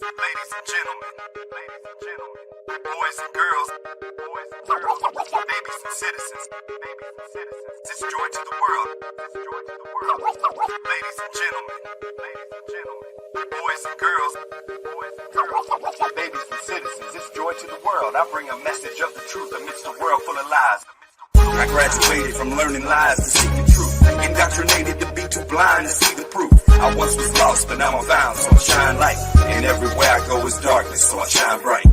Ladies and gentlemen, boys and girls, babies and citizens, this joy to the world. Ladies and gentlemen, boys and girls, babies and citizens, this joy to the world. I bring a message of the truth amidst a world full of lies. I graduated from learning lies to seek the truth. Indoctrinated to be too blind to see the proof. I once was lost, but now I'm found, so I shine light. And everywhere I go is darkness, so I shine bright.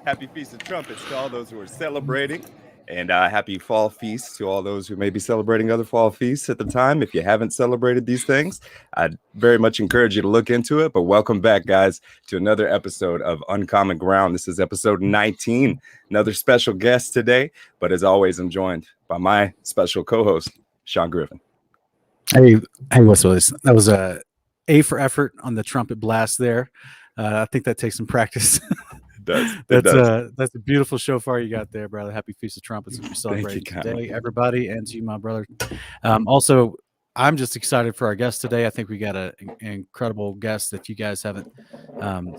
Happy Feast of Trumpets to all those who are celebrating, and happy Fall Feast to all those who may be celebrating other fall feasts at the time. If you haven't celebrated these things, I'd very much encourage you to look into it. But welcome back, guys, to another episode of Uncommon Ground. This is episode 19. Another special guest today, but as always, I'm joined by my special co-host, Sean Griffin. Hey, what's this? That was a for effort on the trumpet blast there. I think that takes some practice. That's a beautiful shofar you got there, brother. Happy Feast of Trumpets as we celebrate today, everybody, and to you, my brother. Also, I'm just excited for our guest today. I think we got an incredible guest. If you guys haven't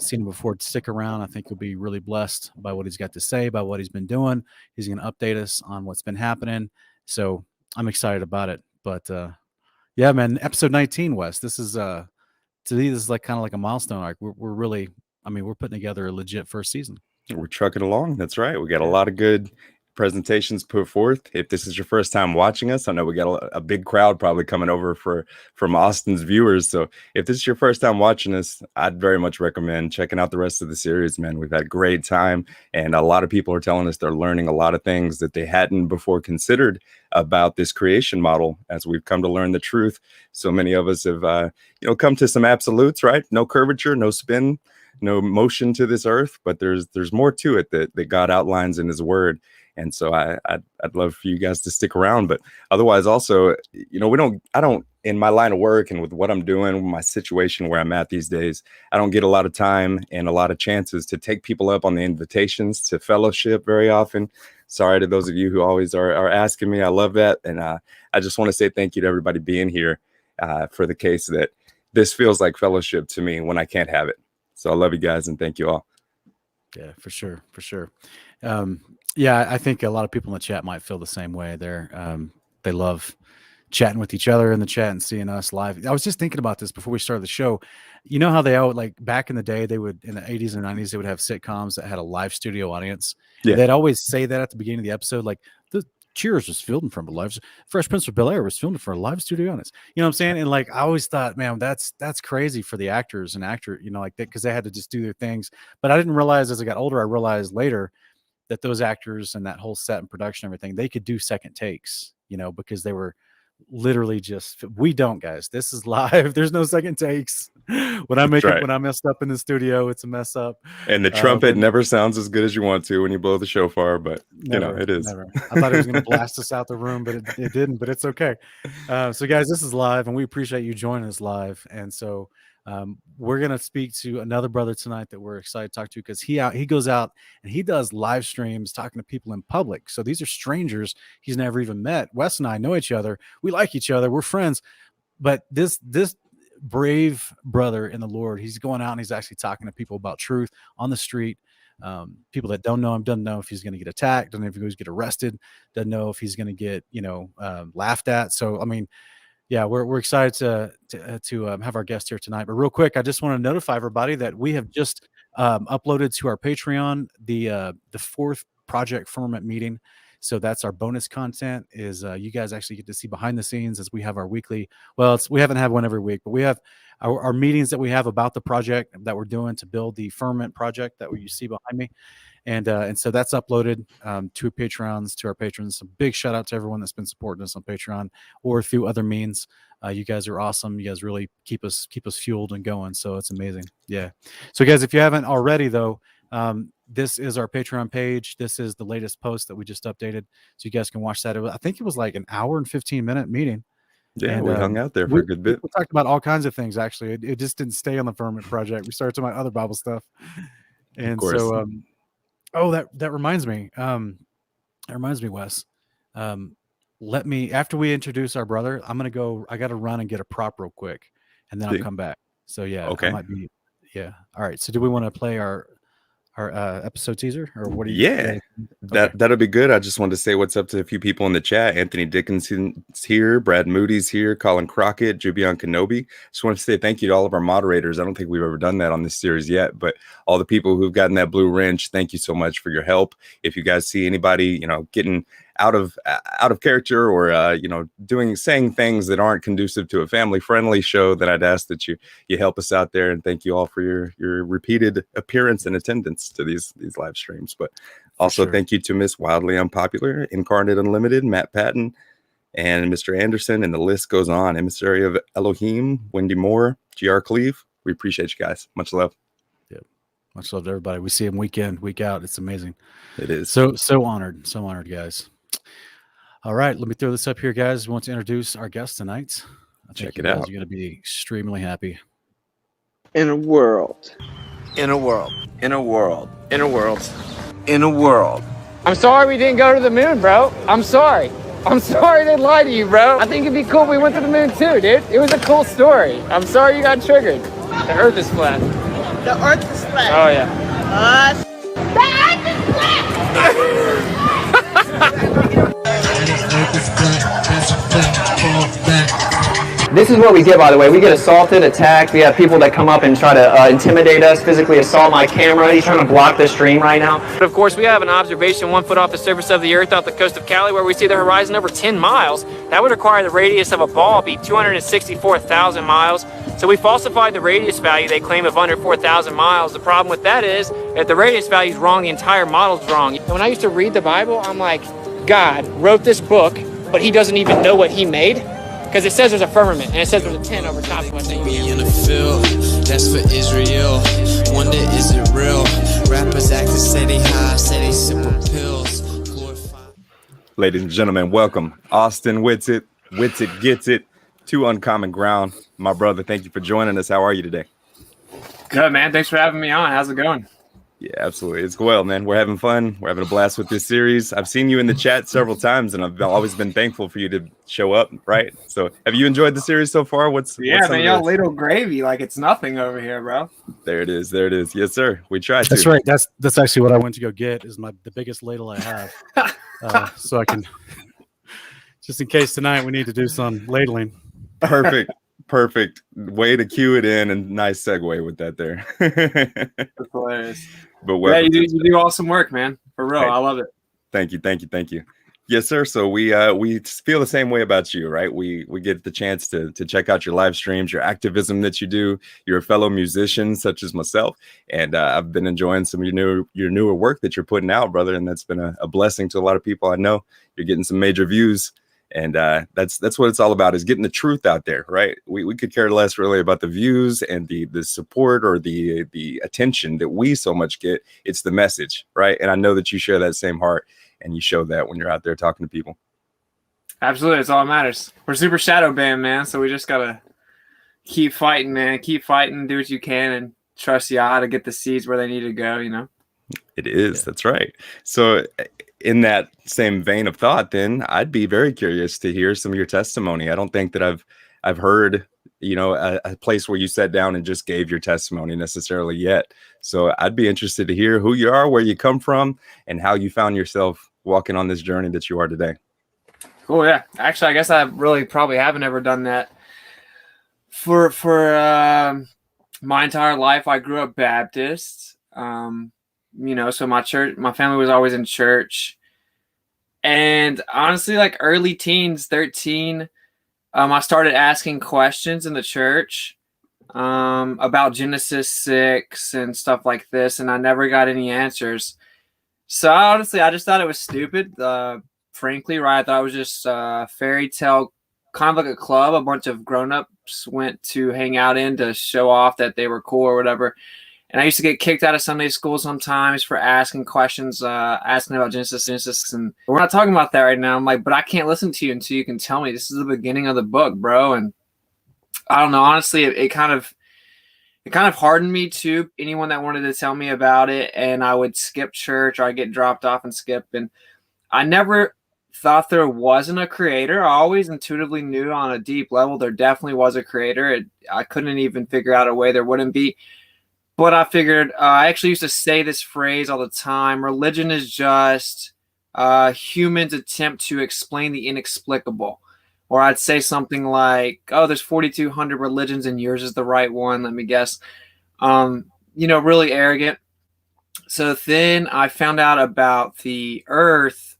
seen him before, stick around. I think you'll be really blessed by what he's got to say, by what he's been doing. He's going to update us on what's been happening. So I'm excited about it. But yeah, man, episode 19, Wes. This is to me, this is like kind of like a milestone. Like we're really. I mean, we're putting together a legit first season. We're trucking along. That's right. We got a lot of good presentations put forth. If this is your first time watching us, I know we got a big crowd probably coming over from Austin's viewers. So if this is your first time watching us, I'd very much recommend checking out the rest of the series, man. We've had a great time, and a lot of people are telling us they're learning a lot of things that they hadn't before considered about this creation model as we've come to learn the truth. So many of us have, come to some absolutes, right? No curvature, no spin, no motion to this earth, but there's more to it that God outlines in his word. And so I'd love for you guys to stick around. But otherwise also, I don't in my line of work and with what I'm doing, my situation where I'm at these days, I don't get a lot of time and a lot of chances to take people up on the invitations to fellowship very often. Sorry to those of you who always are asking me. I love that. And I just want to say thank you to everybody being here for the case that this feels like fellowship to me when I can't have it. So I love you guys and thank you all. Yeah, for sure. For sure. Yeah, I think a lot of people in the chat might feel the same way. They love chatting with each other in the chat and seeing us live. I was just thinking about this before we started the show. You know how they all, like back in the day, they would, in the 80s and 90s, they would have sitcoms that had a live studio audience. Yeah. They'd always say that at the beginning of the episode, like the Cheers was filmed from a live, Fresh Prince of Bel-Air was filmed for a live studio audience. You know what I'm saying? And like, I always thought, man, that's crazy for the actors and actor, like that, because they had to just do their things. But I didn't realize as I got older, I realized later that those actors and that whole set and production, everything, they could do second takes, because they were literally we don't, guys. This is live. There's no second takes. When I when I messed up in the studio, it's a mess up. And the trumpet never sounds as good as you want to when you blow the shofar, but it is. Never. I thought it was going to blast us out the room, but it didn't, but it's okay. So guys, this is live and we appreciate you joining us live. And so we're going to speak to another brother tonight that we're excited to talk to because he goes out and he does live streams talking to people in public. So these are strangers he's never even met. Wes and I know each other. We like each other. We're friends. But this brave brother in the Lord, he's going out and he's actually talking to people about truth on the street. People that don't know him, doesn't know if he's going to get attacked, doesn't know if he's going to get arrested, doesn't know if he's going to get, laughed at. So, I mean, yeah, we're excited to have our guest here tonight. But real quick, I just want to notify everybody that we have just uploaded to our Patreon the fourth Project Firmament meeting. So that's our bonus content. Is you guys actually get to see behind the scenes as we have our weekly. Well, we haven't had one every week, but we have our meetings that we have about the project that we're doing to build the Firmament project that you see behind me. And so that's uploaded to Patreons, to our patrons. A big shout out to everyone that's been supporting us on Patreon or through other means. You guys are awesome. You guys really keep us fueled and going. So it's amazing. Yeah. So guys, if you haven't already though, this is our Patreon page. This is the latest post that we just updated, so you guys can watch that. I think it was like an hour and 15-minute meeting. Yeah, And we hung out there for a good bit. We talked about all kinds of things. Actually, it just didn't stay on the Firmament project. We started talking about other Bible stuff, and Of course. so oh, that reminds me. Wes. Let me, after we introduce our brother, I got to run and get a prop real quick, and then I'll come back. So yeah, okay. I might be. Yeah. All right. So do we want to play our episode teaser, or what do you? Yeah, that'll be good. I just wanted to say what's up to a few people in the chat. Anthony Dickinson's here, Brad Moody's here, Colin Crockett, Jubion Kenobi. Just want to say thank you to all of our moderators. I don't think we've ever done that on this series yet, but all the people who've gotten that blue wrench, thank you so much for your help. If you guys see anybody, getting out of character or saying things that aren't conducive to a family friendly show, then I'd ask that you help us out there, and thank you all for your repeated appearance and attendance to these live streams. But also thank you to Miss Wildly Unpopular, Incarnate Unlimited, Matt Patton, and Mr. Anderson, and the list goes on. Emissary of Elohim, Wendy Moore, GR Cleve. We appreciate you guys. Much love. Yeah, much love to everybody. We see them week in, week out. It's amazing. It is so honored, guys. All right, let me throw this up here, guys. We want to introduce our guest tonight. Check it out. You're going to be extremely happy. In a world. In a world. In a world. In a world. In a world. I'm sorry we didn't go to the moon, bro. I'm sorry they lied to you, bro. I think it'd be cool if we went to the moon too, dude. It was a cool story. I'm sorry you got triggered. The earth is flat. The earth is flat. Oh, yeah. The earth is flat! This is what we get, by the way. We get assaulted, attacked. We have people that come up and try to intimidate us, physically assault my camera. He's trying to block the stream right now. But of course, we have an observation 1 foot off the surface of the earth off the coast of Cali where we see the horizon over 10 miles. That would require the radius of a ball be 264,000 miles. So we falsified the radius value they claim of under 4,000 miles. The problem with that is, if the radius value is wrong, the entire model's wrong. And when I used to read the Bible, I'm like, God wrote this book, but he doesn't even know what he made? Because it says there's a firmament, and it says there's a 10 over top of us. Me in the field, that's for Israel. Wonder, is it real? Rappers acting say they high, say they simple pills. Ladies and gentlemen, welcome. Austin Witsit Getsit to Uncommon Ground. My brother, thank you for joining us. How are you today? Good, man. Thanks for having me on. How's it going? Yeah, absolutely. It's well, man. We're having fun. We're having a blast with this series. I've seen you in the chat several times, and I've always been thankful for you to show up, right? So have you enjoyed the series so far? What's man, y'all ladle gravy like it's nothing over here, bro. There it is. There it is. Yes, sir. We tried That's to. right. That's actually what I went to go get, is the biggest ladle I have. So I can, just in case tonight we need to do some ladling. Perfect way to cue it in, and nice segue with that there. That's hilarious. But yeah, you do awesome work, man. For real, hey, I love it. Thank you. Yes, sir. So we feel the same way about you, right? We get the chance to check out your live streams, your activism that you do. You're a fellow musician, such as myself, and I've been enjoying some of your newer work that you're putting out, brother, and that's been a blessing to a lot of people. I know you're getting some major views. And that's what it's all about, is getting the truth out there, right? We could care less really about the views and the support or the attention that we so much get. It's the message, right? And I know that you share that same heart, and you show that when you're out there talking to people. Absolutely, it's all that matters. We're super shadow banned, man, so we just gotta keep fighting, man. Keep fighting, do what you can, and trust Yah to get the seeds where they need to go. It is. That's right. So in that same vein of thought, then I'd be very curious to hear some of your testimony. I don't think that I've heard, a place where you sat down and just gave your testimony necessarily yet. So I'd be interested to hear who you are, where you come from, and how you found yourself walking on this journey that you are today. Cool. Yeah. Actually, I guess I really probably haven't ever done that for my entire life. I grew up Baptist. So my family was always in church, and honestly, like early teens, 13, I started asking questions in the church, about Genesis 6 and stuff like this. And I never got any answers. So honestly, I just thought it was stupid. Frankly, right. I thought it was just a fairy tale, kind of like a club. A bunch of grown-ups went to hang out in to show off that they were cool or whatever. And I used to get kicked out of Sunday school sometimes for asking questions, asking about Genesis, and we're not talking about that right now. I'm like, but I can't listen to you until you can tell me this is the beginning of the book, bro. And I don't know, honestly, it kind of hardened me to anyone that wanted to tell me about it, and I would skip church or I'd get dropped off and skip. And I never thought there wasn't a creator. I always intuitively knew on a deep level there definitely was a creator. I couldn't even figure out a way there wouldn't be. But I figured, I actually used to say this phrase all the time: religion is just humans' attempt to explain the inexplicable. Or I'd say something like, oh, there's 4,200 religions and yours is the right one, let me guess. Really arrogant. So then I found out about the Earth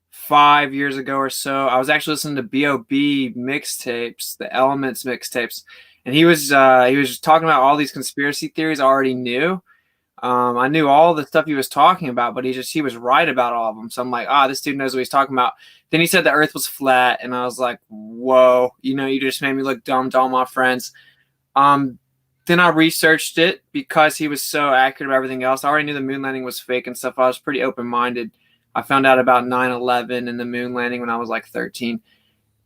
5 years ago or so. I was actually listening to B.O.B. mixtapes, the Elements mixtapes. And he was just talking about all these conspiracy theories I already knew. I knew all the stuff he was talking about, but he was right about all of them. So I'm like, this dude knows what he's talking about. Then he said the Earth was flat, and I was like, whoa, you just made me look dumb to all my friends. Then I researched it because he was so accurate about everything else. I already knew the moon landing was fake and stuff. I was pretty open-minded. I found out about 9/11 and the moon landing when I was like 13.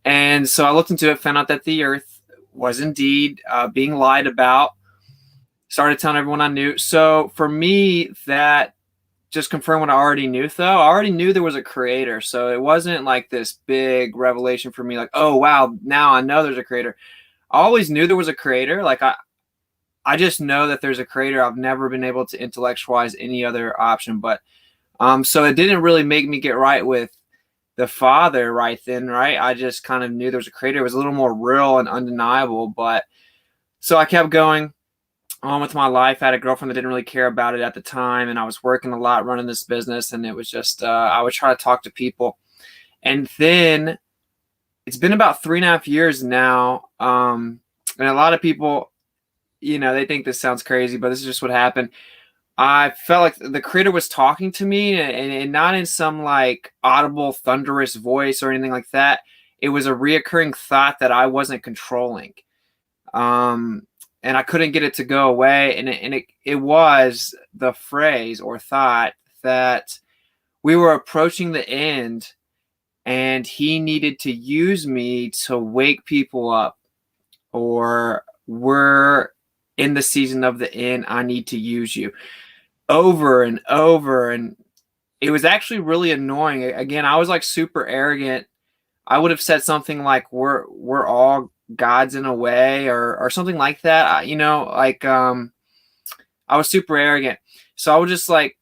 And so I looked into it, found out that the Earth was indeed being lied about. Started telling everyone I knew. So for me, that just confirmed what I already knew, though. I already knew there was a creator. So it wasn't like this big revelation for me, like, oh, wow, now I know there's a creator. I always knew there was a creator. Like, I just know that there's a creator. I've never been able to intellectualize any other option. But so it didn't really make me get right with the Father right then, right? I just kind of knew there was a creator. It was a little more real and undeniable. But so I kept going on with my life. I had a girlfriend that didn't really care about it at the time, and I was working a lot running this business, and it was just I would try to talk to people. And then it's been about 3.5 years now, and a lot of people, they think this sounds crazy, but this is just what happened. I felt like the creator was talking to me, and not in some like audible thunderous voice or anything like that. It was a reoccurring thought that I wasn't controlling. And I couldn't get it to go away. And it was the phrase or thought that we were approaching the end and he needed to use me to wake people up, or we're in the season of the end. I need to use you, over and over. And it was actually really annoying. Again, I was like super arrogant. I would have said something like, we're all gods in a way, or something like that. I was super arrogant. So I was just like,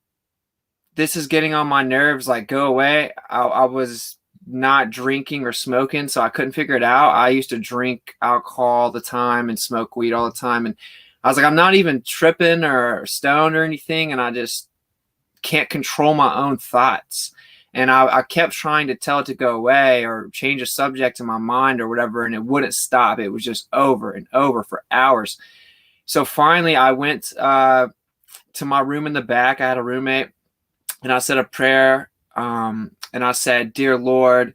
this is getting on my nerves, like, go away. I was not drinking or smoking, so I couldn't figure it out. I used to drink alcohol all the time and smoke weed all the time. And I was like, I'm not even tripping or stoned or anything. And I just can't control my own thoughts. And I kept trying to tell it to go away or change a subject in my mind or whatever, and it wouldn't stop. It was just over and over for hours. So finally, I went to my room in the back. I had a roommate, and I said a prayer, and I said, "Dear Lord,"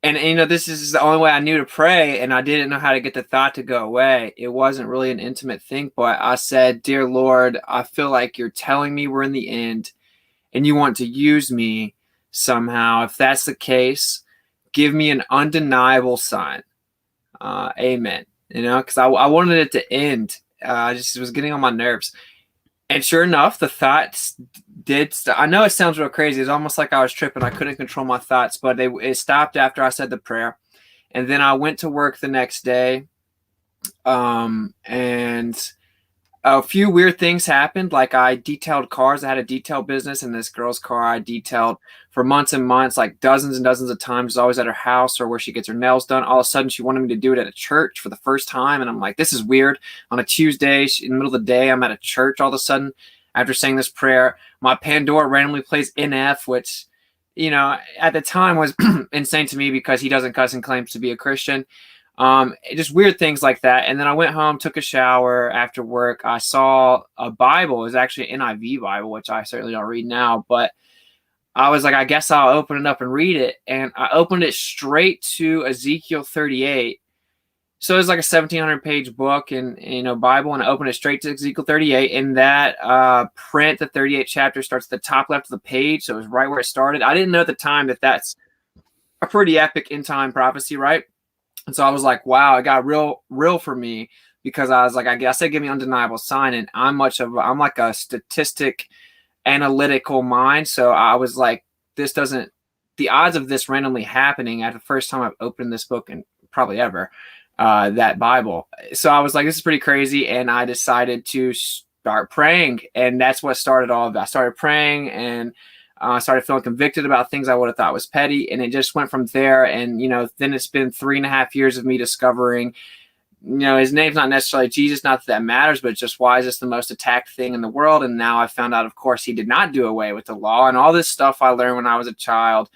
and this is the only way I knew to pray, and I didn't know how to get the thought to go away. It wasn't really an intimate thing, but I said, "Dear Lord, I feel like you're telling me we're in the end, and you want to use me somehow. If that's the case, give me an undeniable sign. Amen." Because I wanted it to end. I just was getting on my nerves. And sure enough, the thoughts did. I know it sounds real crazy. It's almost like I was tripping. I couldn't control my thoughts, but it stopped after I said the prayer. And then I went to work the next day, and a few weird things happened. Like, I detailed cars. I had a detail business, and this girl's car I detailed for months and months, like dozens and dozens of times. Always at her house or where she gets her nails done. All of a sudden, she wanted me to do it at a church for the first time. And I'm like, this is weird. On a Tuesday, in the middle of the day, I'm at a church all of a sudden after saying this prayer. My Pandora randomly plays NF, which, at the time was insane to me because he doesn't cuss and claims to be a Christian. Just weird things like that. And then I went home, took a shower after work. I saw a Bible. It was actually an NIV Bible, which I certainly don't read now, but I was like, I guess I'll open it up and read it. And I opened it straight to Ezekiel 38. So it's like a 1,700-page book and Bible, and I opened it straight to Ezekiel 38. And that print, the 38th chapter, starts at the top left of the page, so it was right where it started. I didn't know at the time that that's a pretty epic end time prophecy, right? And so I was like, wow, it got real for me, because I was like, I guess they give me undeniable sign, and I'm like a statistic analytical mind. So I was like, the odds of this randomly happening at the first time I've opened this book and probably ever, that Bible. So I was like, this is pretty crazy. And I decided to start praying. And that's what started all of that. I started praying, and I started feeling convicted about things I would have thought was petty. And it just went from there. And, then it's been 3.5 years of me discovering, his name's not necessarily Jesus, not that matters, but just why is this the most attacked thing in the world? And now I found out, of course, he did not do away with the law. And all this stuff I learned when I was a child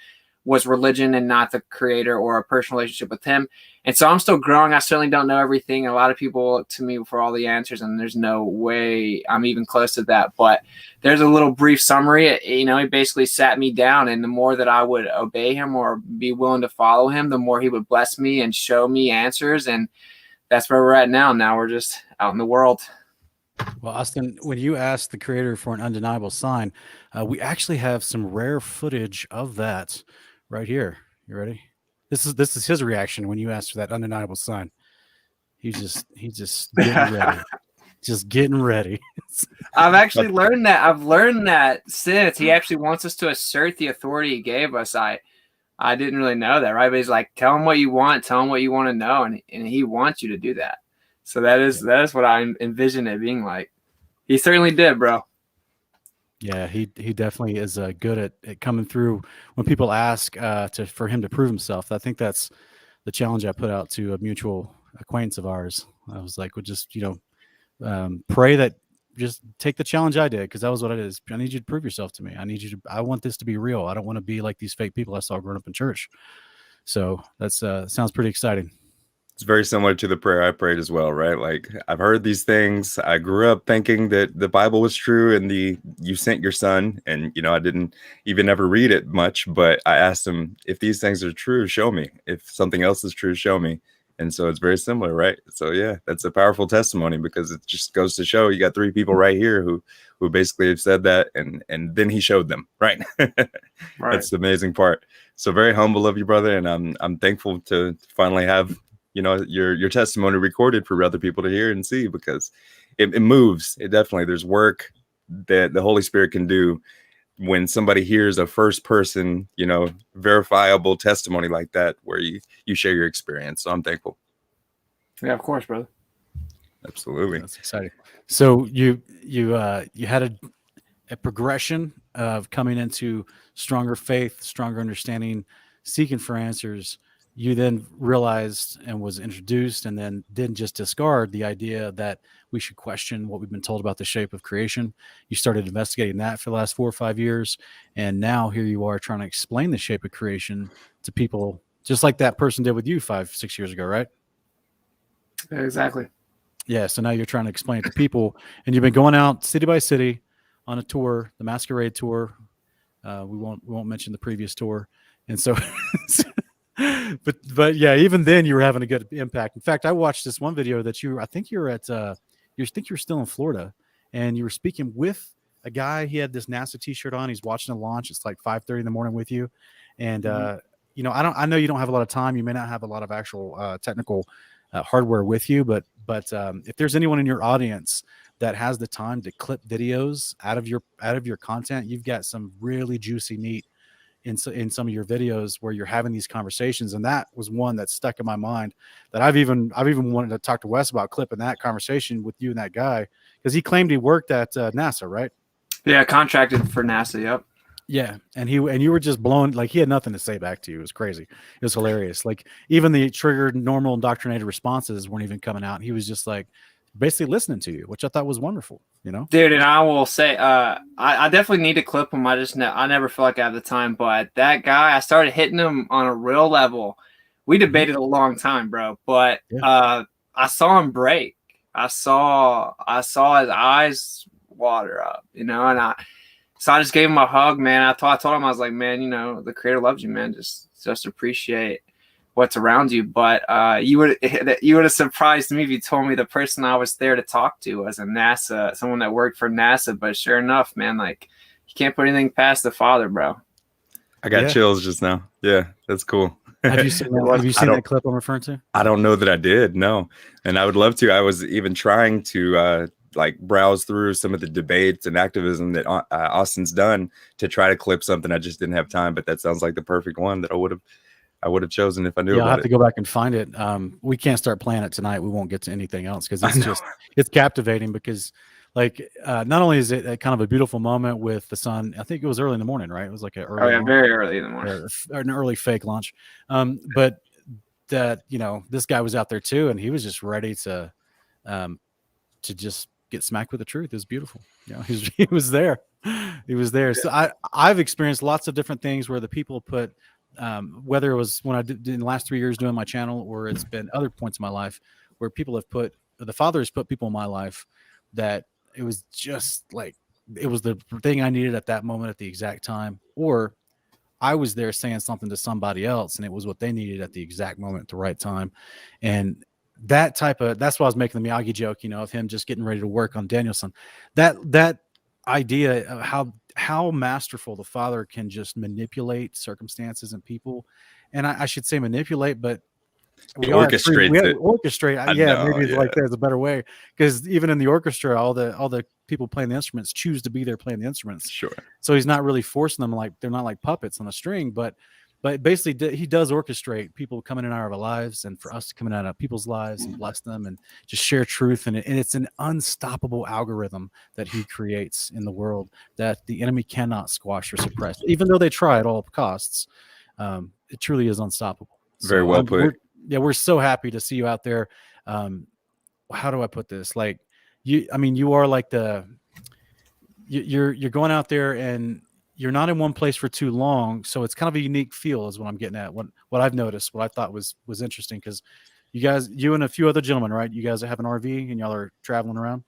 was religion and not the creator or a personal relationship with him. And so I'm still growing. I certainly don't know everything. A lot of people look to me for all the answers, and there's no way I'm even close to that. But there's a little brief summary. He basically sat me down, and the more that I would obey him or be willing to follow him, the more he would bless me and show me answers. And that's where we're at now. Now we're just out in the world. Well, Austin, when you asked the creator for an undeniable sign, we actually have some rare footage of that right here. You ready? This is his reaction when you asked for that undeniable sign. He's just getting ready. Just getting ready. I've actually learned that. I've learned that since he actually wants us to assert the authority he gave us. I didn't really know that, right? But he's like, tell him what you want, tell him what you want to know, and he wants you to do that. So that is what I envision it being like. He certainly did, bro. Yeah, he definitely is good at coming through when people ask for him to prove himself. I think that's the challenge I put out to a mutual acquaintance of ours. I was like, just pray that, just take the challenge I did, because that was what it is. I need you to prove yourself to me. I want this to be real. I don't want to be like these fake people I saw growing up in church. So that's sounds pretty exciting. It's very similar to the prayer I prayed as well, right? Like, I've heard these things. I grew up thinking that the Bible was true, and you sent your son, and I didn't even ever read it much, but I asked him, if these things are true, show me. If something else is true, show me. And so it's very similar, right? So yeah, that's a powerful testimony, because it just goes to show you got 3 people right here who basically have said that, and then he showed them, right? Right. That's the amazing part. So very humble of you, brother, and I'm thankful to finally have your testimony recorded for other people to hear and see, because it moves. It definitely, there's work that the Holy Spirit can do when somebody hears a first person, verifiable testimony like that, where you share your experience. So I'm thankful. Yeah, of course, brother. Absolutely. That's exciting. So you had a progression of coming into stronger faith, stronger understanding, seeking for answers. You then realized and was introduced, and then didn't just discard the idea that we should question what we've been told about the shape of creation. You started investigating that for the last 4 or 5 years. And now here you are trying to explain the shape of creation to people, just like that person did with you 5, 6 years ago, right? Exactly. Yeah. So now you're trying to explain it to people, and you've been going out city by city on a tour, the Masquerade tour. We won't mention the previous tour. And so, but yeah, even then you were having a good impact. In fact, I watched this one video that I think you were still in Florida, and you were speaking with a guy. He had this NASA t-shirt on. He's watching a launch. It's like 5:30 in the morning with you. And, I know you don't have a lot of time. You may not have a lot of actual technical hardware with you, but if there's anyone in your audience that has the time to clip videos out of your content, you've got some really juicy meat in some of your videos where you're having these conversations. And that was one that stuck in my mind, that I've even wanted to talk to Wes about clipping that conversation with you and that guy, because he claimed he worked at NASA, right? Yeah, contracted for NASA. Yep. Yeah, and you were just blown, like he had nothing to say back to you. It was crazy. It was hilarious. Like even the triggered normal indoctrinated responses weren't even coming out. And he was just like basically listening to you, which I thought was wonderful. Dude, and I will say, I definitely need to clip him. I never feel like I have the time, but that guy, I started hitting him on a real level. We debated a long time, bro, but I saw him break. I saw his eyes water up, and so I just gave him a hug, man. I told him, I was like, man, the Creator loves you, man. Just appreciate what's around you. But you would have surprised me if you told me the person I was there to talk to was someone that worked for NASA. But sure enough, man, like you can't put anything past the Father, bro. I got chills just now. Yeah, that's cool. Have you seen that clip I'm referring to? I don't know that I did. No, and I would love to. I was even trying to like browse through some of the debates and activism that Austin's done to try to clip something. I just didn't have time, but that sounds like the perfect one that I would have chosen if I knew. I'll have to go back and find it. We can't start playing it tonight. We won't get to anything else because it's captivating. Because like not only is it kind of a beautiful moment with the sun. I think it was early in the morning, right? It was like very early in the morning, or an early fake launch. But that this guy was out there too, and he was just ready to just get smacked with the truth. It was beautiful. He was there. He was there. So I've experienced lots of different things where the people put, whether it was when I did in the last 3 years doing my channel, or it's been other points in my life where people have put, the Father has put people in my life that it was just like, it was the thing I needed at that moment at the exact time, or I was there saying something to somebody else and it was what they needed at the exact moment at the right time. And that's why I was making the Miyagi joke, of him just getting ready to work on Danielson. That idea of how masterful the Father can just manipulate circumstances and people. And I should say manipulate, but orchestrate. Like there's a better way, because even in the orchestra, all the people playing the instruments choose to be there playing the instruments. Sure. So he's not really forcing them, like they're not like puppets on a string, but basically he does orchestrate people coming in our lives, and for us to come in out of people's lives and bless them and just share truth. And it's an unstoppable algorithm that he creates in the world that the enemy cannot squash or suppress, even though they try at all costs. It truly is unstoppable. Very well put. We're so happy to see you out there. How do I put this? Like you are like you're going out there and you're not in one place for too long. So it's kind of a unique feel is what I'm getting at. What I've noticed, what I thought was interesting, because you and a few other gentlemen, right? You guys have an RV and y'all are traveling around.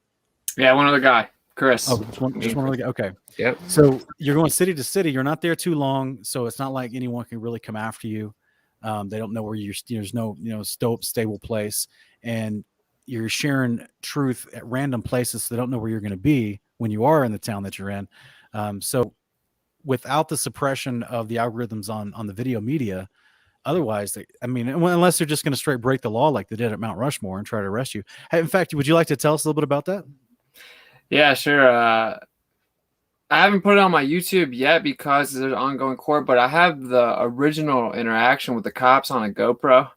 Yeah. One other guy, Chris. Oh, just one other guy. Okay. Yep. So you're going city to city. You're not there too long. So it's not like anyone can really come after you. They don't know where there's no, stable place, and you're sharing truth at random places. So they don't know where you're going to be when you are in the town that you're in. So without the suppression of the algorithms on the video media, otherwise, unless they're just going to straight break the law like they did at Mount Rushmore and try to arrest you. In fact, would you like to tell us a little bit about that? Yeah, sure. I haven't put it on my YouTube yet because there's ongoing court, but I have the original interaction with the cops on a GoPro.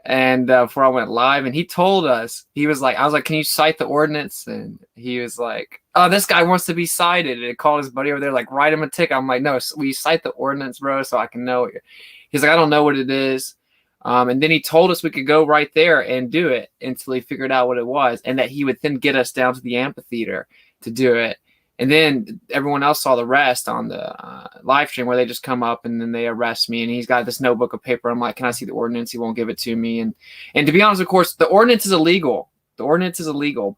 And before I went live, and he told us, I was like, can you cite the ordinance? And he was like, oh, this guy wants to be cited. And he called his buddy over there, like, write him a ticket. I'm like, no, we cite the ordinance, bro, so I can know it. He's like, I don't know what it is. And then he told us we could go right there and do it until he figured out what it was, and that he would then get us down to the amphitheater to do it. And then everyone else saw the rest on the live stream, where they just come up and then they arrest me. And he's got this notebook of paper. I'm like, can I see the ordinance? He won't give it to me. And to be honest, of course, the ordinance is illegal.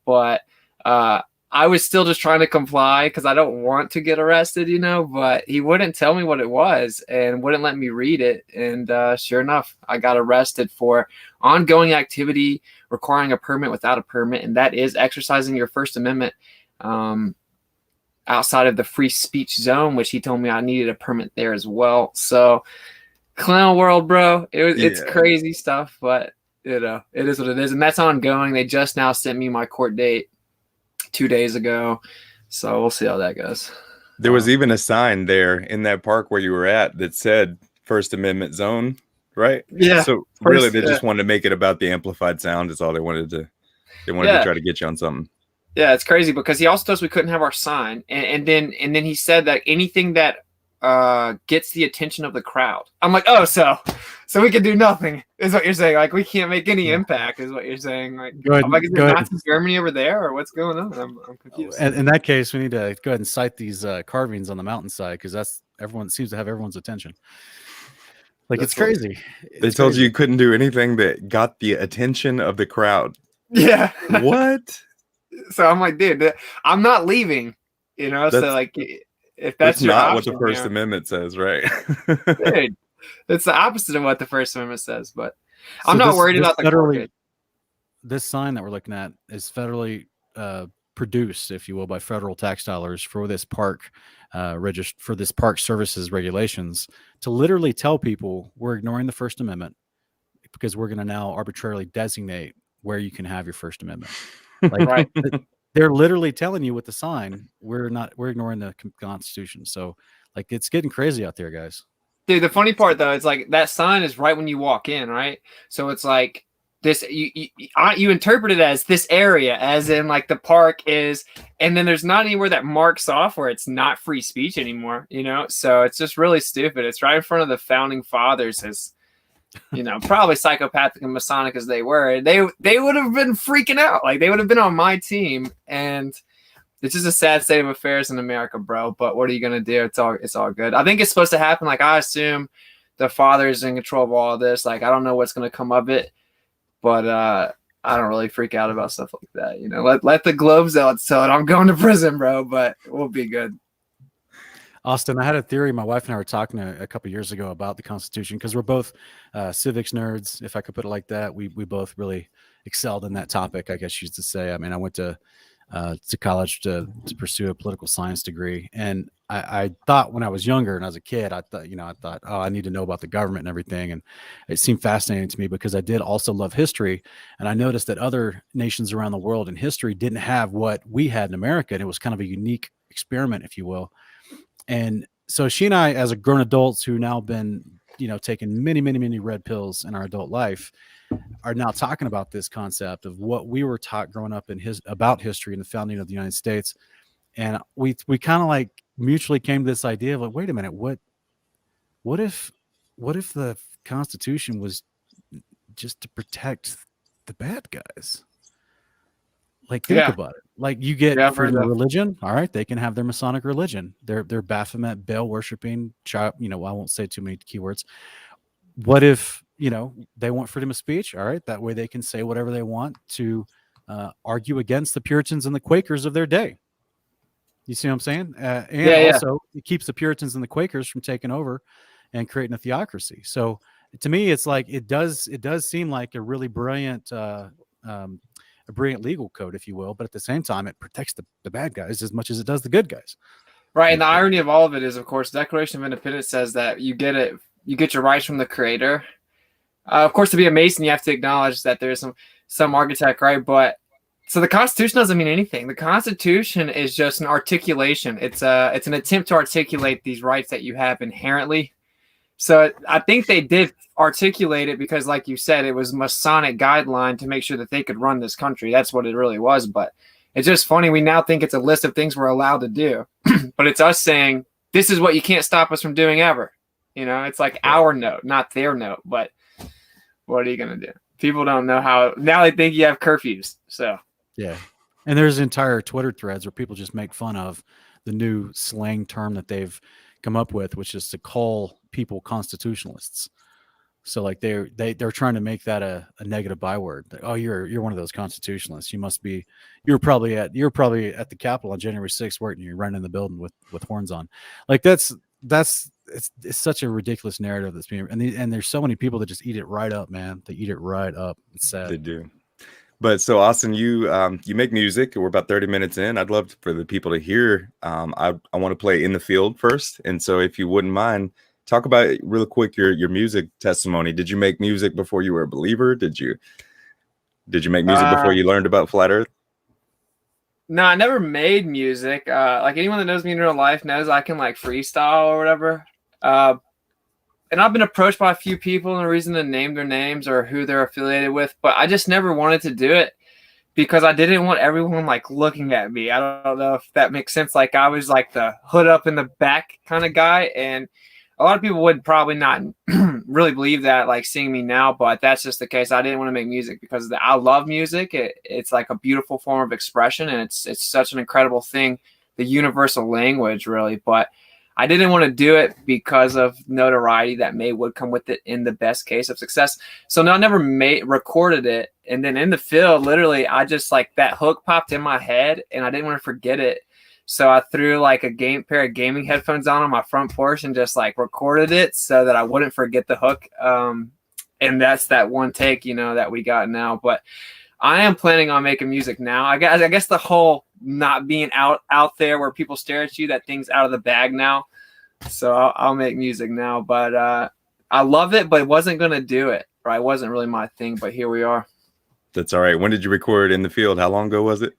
But I was still just trying to comply because I don't want to get arrested, but he wouldn't tell me what it was and wouldn't let me read it. And sure enough, I got arrested for ongoing activity requiring a permit without a permit. And that is exercising your First Amendment outside of the free speech zone, which he told me I needed a permit there as well. So clown world, bro. It's crazy stuff, but it is what it is. And that's ongoing. They just now sent me my court date 2 days ago. So we'll see how that goes. There was even a sign there in that park where you were at that said First Amendment zone, right? Yeah. So really they just wanted to make it about the amplified sound. Is all they wanted to try to get you on something. Yeah, it's crazy because he also told us we couldn't have our sign, and then he said that anything that gets the attention of the crowd. I'm like, oh, so we can do nothing is what you're saying? Like we can't make any impact is what you're saying? Like, go ahead, I'm like, is it Nazi Germany over there, or what's going on? I'm confused. And in that case, we need to go ahead and cite these carvings on the mountainside, because that's everyone seems to have everyone's attention. Like it's crazy. They told you couldn't do anything that got the attention of the crowd. Yeah. What? So I'm like, dude, I'm not leaving, so like, if that's your not option, what the First Amendment says, right? Dude, It's the opposite of what the First Amendment says. But So I'm not this- worried this about the court federally- case. This sign that we're looking at is federally produced, if you will, by federal tax dollars for this park for this park services regulations to literally tell people we're ignoring the First Amendment because we're going to now arbitrarily designate where you can have your First Amendment. Like, Right. they're literally telling you with the sign we're ignoring the Constitution. So like it's getting crazy out there, guys. Dude, the funny part though, it's like that sign is right when you walk in, right? So it's like this, you interpret it as this area, as in like the park is, and then there's not anywhere that marks off where it's not free speech anymore, you know? So it's just really stupid. It's right in front of the founding fathers, as you know, probably psychopathic and Masonic as they were. They would have been freaking out. Like they would have been on my team, and it's just a sad state of affairs in America, bro. But what are you gonna do? It's all good. I think it's supposed to happen. Like I assume the father is in control of all of this. Like I don't know what's gonna come of it, but I don't really freak out about stuff like that. You know, let the globes out tell it I'm going to prison, bro. But we'll be good. Austin, I had a theory. My wife and I were talking a couple years ago about the Constitution because we're both civics nerds, if I could put it like that. We both really excelled in that topic, I guess you used to say. I mean, I went to college to pursue a political science degree, and I thought when I was younger and as a kid, I thought, oh, I need to know about the government and everything, and it seemed fascinating to me because I did also love history, and I noticed that other nations around the world in history didn't have what we had in America, and it was kind of a unique experiment, if you will. And so she and I, as a grown adults who now been, taking many, many, many red pills in our adult life, are now talking about this concept of what we were taught growing up about history and the founding of the United States. And we kind of like mutually came to this idea of like, wait a minute, what if the Constitution was just to protect the bad guys? Like, think about it. Like, you get freedom of religion. All right, they can have their Masonic religion. Their Baphomet, Baal worshiping, I won't say too many keywords. What if, they want freedom of speech? All right, that way they can say whatever they want to argue against the Puritans and the Quakers of their day. You see what I'm saying? Also, it keeps the Puritans and the Quakers from taking over and creating a theocracy. So to me, it's like it does seem like a really brilliant legal code, if you will, but at the same time, it protects the bad guys as much as it does the good guys. Right, and the irony of all of it is, of course, the Declaration of Independence says that you get your rights from the Creator. Of course, to be a Mason, you have to acknowledge that there's some architect, right? But so the Constitution doesn't mean anything. The Constitution is just an articulation. It's an attempt to articulate these rights that you have inherently. So I think they did articulate it because, like you said, it was Masonic guideline to make sure that they could run this country. That's what it really was. But it's just funny. We now think it's a list of things we're allowed to do, but it's us saying this is what you can't stop us from doing ever. It's like our note, not their note. But what are you gonna do? People don't know how now. They think you have curfews. So yeah, and there's entire Twitter threads where people just make fun of the new slang term that they've come up with, which is to call people constitutionalists. So like they're trying to make that a negative byword. Like, oh, you're one of those constitutionalists. You must be. You're probably at the Capitol on January 6th, weren't you? You're running in the building with horns on. Like it's such a ridiculous narrative that's being, and there's so many people that just eat it right up, man. They eat it right up. It's sad. They do. But so Austin, you make music. We're about 30 minutes in. I'd love for the people to hear. I want to play In the Field first. And so if you wouldn't mind, talk about real quick your music testimony. Did you make music before you were a believer? Did you make music before you learned about flat Earth? No, I never made music. Like anyone that knows me in real life knows I can like freestyle or whatever. And I've been approached by a few people and a reason to name their names or who they're affiliated with, but I just never wanted to do it because I didn't want everyone like looking at me. I don't know if that makes sense. Like I was like the hood up in the back kind of guy, and a lot of people would probably not really believe that, like seeing me now, but that's just the case. I didn't want to make music because I love music. It's like a beautiful form of expression, and it's such an incredible thing, the universal language, really. But I didn't want to do it because of notoriety that would come with it in the best case of success. So no, I never recorded it. And then In the Field, literally, I just like that hook popped in my head and I didn't want to forget it. So I threw like a pair of gaming headphones on my front porch and just like recorded it so that I wouldn't forget the hook. And that's that one take, that we got now. But I am planning on making music now. I guess the whole not being out there where people stare at you, that thing's out of the bag now. So I'll make music now. But I love it, but wasn't going to do it. Right? It wasn't really my thing, but here we are. That's all right. When did you record in the field? How long ago was it?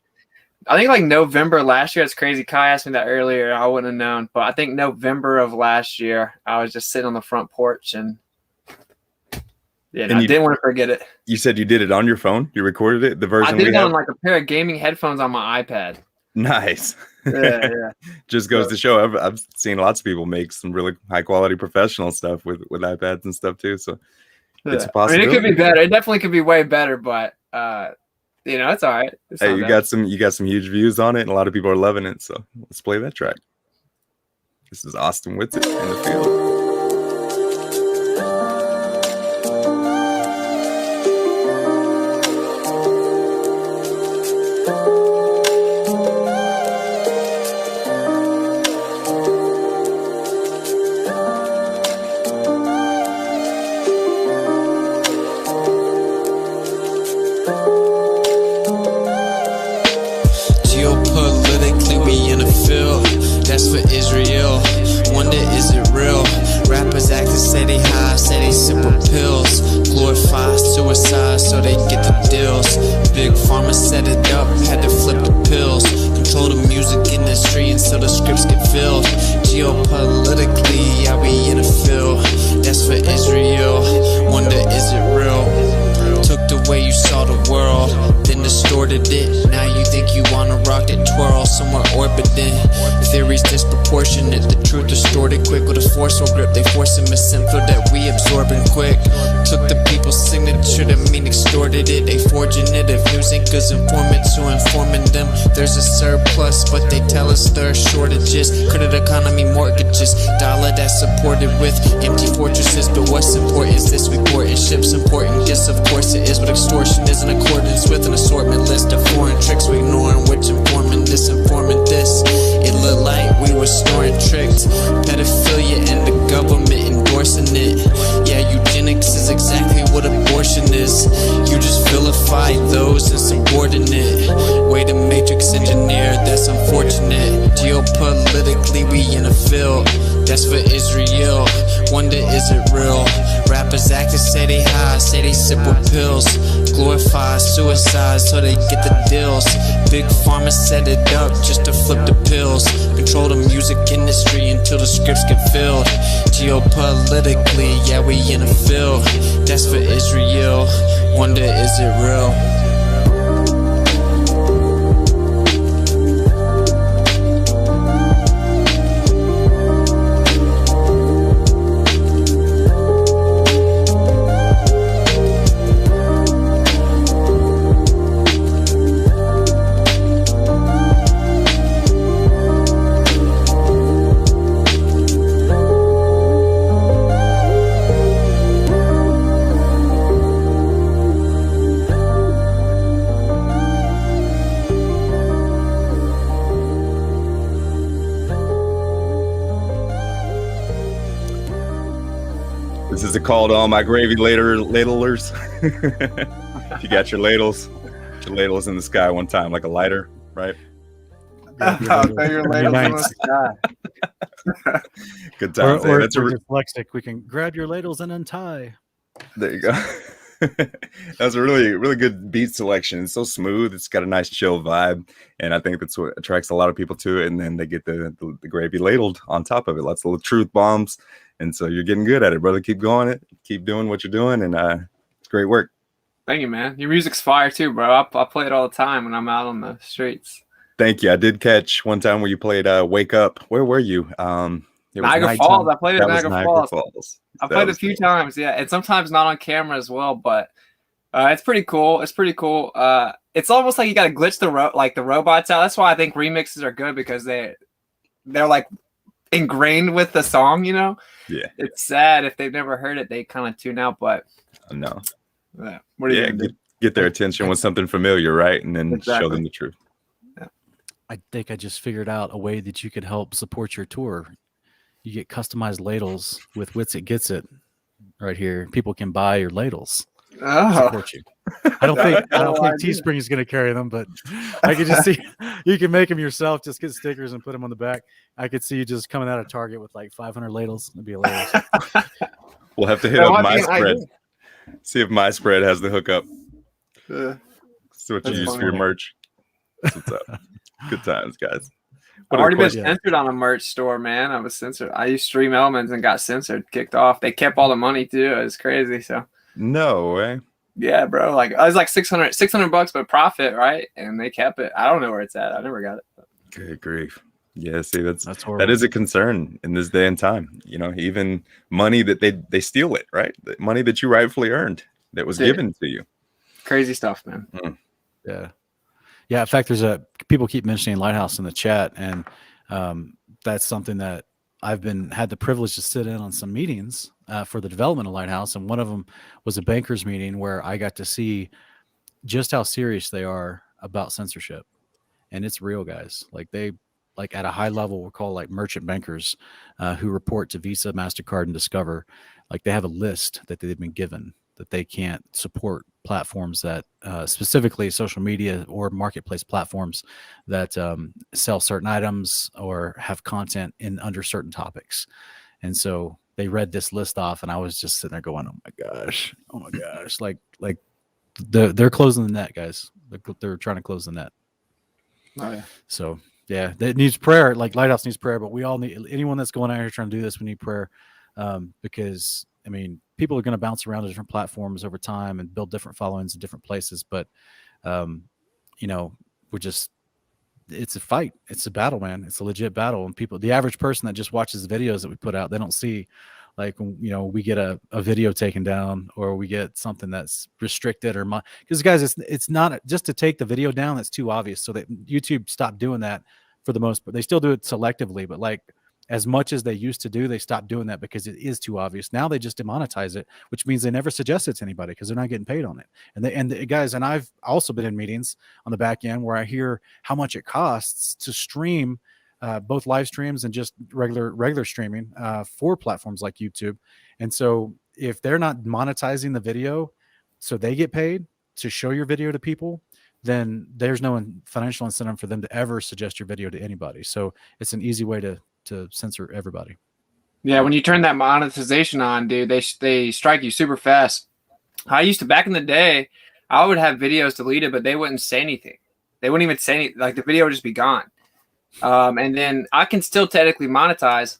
I think like November last year. It's crazy. Kai asked me that earlier. I wouldn't have known. But I think November of last year, I was just sitting on the front porch and I didn't want to forget it. You said you did it on your phone? You recorded it? The version I did it on like a pair of gaming headphones on my iPad. Nice. Yeah. Just goes to show I've seen lots of people make some really high quality professional stuff with iPads and stuff too. So it's a possibility. I mean, it could be better. It definitely could be way better, but it's all right. Hey, you got some huge views on it, and a lot of people are loving it. So let's play that track. This is Austin Witsit in the field. That's for Israel. Wonder, is it real? Rappers acting say they high, say they simple pills. Glorify suicide so they get the deals. Big pharma set it up, had to flip the pills. Control the music industry until the scripts get filled. Geopolitically, yeah, we in the field. That's for Israel. Wonder, is it real? Took the way you saw the world, then distorted it. Now you think you wanna rock that twirl somewhere orbiting. Theories disproportionate, the truth distorted quick with a forceful grip. They force a misinfo that we absorbing quick. Took the people's signature that mean extorted it. They forging it. If news ain't good informants who informing them, there's a surplus, but they tell us there are shortages. Credit economy mortgages, dollar that's supported with empty fortresses. But what's important is this: we port in ships important. Yes, of course it is, but extortion is in accordance with an assortment list of foreign tricks we ignoring, which informing this, informing this. It looked like we were snoring tricked. Pedophilia and the government endorsing it. Yeah, eugenics is exactly what abortion is. You just vilify those insubordinate. Way to matrix engineer, that's unfortunate. Geopolitically, we in a field. That's for Israel. Wonder, is it real? Rappers acting say they high, say they sip with pills. Glorify suicide so they get the deals. Big pharma set it up just to flip the pills. Control the music industry until the scripts get filled. Geopolitically, yeah, we in a field. That's for Israel. Wonder, is it real? This is a call to all my gravy ladlers. If you got your ladles, put your ladles in the sky one time like a lighter, right? Your ladles in the sky. Good times. Or That's if we're dyslexic, we can grab your ladles and untie. There you go. That's a really, really good beat selection. It's so smooth. It's got a nice chill vibe, and I think that's what attracts a lot of people to it. And then they get the gravy ladled on top of it. Lots of little truth bombs, and so you're getting good at it, brother. Keep going it. Keep doing what you're doing, and it's great work. Thank you, man. Your music's fire too, bro. I play it all the time when I'm out on the streets. Thank you. I did catch one time where you played "Wake Up." Where were you? Niagara Falls. I played it at Niagara Falls. I played it a few great. times, yeah, and sometimes not on camera as well. But it's pretty cool. It's pretty cool. It's almost like you got to glitch the robots out. That's why I think remixes are good, because they're like ingrained with the song. You know. Yeah. It's sad if they've never heard it, they kind of tune out. But No. What do you do? Get their attention with something familiar, right? And then show them the truth. Yeah. I think I just figured out a way that you could help support your tour. You get customized ladles with Witsit Getsit right here. People can buy your ladles. Oh, Support you. I don't think Teespring is going to carry them, but I could just see you can make them yourself. Just get stickers and put them on the back. I could see you just coming out of Target with like 500 ladles. It'd be hilarious. We'll have to hit up my spread. See if my spread has the hookup. See what you use for your merch. That's what's up. Good times, guys. I've already been censored on a merch store, man. I was censored. I used Stream Elements and got censored, kicked off. They kept all the money too. It was crazy. So no way. Yeah, bro. Like I was like $600 but profit, right? And they kept it. I don't know where it's at. I never got it. Good grief. Yeah, see, that's horrible. That is a concern in this day and time. You know, even money that they steal it, right? The money that you rightfully earned that was given to you. Crazy stuff, man. Yeah. In fact, people keep mentioning Lighthouse in the chat, and that's something that I've had the privilege to sit in on some meetings for the development of Lighthouse, and one of them was a bankers meeting where I got to see just how serious they are about censorship, and it's real, guys. Like they at a high level, we're called like merchant bankers who report to Visa, MasterCard, and Discover. Like they have a list that they've been given that they can't support platforms that specifically social media or marketplace platforms that sell certain items or have content under certain topics. And so they read this list off, and I was just sitting there going, oh my gosh. Like they're closing the net, guys. They're trying to close the net. Oh yeah. So yeah, that needs prayer. Like Lighthouse needs prayer, but we all need, anyone that's going out here trying to do this, we need prayer. Because I mean, people are going to bounce around to different platforms over time and build different followings in different places. But, you know, it's a fight. It's a battle, man. It's a legit battle. And the average person that just watches the videos that we put out, they don't see, like, you know, we get a video taken down or we get something that's restricted because guys, it's not just to take the video down. That's too obvious. So that YouTube stopped doing that for the most part. They still do it selectively, but like, as much as they used to do, they stopped doing that because it is too obvious. Now they just demonetize it, which means they never suggest it to anybody because they're not getting paid on it. And the guys, and I've also been in meetings on the back end where I hear how much it costs to stream both live streams and just regular streaming for platforms like YouTube. And so if they're not monetizing the video so they get paid to show your video to people, then there's no financial incentive for them to ever suggest your video to anybody. So it's an easy way to censor everybody. Yeah, when you turn that monetization on, dude, they strike you super fast. I used to, back in the day, I would have videos deleted, but they wouldn't say anything. They wouldn't even say anything. Like the video would just be gone. And then I can still technically monetize.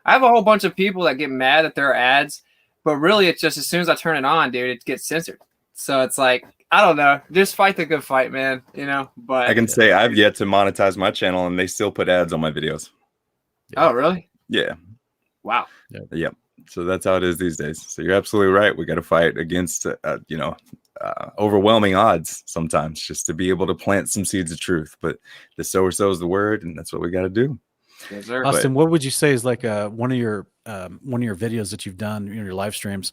I have a whole bunch of people that get mad that there are ads, but really it's just as soon as I turn it on, dude, it gets censored. So it's like, I don't know. Just fight the good fight, man. You know, but I can say I've yet to monetize my channel and they still put ads on my videos. Oh, really? Yeah. Wow. Yep. So that's how it is these days. So you're absolutely right. We got to fight against, overwhelming odds sometimes just to be able to plant some seeds of truth. But the sower sows the word, and that's what we got to do. Yes, sir. Austin, what would you say is like one of your videos that you've done, your live streams,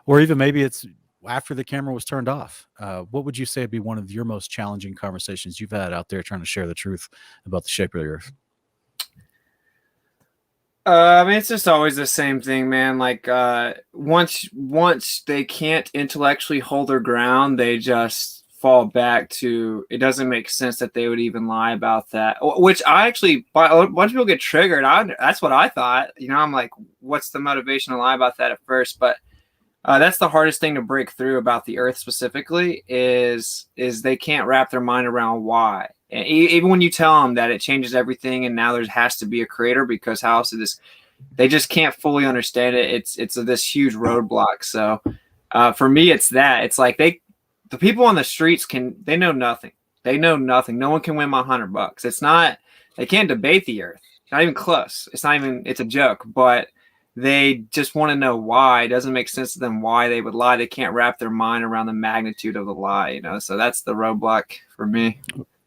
or even maybe it's after the camera was turned off? What would you say would be one of your most challenging conversations you've had out there trying to share the truth about the shape of the earth? I mean, it's just always the same thing, man. Like once they can't intellectually hold their ground, they just fall back to, it doesn't make sense that they would even lie about that. Which I actually, a bunch of people get triggered. That's what I thought. You know, I'm like, what's the motivation to lie about that at first? But that's the hardest thing to break through about the earth specifically is they can't wrap their mind around why. And even when you tell them that it changes everything and now there has to be a creator, because how else is this? They just can't fully understand it. It's this huge roadblock. So for me, it's that. It's like the people on the streets they know nothing. They know nothing. No one can win my $100. It's not, they can't debate the earth. Not even close. It's a joke, but they just want to know why. It doesn't make sense to them why they would lie. They can't wrap their mind around the magnitude of the lie, you know? So that's the roadblock for me.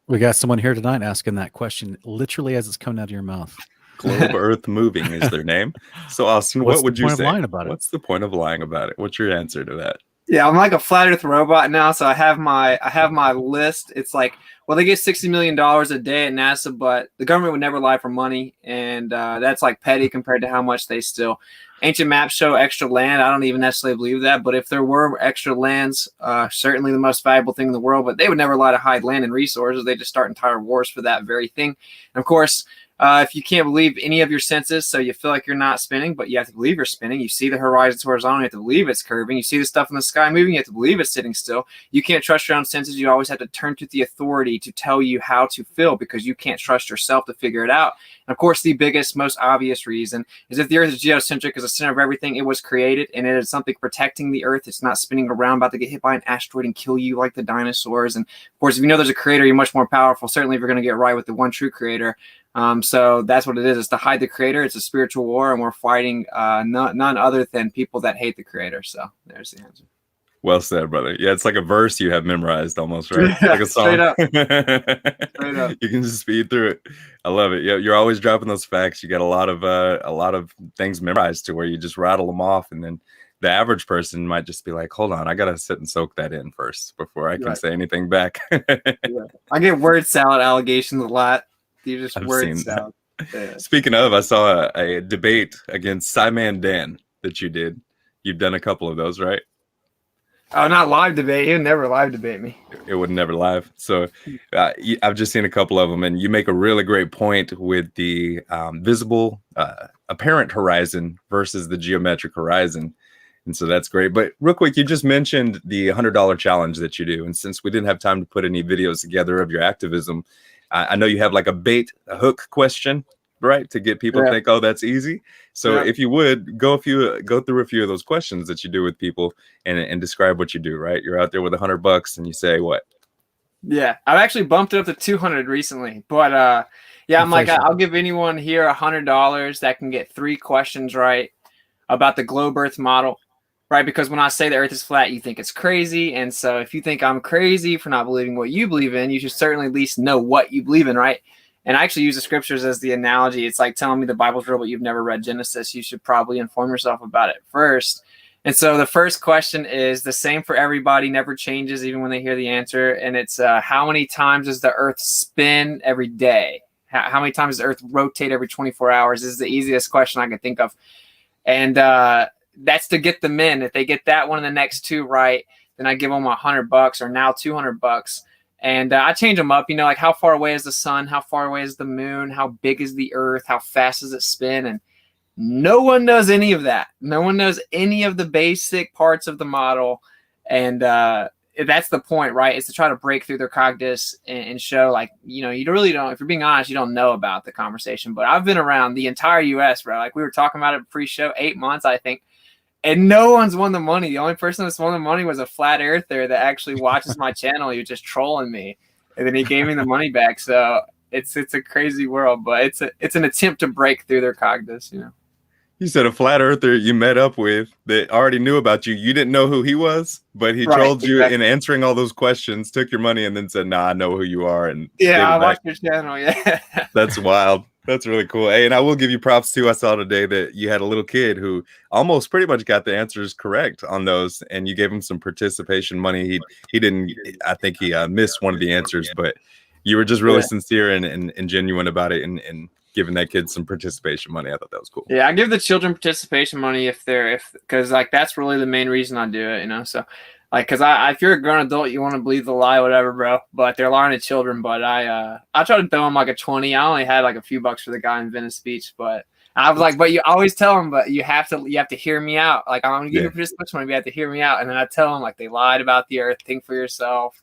We got someone here tonight asking that question literally as it's coming out of your mouth. Globe Earth Moving is their name. So Austin, what would you say? Lying about it? What's the point of lying about it? What's your answer to that? Yeah, I'm like a flat Earth robot now. So I have my list. It's like, well, they get $60 million a day at NASA, but the government would never lie for money, and that's like petty compared to how much they steal. Ancient maps show extra land. I don't even necessarily believe that, but if there were extra lands, certainly the most valuable thing in the world. But they would never lie to hide land and resources. They just start entire wars for that very thing. And of course, if you can't believe any of your senses, so you feel like you're not spinning, but you have to believe you're spinning. You see the horizon's horizontal, you have to believe it's curving. You see the stuff in the sky moving, you have to believe it's sitting still. You can't trust your own senses. You always have to turn to the authority to tell you how to feel because you can't trust yourself to figure it out. And of course, the biggest, most obvious reason is if the Earth is geocentric, is the center of everything, it was created, and it is something protecting the Earth. It's not spinning around, about to get hit by an asteroid and kill you like the dinosaurs. And of course, if you know there's a creator, you're much more powerful. Certainly, if you're going to get right with the one true creator. So that's what it is. It's to hide the creator. It's a spiritual war, and we're fighting none other than people that hate the creator. So there's the answer. Well said, brother. Yeah, it's like a verse you have memorized almost, right? Yeah, like a song. straight up. Straight up. You can just speed through it. I love it. Yeah, you're always dropping those facts. You got a lot of things memorized to where you just rattle them off, and then the average person might just be like, "Hold on, I gotta sit and soak that in first before I can say anything back." Yeah. I get word salad allegations a lot. You just I've word seen salad. Yeah. Speaking of, I saw a debate against Simon Dan that you did. You've done a couple of those, right? Oh, not live debate. He would never live debate me. It would never live. So I've just seen a couple of them, and you make a really great point with the visible, apparent horizon versus the geometric horizon. And so that's great. But real quick, you just mentioned the $100 challenge that you do. And since we didn't have time to put any videos together of your activism, I know you have like a hook question, right? To get people to think, oh, that's easy. So if you would go through a few of those questions that you do with people and describe what you do, right? You're out there with $100 and you say what? Yeah, I've actually bumped it up to 200 recently, but yeah, I'm like, I'll give anyone here $100 that can get 3 questions right about the globe Earth model. Right, because when I say the Earth is flat, you think it's crazy. And so if you think I'm crazy for not believing what you believe in, you should certainly at least know what you believe in, right? And I actually use the scriptures as the analogy. It's like telling me the Bible's real, but you've never read Genesis. You should probably inform yourself about it first. And so the first question is the same for everybody, never changes even when they hear the answer. And it's how many times does the Earth spin every day? How many times does the Earth rotate every 24 hours? This is the easiest question I can think of. And that's to get them in. If they get that one and the next 2 right, then I give them $100 or now $200. And I change them up, like how far away is the sun? How far away is the moon? How big is the Earth? How fast does it spin? And no one knows any of that. No one knows any of the basic parts of the model. And that's the point, right? Is to try to break through their cognitus and show like, you really don't, if you're being honest, you don't know about the conversation. But I've been around the entire US, bro. Like we were talking about it pre-show, 8 months, I think. And no one's won the money. The only person that's won the money was a flat earther that actually watches my channel. He was just trolling me, and then he gave me the money back. So it's a crazy world, but it's an attempt to break through their cognitus. You said a flat earther you met up with that already knew about you. You didn't know who he was, but he trolled you in answering all those questions, took your money, and then said, "Nah, I know who you are." And I watched your channel. Yeah, that's wild. That's really cool. Hey, and I will give you props too. I saw today that you had a little kid who almost pretty much got the answers correct on those, and you gave him some participation money. He didn't. I think he missed one of the answers, but you were just really sincere and genuine about it, and giving that kid some participation money. I thought that was cool. Yeah, I give the children participation money because like that's really the main reason I do it. So. Like, cause if you're a grown adult, you want to believe the lie, whatever, bro. But they're lying to children. But I try to throw them like a 20. I only had like a few bucks for the guy in Venice Beach, but I was like, but you always tell them, but you have to hear me out. Like I'm gonna give you participation money, but you have to hear me out. And then I tell them like they lied about the Earth. Think for yourself.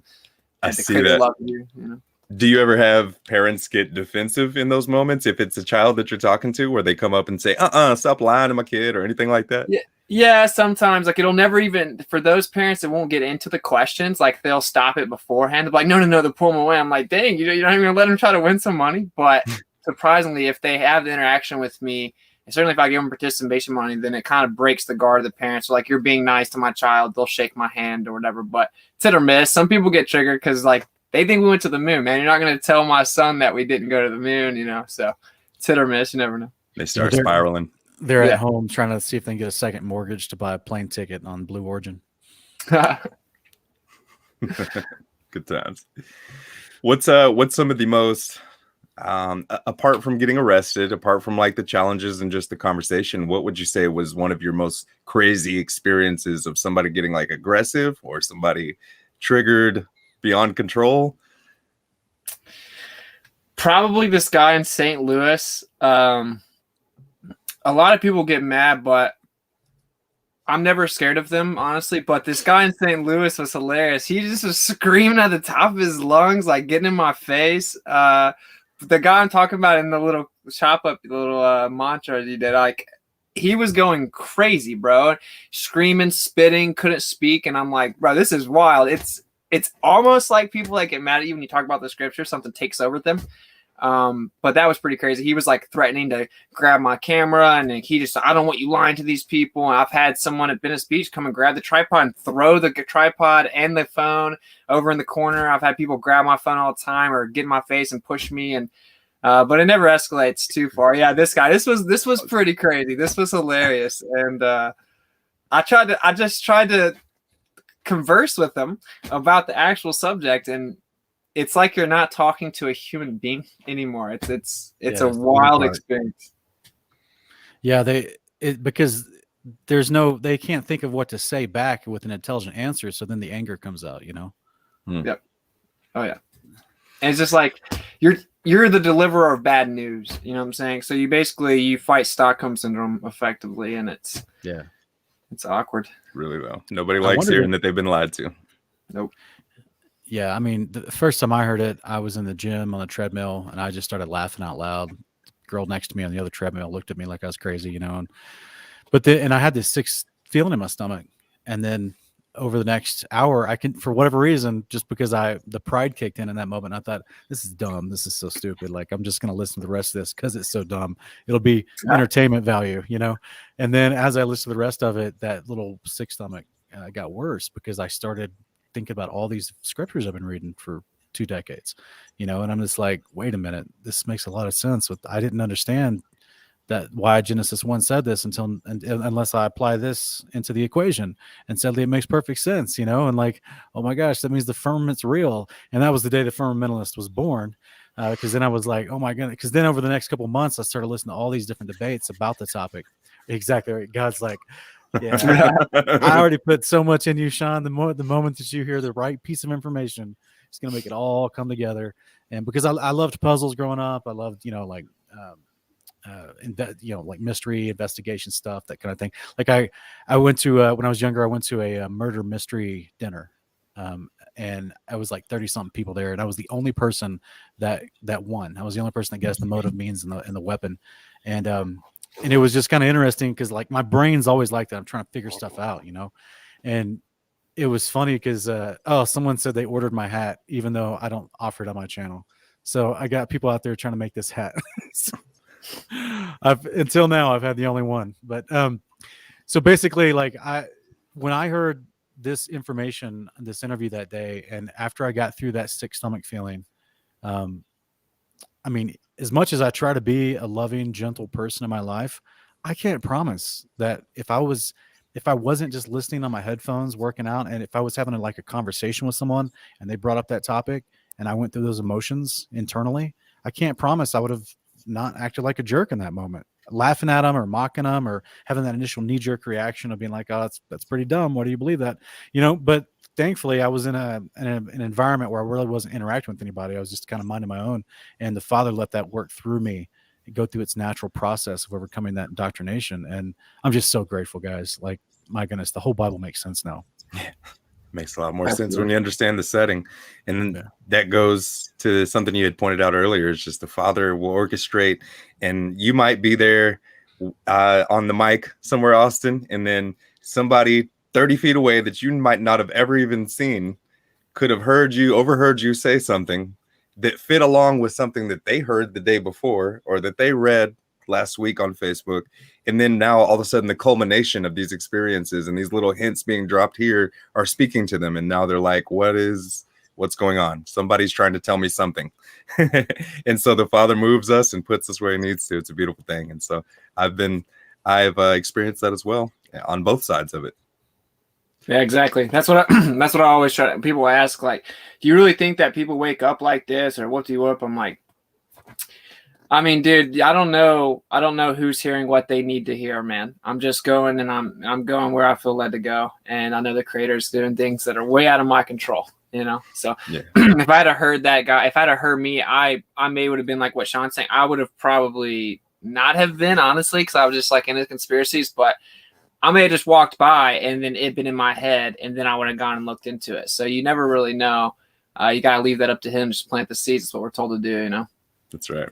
I see that. Love you. Do you ever have parents get defensive in those moments if it's a child that you're talking to, where they come up and say, stop lying to my kid or anything like that? Yeah, sometimes like it'll never even for those parents that won't get into the questions, like they'll stop it beforehand. They're like, no, they'll pull them away. I'm like, dang, you're not even gonna let them try to win some money. But surprisingly, if they have the interaction with me, and certainly if I give them participation money, then it kind of breaks the guard of the parents. So like you're being nice to my child, they'll shake my hand or whatever. But it's hit or miss. Some people get triggered because like they think we went to the moon, man. You're not gonna tell my son that we didn't go to the moon, So it's hit or miss. You never know. They start spiraling. They're at home trying to see if they can get a second mortgage to buy a plane ticket on Blue Origin. Good times. What's some of the most apart from getting arrested, apart from like the challenges and just the conversation, what would you say was one of your most crazy experiences of somebody getting like aggressive or somebody triggered beyond control? Probably this guy in St. Louis. A lot of people get mad, but I'm never scared of them, honestly. But this guy in St. Louis was hilarious. He just was screaming at the top of his lungs, like getting in my face. The guy I'm talking about in the little chop up, the little mantra he did, like he was going crazy, bro. Screaming, spitting, couldn't speak. And I'm like, bro, this is wild. It's almost like people that get mad at you when you talk about the scripture, something takes over them. But that was pretty crazy. He was like threatening to grab my camera, and he just, I don't want you lying to these people. And I've had someone at Venice Beach come and grab the tripod and throw the tripod and the phone over in the corner. I've had people grab my phone all the time or get in my face and push me, and but it never escalates too far. Yeah, this guy, this was pretty crazy. This was hilarious, and I just tried to converse with him about the actual subject, and it's like you're not talking to a human being anymore. It's a wild experience. Yeah, because they can't think of what to say back with an intelligent answer, so then the anger comes out, you know. Yep. Oh yeah. And it's just like you're the deliverer of bad news, you know what I'm saying? So you fight Stockholm syndrome effectively, and it's awkward. Really though. Nobody likes hearing that they've been lied to. Nope. Yeah, I mean, the first time I heard it, I was in the gym on the treadmill, and I just started laughing out loud. The girl next to me on the other treadmill looked at me like I was crazy, you know. And I had this sick feeling in my stomach, and then over the next hour, for whatever reason, just because the pride kicked in that moment, I thought, this is dumb. This is so stupid. Like, I'm just going to listen to the rest of this because it's so dumb. It'll be entertainment value, you know. And then as I listened to the rest of it, that little sick stomach got worse because I started thinking about all these scriptures I've been reading for 2 decades, you know, and I'm just like, wait a minute, this makes a lot of sense. I didn't understand that why Genesis 1 said this unless I apply this into the equation, and suddenly it makes perfect sense, you know, and like, oh my gosh, that means the firmament's real. And that was the day the firmamentalist was born, because then I was like, oh my goodness, because then over the next couple of months I started listening to all these different debates about the topic. Exactly right. God's like, yeah, I already put so much in you, Sean. The moment that you hear the right piece of information, it's going to make it all come together. And because I loved puzzles growing up, I loved, you know, like, like mystery investigation stuff, that kind of thing. Like I went to, when I was younger, I went to a murder mystery dinner. And I was like 30 something people there. And I was the only person that won. I was the only person that guessed the motive, means, and the weapon. And it was just kind of interesting because like my brain's always like that. I'm trying to figure stuff out, you know? And it was funny because, someone said they ordered my hat, even though I don't offer it on my channel. So I got people out there trying to make this hat. Until now, I've had the only one. But so basically, like when I heard this information, this interview that day, and after I got through that sick stomach feeling, I mean, as much as I try to be a loving, gentle person in my life, I can't promise that if I wasn't just listening on my headphones, working out, and if I was having a conversation with someone and they brought up that topic and I went through those emotions internally, I can't promise I would have not acted like a jerk in that moment, laughing at them or mocking them or having that initial knee-jerk reaction of being like, oh, that's pretty dumb. Why do you believe that? You know, but thankfully I was in an environment where I really wasn't interacting with anybody. I was just kind of minding my own, and the Father let that work through me and go through its natural process of overcoming that indoctrination. And I'm just so grateful, guys. Like, my goodness, the whole Bible makes sense now. Yeah. Makes a lot more sense when you understand the setting. And that goes to something you had pointed out earlier. It's just the Father will orchestrate, and you might be there on the mic somewhere, Austin, and then somebody 30 feet away that you might not have ever even seen could have overheard you say something that fit along with something that they heard the day before or that they read last week on Facebook. And then now all of a sudden the culmination of these experiences and these little hints being dropped here are speaking to them. And now they're like, what's going on? Somebody's trying to tell me something. And so the Father moves us and puts us where he needs to. It's a beautiful thing. And so I've experienced that as well on both sides of it. Yeah, exactly. That's what that's what I always try. People ask, like, do you really think that people wake up like this or whoop de whoop? I'm like, I mean, dude, I don't know who's hearing what they need to hear, man. I'm just going and I'm going where I feel led to go, and I know the creator's doing things that are way out of my control. So Yeah. if I had heard that guy, if I'd have heard me, I may would have been like what Sean's saying. I would have probably not have been, honestly, because I was just like into conspiracies, but I may have just walked by and then it been in my head, and then I would have gone and looked into it. So you never really know. You got to leave that up to him. Just plant the seeds. That's what we're told to do, That's right.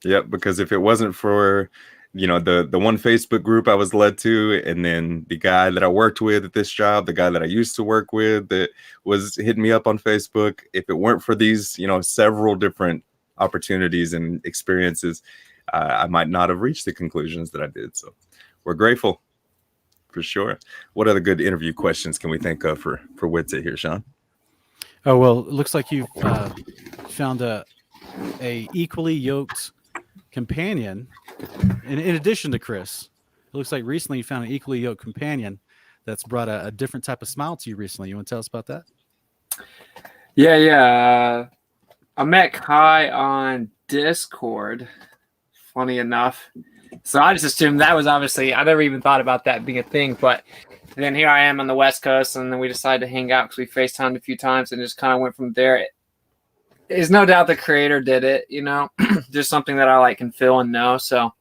Yep. Because if it wasn't for, the one Facebook group I was led to, and then the guy that I worked with at this job, the guy that I used to work with that was hitting me up on Facebook, if it weren't for these, several different opportunities and experiences, I might not have reached the conclusions that I did. So we're grateful. For sure. What other good interview questions can we think of for Witsit here, Sean? Oh, well, it looks like you've found a equally yoked companion in addition to Chris. It looks like recently you found an equally yoked companion that's brought a different type of smile to you recently. You want to tell us about that? Yeah. I met Kai on Discord, funny enough. So I just assumed that was obviously, I never even thought about that being a thing, but then here I am on the West Coast, and then we decided to hang out because we FaceTimed a few times and just kind of went from there. There's no doubt the creator did it, just something that I can feel and know. So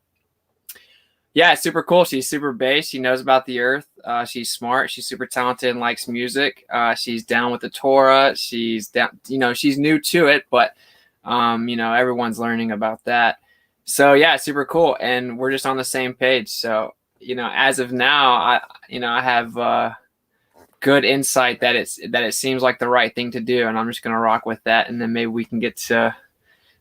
yeah, it's super cool. She's super bass. She knows about the earth. She's smart. She's super talented and likes music. She's down with the Torah. She's down, she's new to it, but everyone's learning about that. So yeah, super cool, and we're just on the same page. So as of now, I have good insight that it seems like the right thing to do, and I'm just gonna rock with that, and then maybe we can get to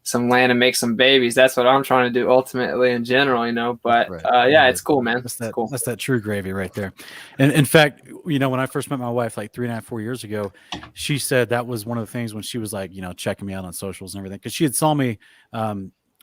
some land and make some babies. That's what I'm trying to do ultimately in general, But Right. yeah, it's cool, man. That's it's cool. That's that true gravy right there. And in fact, when I first met my wife like 3.5-4 years ago, she said that was one of the things when she was like, checking me out on socials and everything, because she had saw me.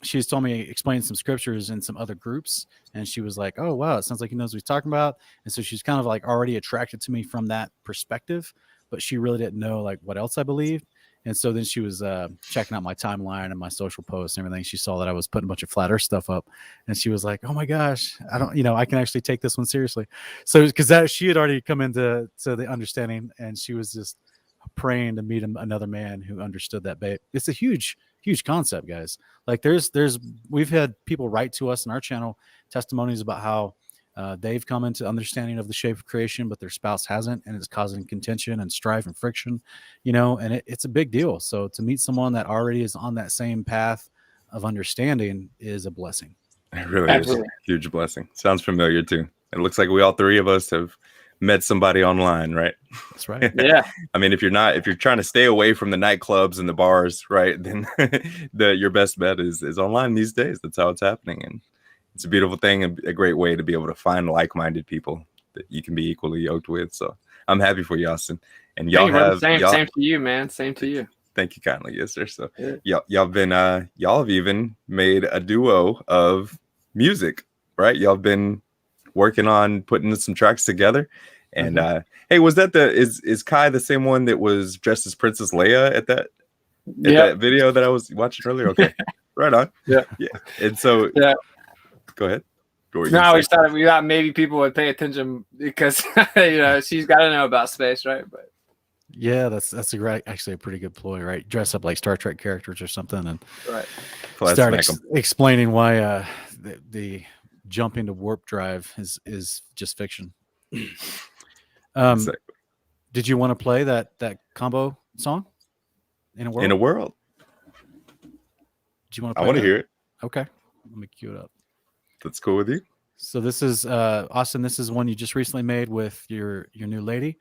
She has told me explain some scriptures in some other groups, and she was like, "Oh wow, it sounds like he knows what he's talking about." And so she's kind of like already attracted to me from that perspective, but she really didn't know like what else I believed. And so then she was checking out my timeline and my social posts and everything. She saw that I was putting a bunch of flat earth stuff up, and she was like, "Oh my gosh, I don't, I can actually take this one seriously." So because she had already come into the understanding, and she was just praying to meet another man who understood that bait. It's a huge concept, guys. Like we've had people write to us in our channel testimonies about how they've come into understanding of the shape of creation, but their spouse hasn't, and it's causing contention and strife and friction, and it's a big deal. So to meet someone that already is on that same path of understanding is a blessing. It really Absolutely. is a huge blessing. Sounds familiar too. It looks like we all three of us have met somebody online, right? That's right. Yeah. I mean, if you're trying to stay away from the nightclubs and the bars, right, then your best bet is online these days. That's how it's happening, and it's a beautiful thing and a great way to be able to find like-minded people that you can be equally yoked with. So I'm happy for you, Austin. And y'all same to you, man. Same to you. Thank you kindly, yes, sir. So yeah. y'all have even made a duo of music, right? Y'all have been working on putting some tracks together. And hey, was that is Kai the same one that was dressed as Princess Leia at that video that I was watching earlier? Okay, right on. Yeah. And so go ahead. No, we thought maybe people would pay attention because she's got to know about space, right? But yeah, that's actually a pretty good ploy, right? Dress up like Star Trek characters or something, and start explaining why the jump into warp drive is just fiction. Did you want to play that combo song in a world? In a world. Do you want to? I want to hear it. Okay, let me cue it up. That's cool with you. So this is Austin. This is one you just recently made with your new lady.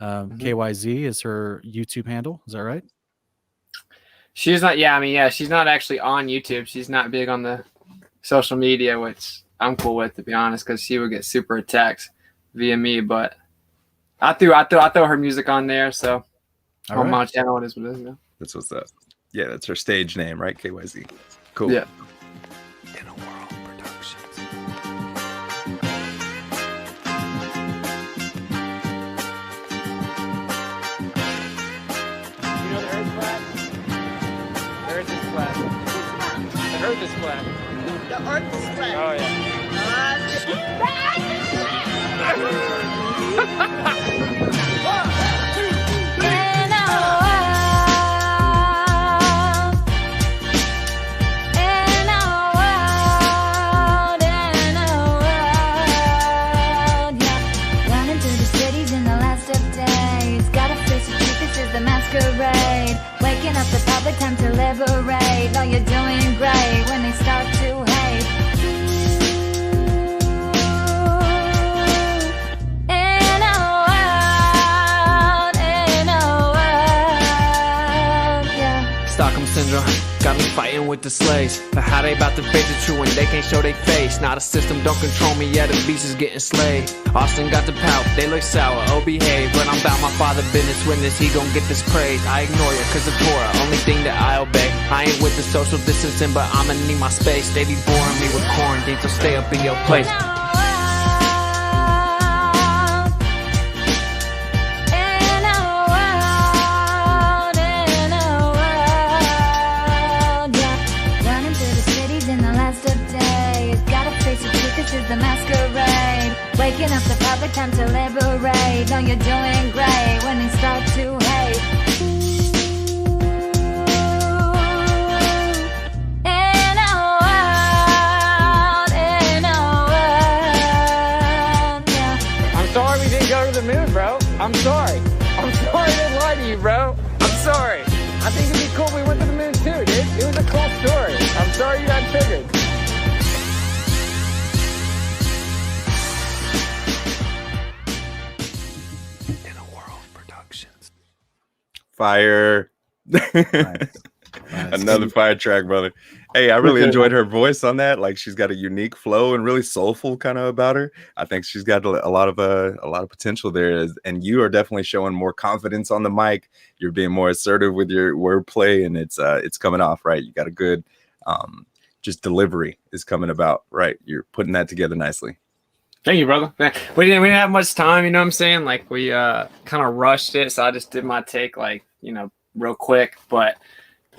KYZ is her YouTube handle. Is that right? She's not. Yeah, I mean, she's not actually on YouTube. She's not big on the social media, which I'm cool with, to be honest, because she would get super attacked via me. But I throw her music on there, so on my channel it is what it is. That's what's up. Yeah, that's her stage name, right? KYZ. Cool. Yeah. In a World Productions. is flat. The earth is flat. Oh, yeah. Waking up the public, time to liberate. No, you're doing great when they start to hate. In a world, yeah. Stockholm syndrome got me fighting with the slaves. But how they about to face the truth when they can't show their face? Not a system don't control me, yeah, the beast is getting slayed. Austin got the pout, they look sour, oh behave. But I'm about my father business, witness, he gon' get this praise. I ignore you cause of Torah, only thing that I obey. I ain't with the social distancing, but I'ma need my space. They be boring me with quarantine, so stay up in your place. The masquerade, waking up the public, time to liberate. No, you're doing great when they start to hate. In a world, yeah. I'm sorry we didn't go to the moon, bro. I'm sorry. I'm sorry I didn't lie to you, bro. I'm sorry. I think it'd be cool if we went to the moon too, dude. It was a cool story. I'm sorry you got triggered. Fire. Nice. Another fire track, brother. Hey, I really enjoyed her voice on that. Like, she's got a unique flow and really soulful kind of about her. I think she's got a lot of potential there. And you are definitely showing more confidence on the mic. You're being more assertive with your wordplay, and it's coming off right. You got a good just delivery is coming about right. You're putting that together nicely. Thank you, brother. We didn't have much time, you know what I'm saying? Like, we kind of rushed it, so I just did my take, like, real quick. But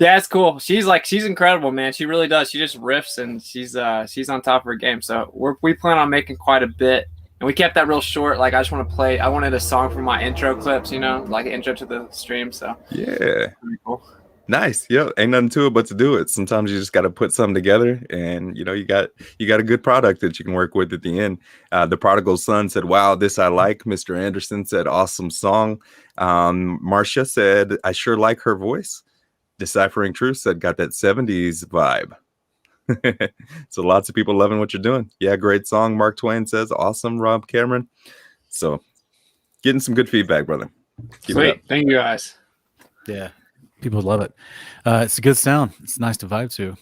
yeah, it's cool. She's incredible, man. She really does. She just riffs, and she's on top of her game. So we plan on making quite a bit, and we kept that real short. Like, I just want to play. I wanted a song from my intro clips, like an intro to the stream. So yeah, pretty cool. Nice. Yeah, ain't nothing to it but to do it. Sometimes you just got to put something together, and you got a good product that you can work with at the end. The prodigal son said, "Wow, this I like." Mr. Anderson said, "Awesome song." Marcia said, "I sure like her voice." Deciphering Truth said, "Got that 70s vibe." So lots of people loving what you're doing. Yeah, great song. Mark Twain says, "Awesome." Rob Cameron. So getting some good feedback, brother. Keep it up. Sweet. Thank you, guys. Yeah. People love it. It's a good sound. It's nice to vibe to.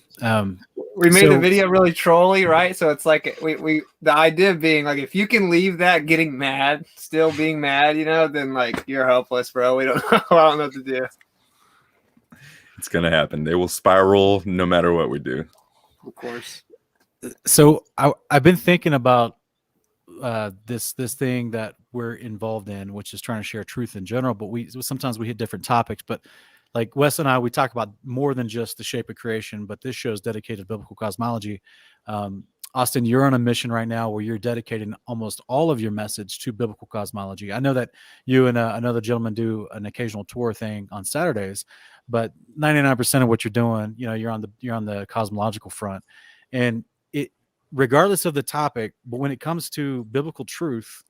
We made the video really trolly, right? So it's like we the idea being like, if you can leave that getting mad, still being mad, then like you're hopeless, bro. I don't know what to do. It's gonna happen. They will spiral no matter what we do. Of course. So I've been thinking about this thing that we're involved in, which is trying to share truth in general. But sometimes we hit different topics. But like Wes and I, we talk about more than just the shape of creation, but this show is dedicated to biblical cosmology. Austin, you're on a mission right now where you're dedicating almost all of your message to biblical cosmology. I know that you and another gentleman do an occasional tour thing on Saturdays, but 99% of what you're doing, you're on the cosmological front. And it, regardless of the topic, but when it comes to biblical truth,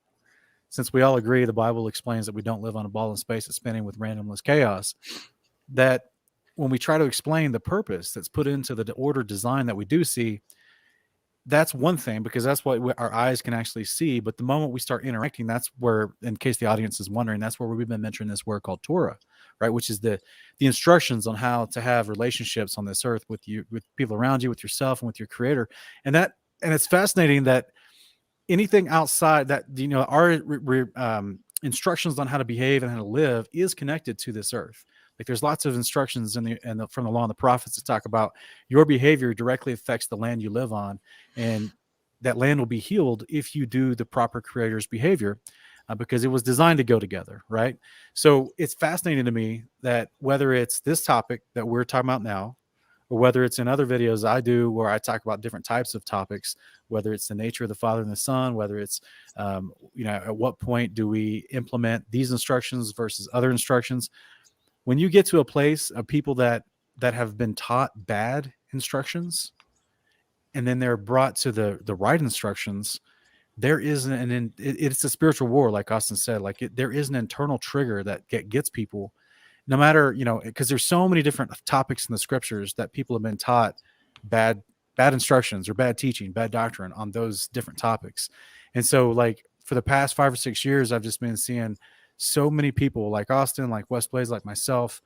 since we all agree the Bible explains that we don't live on a ball in space that's spinning with randomless chaos, that when we try to explain the purpose that's put into the order design that we do see, that's one thing, because that's what our eyes can actually see. But the moment we start interacting, that's where, in case the audience is wondering, that's where we've been mentioning this word called Torah, right? Which is the instructions on how to have relationships on this earth with you, with people around you, with yourself, and with your creator. And it's fascinating that anything outside that, our instructions on how to behave and how to live is connected to this earth. Like, there's lots of instructions from the law and the prophets that talk about your behavior directly affects the land you live on, and that land will be healed if you do the proper creator's behavior, because it was designed to go together, right? So it's fascinating to me that whether it's this topic that we're talking about now, or whether it's in other videos I do where I talk about different types of topics, whether it's the nature of the Father and the Son, whether it's, at what point do we implement these instructions versus other instructions. When you get to a place of people that have been taught bad instructions, and then they're brought to the right instructions, there is it's a spiritual war, like Austin said. Like there is an internal trigger that gets people, no matter, because there's so many different topics in the scriptures that people have been taught bad instructions or bad teaching, bad doctrine on those different topics. And so, like, for the past 5 or 6 years, I've just been seeing so many people like Austin, like West Blaze, like myself,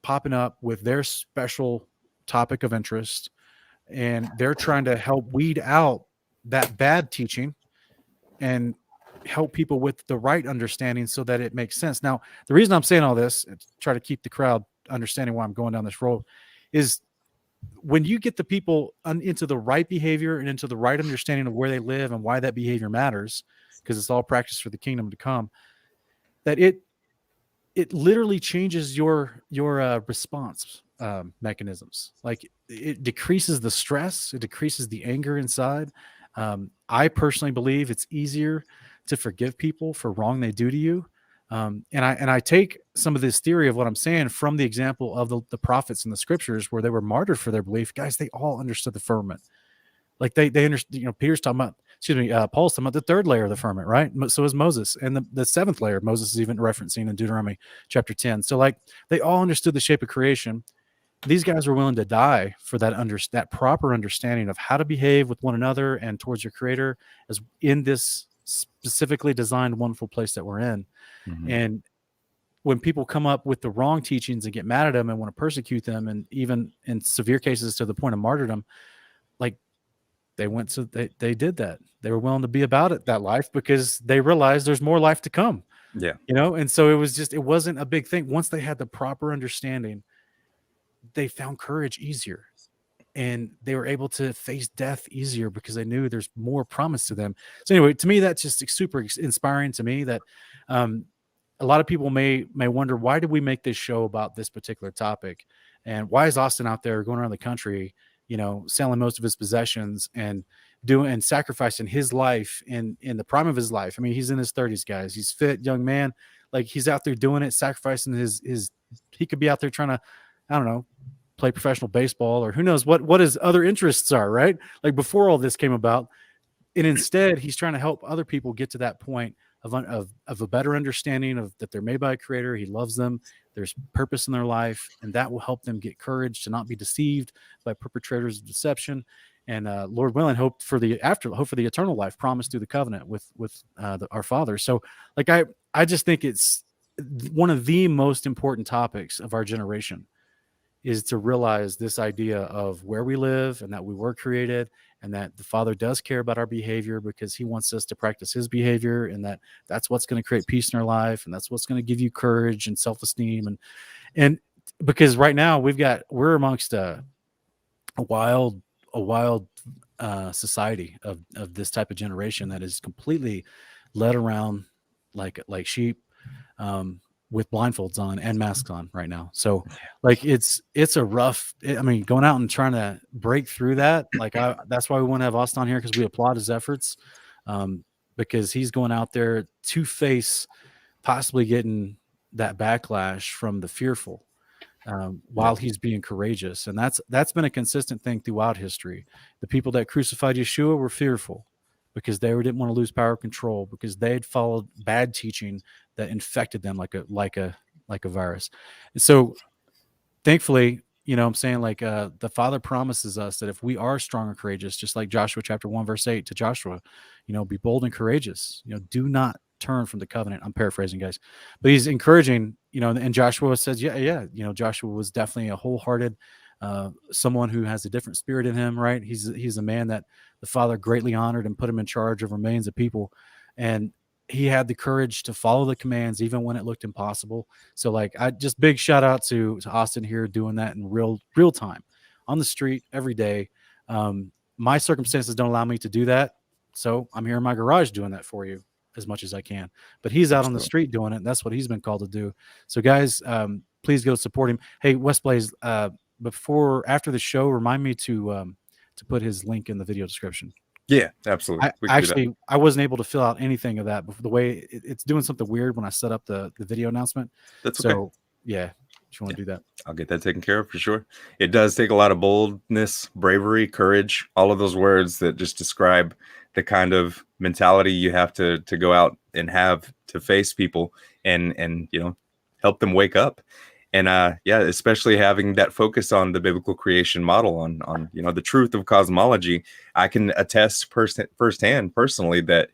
popping up with their special topic of interest, and they're trying to help weed out that bad teaching and help people with the right understanding so that it makes sense. Now, the reason I'm saying all this, to try to keep the crowd understanding why I'm going down this road, is when you get the people into the right behavior and into the right understanding of where they live and why that behavior matters, because it's all practice for the kingdom to come, that it literally changes your response mechanisms. Like, it decreases the stress, it decreases the anger inside. I personally believe it's easier to forgive people for wrong they do to you. And I take some of this theory of what I'm saying from the example of the prophets in the scriptures where they were martyred for their belief. Guys, they all understood the firmament. Like they understood, Peter's talking about, Paul's talking about the third layer of the firmament, right? So is Moses. And the seventh layer, Moses is even referencing in Deuteronomy chapter 10. So, like, they all understood the shape of creation. These guys were willing to die for that proper understanding of how to behave with one another and towards your creator, as in this specifically designed wonderful place that we're in. Mm-hmm. And when people come up with the wrong teachings and get mad at them and want to persecute them, and even in severe cases to the point of martyrdom, like, they did that. They were willing to be about it, that life, because they realized there's more life to come. Yeah. And so it wasn't a big thing. Once they had the proper understanding, they found courage easier, and they were able to face death easier because they knew there's more promise to them. So anyway, to me, that's just super inspiring to me, that a lot of people may wonder, why did we make this show about this particular topic? And why is Austin out there going around the country, selling most of his possessions and sacrificing his life in the prime of his life? I mean, he's in his 30s, guys. He's fit, young man. Like, he's out there doing it, sacrificing he could be out there trying to, I don't know, play professional baseball, or who knows what his other interests are, right? Like, before all this came about. And instead, he's trying to help other people get to that point of a better understanding of that they're made by a creator. He loves them. There's purpose in their life, and that will help them get courage to not be deceived by perpetrators of deception. And Lord willing, hope for the eternal life promised through the covenant with our Father. So, like, I just think it's one of the most important topics of our generation, is to realize this idea of where we live and that we were created, and that the Father does care about our behavior because he wants us to practice his behavior, and that's what's going to create peace in our life, and that's what's going to give you courage and self-esteem. And because right now we're amongst a wild society of this type of generation that is completely led around like sheep, with blindfolds on and masks on right now. So, like, it's a rough, going out and trying to break through that. Like, that's why we want to have Austin on here, because we applaud his efforts, because he's going out there to face possibly getting that backlash from the fearful, while he's being courageous. And that's been a consistent thing throughout history. The people that crucified Yeshua were fearful because they didn't want to lose power control, because they had followed bad teaching that infected them like a virus. And so, thankfully, I'm saying, like, the Father promises us that if we are strong and courageous, just like Joshua chapter 1 verse 8 to Joshua, be bold and courageous. Do not turn from the covenant. I'm paraphrasing, guys, but he's encouraging. And Joshua says, Joshua was definitely a wholehearted, someone who has a different spirit in him, right? He's a man that the Father greatly honored and put him in charge of millions of people, and he had the courage to follow the commands even when it looked impossible. So, like, I just big shout out to Austin here, doing that in real time on the street every day. My circumstances don't allow me to do that, so I'm here in my garage doing that for you as much as I can. But he's out on the street doing it, and that's what he's been called to do. So, guys, please go support him. Hey, West Blaze, after the show, remind me to put his link in the video description. Yeah, absolutely. I wasn't able to fill out anything of that, but the way it's doing something weird when I set up the video announcement. That's okay. So yeah, if you want to do that, I'll get that taken care of for sure. It does take a lot of boldness, bravery, courage, all of those words that just describe the kind of mentality you have to go out and have to face people and help them wake up. And especially having that focus on the biblical creation model, on the truth of cosmology. I can attest firsthand personally that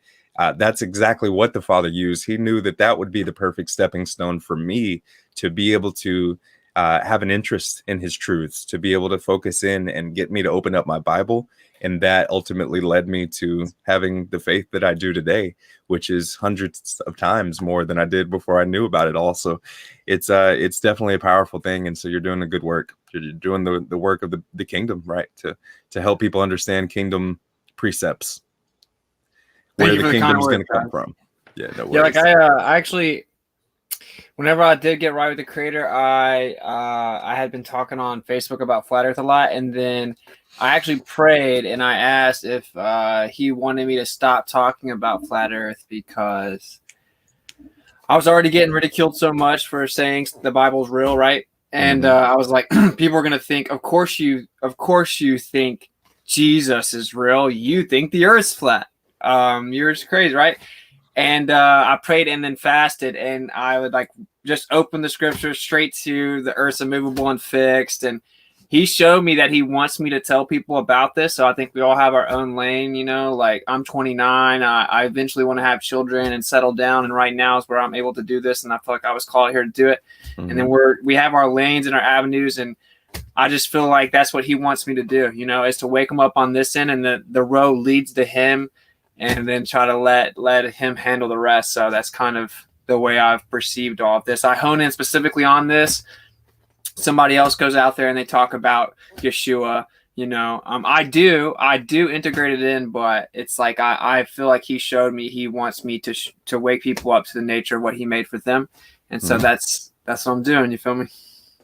that's exactly what the Father used. He knew that would be the perfect stepping stone for me to be able to have an interest in his truths, to be able to focus in and get me to open up my Bible. And that ultimately led me to having the faith that I do today, which is hundreds of times more than I did before I knew about it all. So it's definitely a powerful thing. And so you're doing a good work. You're doing the work of the kingdom, right? To help people understand kingdom precepts, where the kingdom is going to come from. Yeah, no worries. Like I actually, whenever I did get right with the Creator, I had been talking on Facebook about Flat Earth a lot, and then I actually prayed and I asked if he wanted me to stop talking about Flat Earth, because I was already getting ridiculed so much for saying the Bible's real, right? And I was like, people are gonna think, of course you think Jesus is real. You think the Earth's flat. You're just crazy, right? And I prayed and then fasted, and I would just open the scripture straight to the Earth's immovable and fixed. And he showed me that he wants me to tell people about this. So I think we all have our own lane, I'm 29. I eventually want to have children and settle down. And right now is where I'm able to do this. And I feel like I was called here to do it. Mm-hmm. And then we have our lanes and our avenues. And I just feel like that's what he wants me to do, is to wake him up on this end, and the road leads to him, and then try to let him handle the rest. So that's kind of the way I've perceived all of this. I hone in specifically on this. Somebody else goes out there and they talk about Yeshua. I do integrate it in, but it's like I feel like he showed me he wants me to wake people up to the nature of what he made for them, and so that's what I'm doing. You feel me?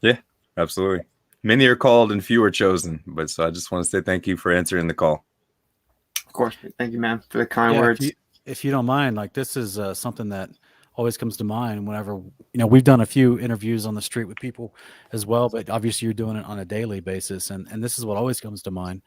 Yeah, absolutely. Many are called and few are chosen, but so I just want to say thank you for answering the call. Of course. Thank you, man, for the kind words. If you don't mind, this is something that always comes to mind whenever, we've done a few interviews on the street with people as well, but obviously you're doing it on a daily basis. And this is what always comes to mind,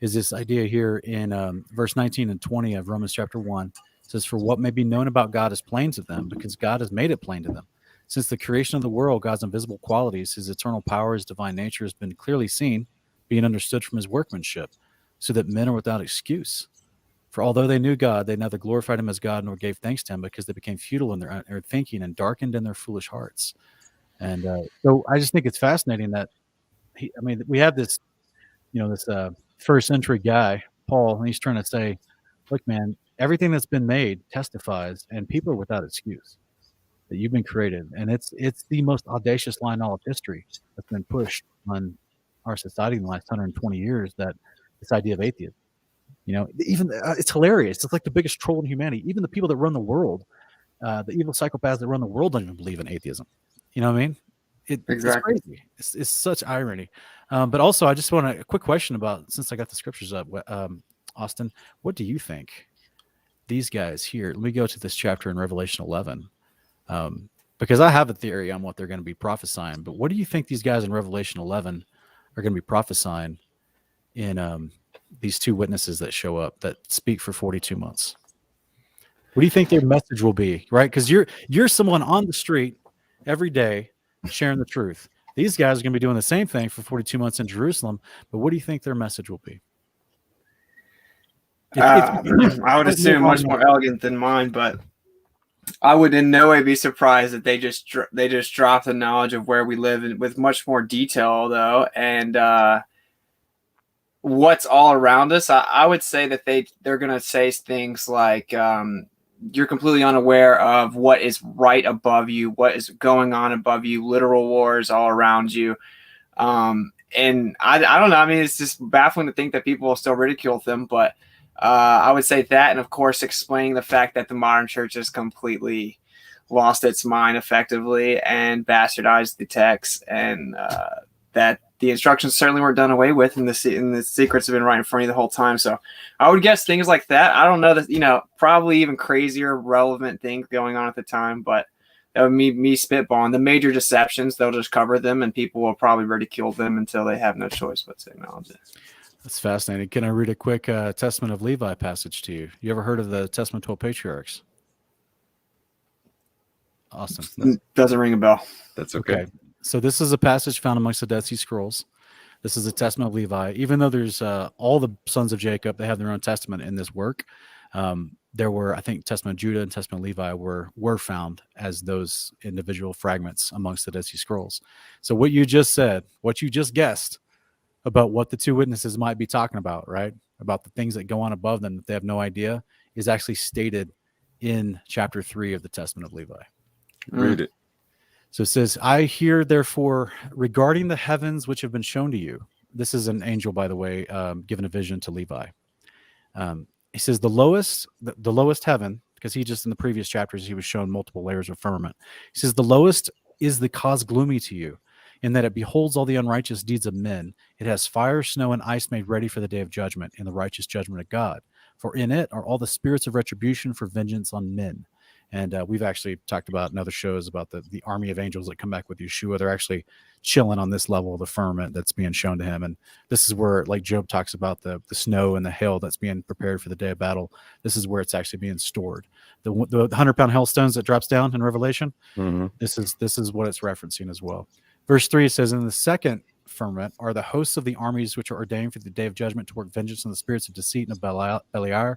is this idea here in verse 19 and 20 of Romans chapter 1. It says, "For what may be known about God is plain to them, because God has made it plain to them. Since the creation of the world, God's invisible qualities, his eternal power, his divine nature has been clearly seen, being understood from his workmanship, so that men are without excuse. For although they knew God, they neither glorified him as God nor gave thanks to him, because they became futile in their thinking and darkened in their foolish hearts." And so I just think it's fascinating that we have this, this first century guy, Paul, and he's trying to say, look, man, everything that's been made testifies, and people are without excuse that you've been created. And it's the most audacious line in all of history that's been pushed on our society in the last 120 years, that this idea of atheism. Even it's hilarious. It's like the biggest troll in humanity. Even the people that run the world, the evil psychopaths that run the world, don't even believe in atheism. You know what I mean? Exactly. It's crazy. It's such irony. But also, I just want a quick question about, since I got the scriptures up, Austin, what do you think these guys here? Let me go to this chapter in Revelation 11, because I have a theory on what they're going to be prophesying. But what do you think these guys in Revelation 11 are going to be prophesying in these two witnesses that show up that speak for 42 months? What do you think their message will be? Right? Because you're someone on the street every day sharing the truth. These guys are going to be doing the same thing for 42 months in Jerusalem. But what do you think their message will be? I would assume much more elegant than mine, but I would in no way be surprised that they just drop the knowledge of where we live with much more detail, though, and what's all around us. I would say that they're going to say things like, you're completely unaware of what is right above you, what is going on above you, literal wars all around you. And I don't know. I mean, it's just baffling to think that people will still ridicule them, but I would say that. And of course, explaining the fact that the modern church has completely lost its mind effectively and bastardized the text, and that the instructions certainly weren't done away with, and the secrets have been right in front of you the whole time. So I would guess things like that. I don't know that, probably even crazier relevant things going on at the time, but that would be me spitballing. The major deceptions, they'll just cover them, and people will probably ridicule them until they have no choice but to acknowledge it. That's fascinating. Can I read a quick Testament of Levi passage to you? You ever heard of the Testament 12 Patriarchs? Awesome. Doesn't ring a bell. That's okay. So this is a passage found amongst the Dead Sea Scrolls. This is a Testament of Levi. Even though there's all the sons of Jacob, they have their own testament in this work. There were, I think, Testament of Judah and Testament of Levi were found as those individual fragments amongst the Dead Sea Scrolls. So what you just said, what you just guessed about what the two witnesses might be talking about, right? About the things that go on above them that they have no idea, is actually stated in chapter 3 of the Testament of Levi. Read it. So it says, I hear, therefore, regarding the heavens which have been shown to you. This is an angel, by the way, given a vision to Levi. He says the lowest heaven, because he just in the previous chapters, he was shown multiple layers of firmament. He says the lowest is the cause gloomy to you, in that it beholds all the unrighteous deeds of men. It has fire, snow, and ice made ready for the day of judgment and the righteous judgment of God. For in it are all the spirits of retribution for vengeance on men. And we've actually talked about in other shows about the army of angels that come back with Yeshua. They're actually chilling on this level of the firmament that's being shown to him. And this is where, like Job talks about the snow and the hail that's being prepared for the day of battle. This is where it's actually being stored. The 100-pound hailstones that drops down in Revelation, this is what it's referencing as well. Verse 3 says, in the second firmament are the hosts of the armies which are ordained for the day of judgment to work vengeance on the spirits of deceit and of Beliar.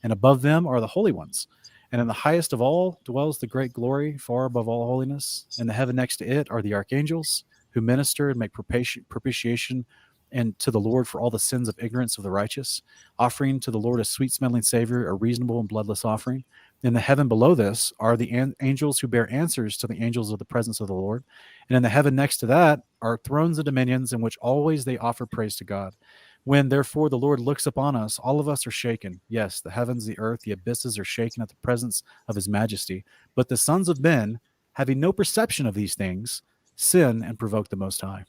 And above them are the holy ones. And in the highest of all dwells the great glory, far above all holiness. In the heaven next to it are the archangels, who minister and make propitiation and to the Lord for all the sins of ignorance of the righteous, offering to the Lord a sweet-smelling Savior, a reasonable and bloodless offering. In the heaven below this are the angels who bear answers to the angels of the presence of the Lord. And in the heaven next to that are thrones and dominions, in which always they offer praise to God. When, therefore, the Lord looks upon us, all of us are shaken. Yes, the heavens, the earth, the abysses are shaken at the presence of his majesty. But the sons of men, having no perception of these things, sin and provoke the Most High.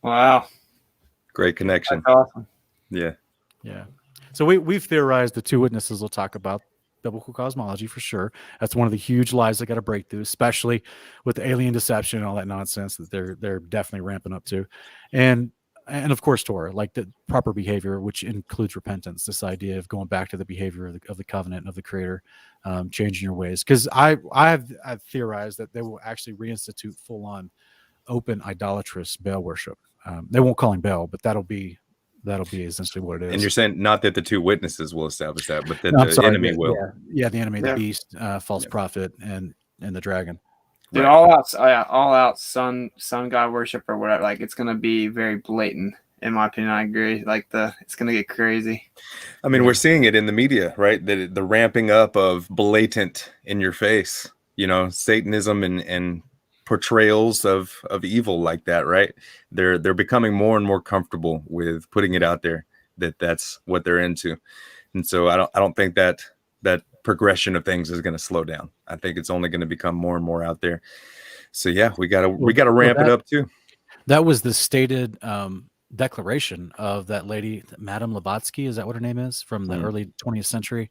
Wow. Great connection. That's awesome. Yeah. Yeah. So we've theorized the two witnesses will talk about biblical cosmology for sure. That's one of the huge lies they got to break through, especially with the alien deception and all that nonsense that they're definitely ramping up to. And of course, Torah, like the proper behavior, which includes repentance, this idea of going back to the behavior of the covenant of the Creator, changing your ways. Because I've theorized that they will actually reinstitute full-on open idolatrous Baal worship. They won't call him Baal, but that'll be essentially what it is. And you're saying not that the two witnesses will establish that, but that the enemy will. Yeah, the enemy, the beast, false prophet, and the dragon. Dude, all out sun god worship or whatever. Like, it's gonna be very blatant, in my opinion. I agree. Like, it's gonna get crazy. I mean, we're seeing it in the media, right? The ramping up of blatant in your face, Satanism and portrayals of evil like that, right? They're becoming more and more comfortable with putting it out there that that's what they're into, and so I don't think that progression of things is going to slow down. I think it's only going to become more and more out there. So yeah, we gotta ramp it up too. That was the stated declaration of that lady, Madame Blavatsky, is that what her name is, from the early 20th century,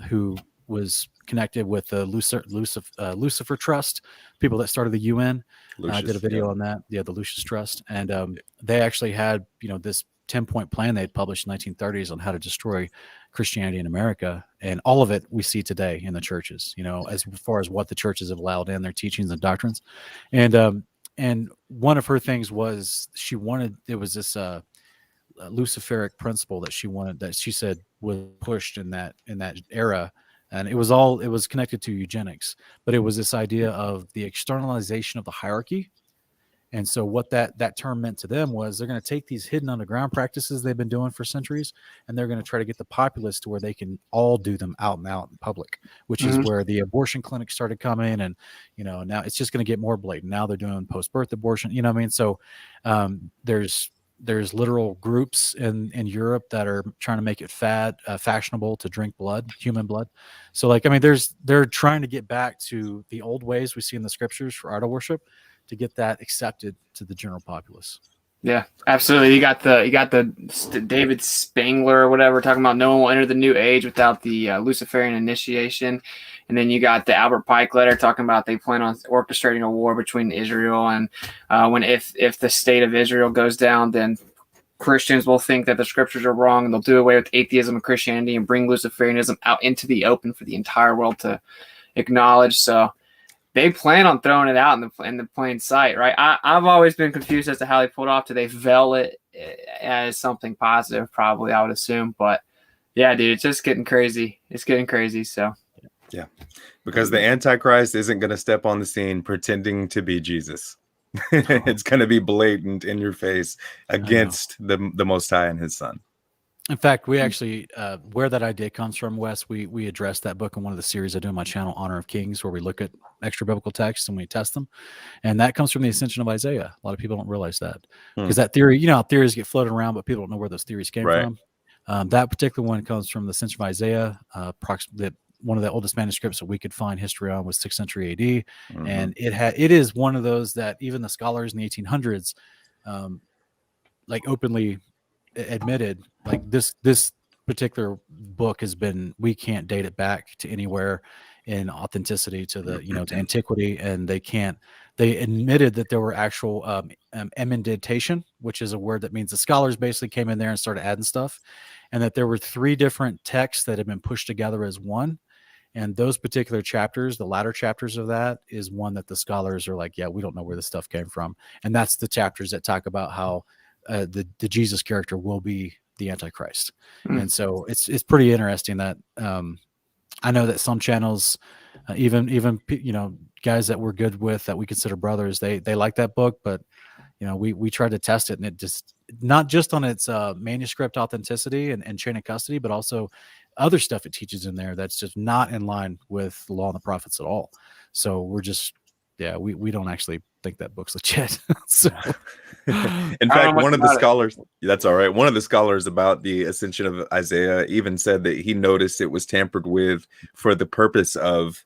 who was connected with the Lucifer Trust, people that started the UN. I did a video on that. Yeah, the Lucius Trust, and they actually had this 10-point plan they had published in the 1930s on how to destroy Christianity in America, and all of it we see today in the churches. As far as what the churches have allowed in their teachings and doctrines, and one of her things was there was this Luciferic principle that she said was pushed in that era. And it was connected to eugenics, but it was this idea of the externalization of the hierarchy. And so what that term meant to them was they're going to take these hidden underground practices they've been doing for centuries, and they're going to try to get the populace to where they can all do them out and out in public, which is where the abortion clinics started coming. And, now it's just going to get more blatant. Now they're doing post-birth abortion, what I mean? So there's literal groups in Europe that are trying to make it fashionable to drink blood, human blood. So they're trying to get back to the old ways we see in the scriptures for idol worship, to get that accepted to the general populace. Yeah, absolutely. You got the David Spangler or whatever talking about no one will enter the new age without the Luciferian initiation, and then you got the Albert Pike letter talking about they plan on orchestrating a war between Israel and when if the state of Israel goes down, then Christians will think that the scriptures are wrong and they'll do away with atheism and Christianity and bring Luciferianism out into the open for the entire world to acknowledge. So they plan on throwing it out in the plain sight, right? I've always been confused as to how they pulled off. Do they veil it as something positive? Probably, I would assume. But yeah, dude, it's just getting crazy. It's getting crazy. So yeah, because the Antichrist isn't going to step on the scene pretending to be Jesus. It's going to be blatant in your face against the Most High and His Son. In fact, we actually, where that idea comes from, Wes, we addressed that book in one of the series I do on my channel, Honor of Kings, where we look at extra biblical texts and we test them. And that comes from the ascension of Isaiah. A lot of people don't realize that because that theory, you know, theories get floated around, but people don't know where those theories came from. That particular one comes from the ascension of Isaiah. One of the oldest manuscripts that we could find history on was 6th century AD. And it is one of those that even the scholars in the 1800s, like openly admitted, like this particular book has been, we can't date it back to anywhere in authenticity to the, you know, to antiquity. And they admitted that there were actual emenditation, which is a word that means the scholars basically came in there and started adding stuff, and that there were 3 different texts that had been pushed together as one. And those particular chapters, the latter chapters of that, is one that the scholars are like, yeah, we don't know where this stuff came from. And that's the chapters that talk about how the Jesus character will be the Antichrist. And so it's pretty interesting that I know that some channels, even you know, guys that we're good with that we consider brothers, they like that book, but you know, we tried to test it, and it just, not just on its manuscript authenticity and chain of custody, but also other stuff it teaches in there that's just not in line with the law and the prophets at all. So we're just, yeah, we don't actually think that book's legit. So, in fact, one of the scholars, that's all right. One of the scholars about the ascension of Isaiah even said that he noticed it was tampered with for the purpose of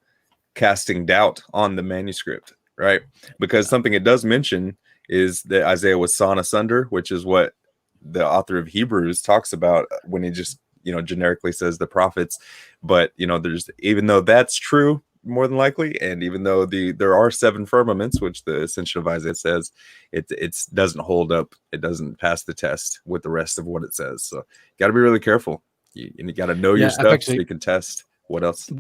casting doubt on the manuscript, right? Because something it does mention is that Isaiah was sawn asunder, which is what the author of Hebrews talks about when he just, you know, generically says the prophets. But, you know, there's, even though that's true, more than likely, and even though there are 7 firmaments, which the ascension of Isaiah says, it doesn't hold up. It doesn't pass the test with the rest of what it says. So you got to be really careful. You got to know your stuff so you can test what else.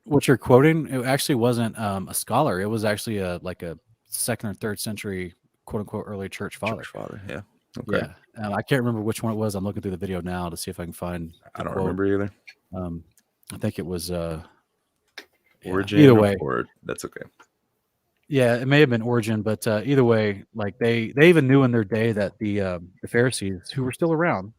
What you're quoting, it actually wasn't a scholar. It was actually like a 2nd or 3rd century, quote unquote, early church father. Yeah. Okay. Yeah. I can't remember which one it was. I'm looking through the video now to see if I can find. I don't remember either. I think it was Origin. Either way, or that's okay. Yeah, it may have been Origin, but either way, like they even knew in their day that the Pharisees, who were still around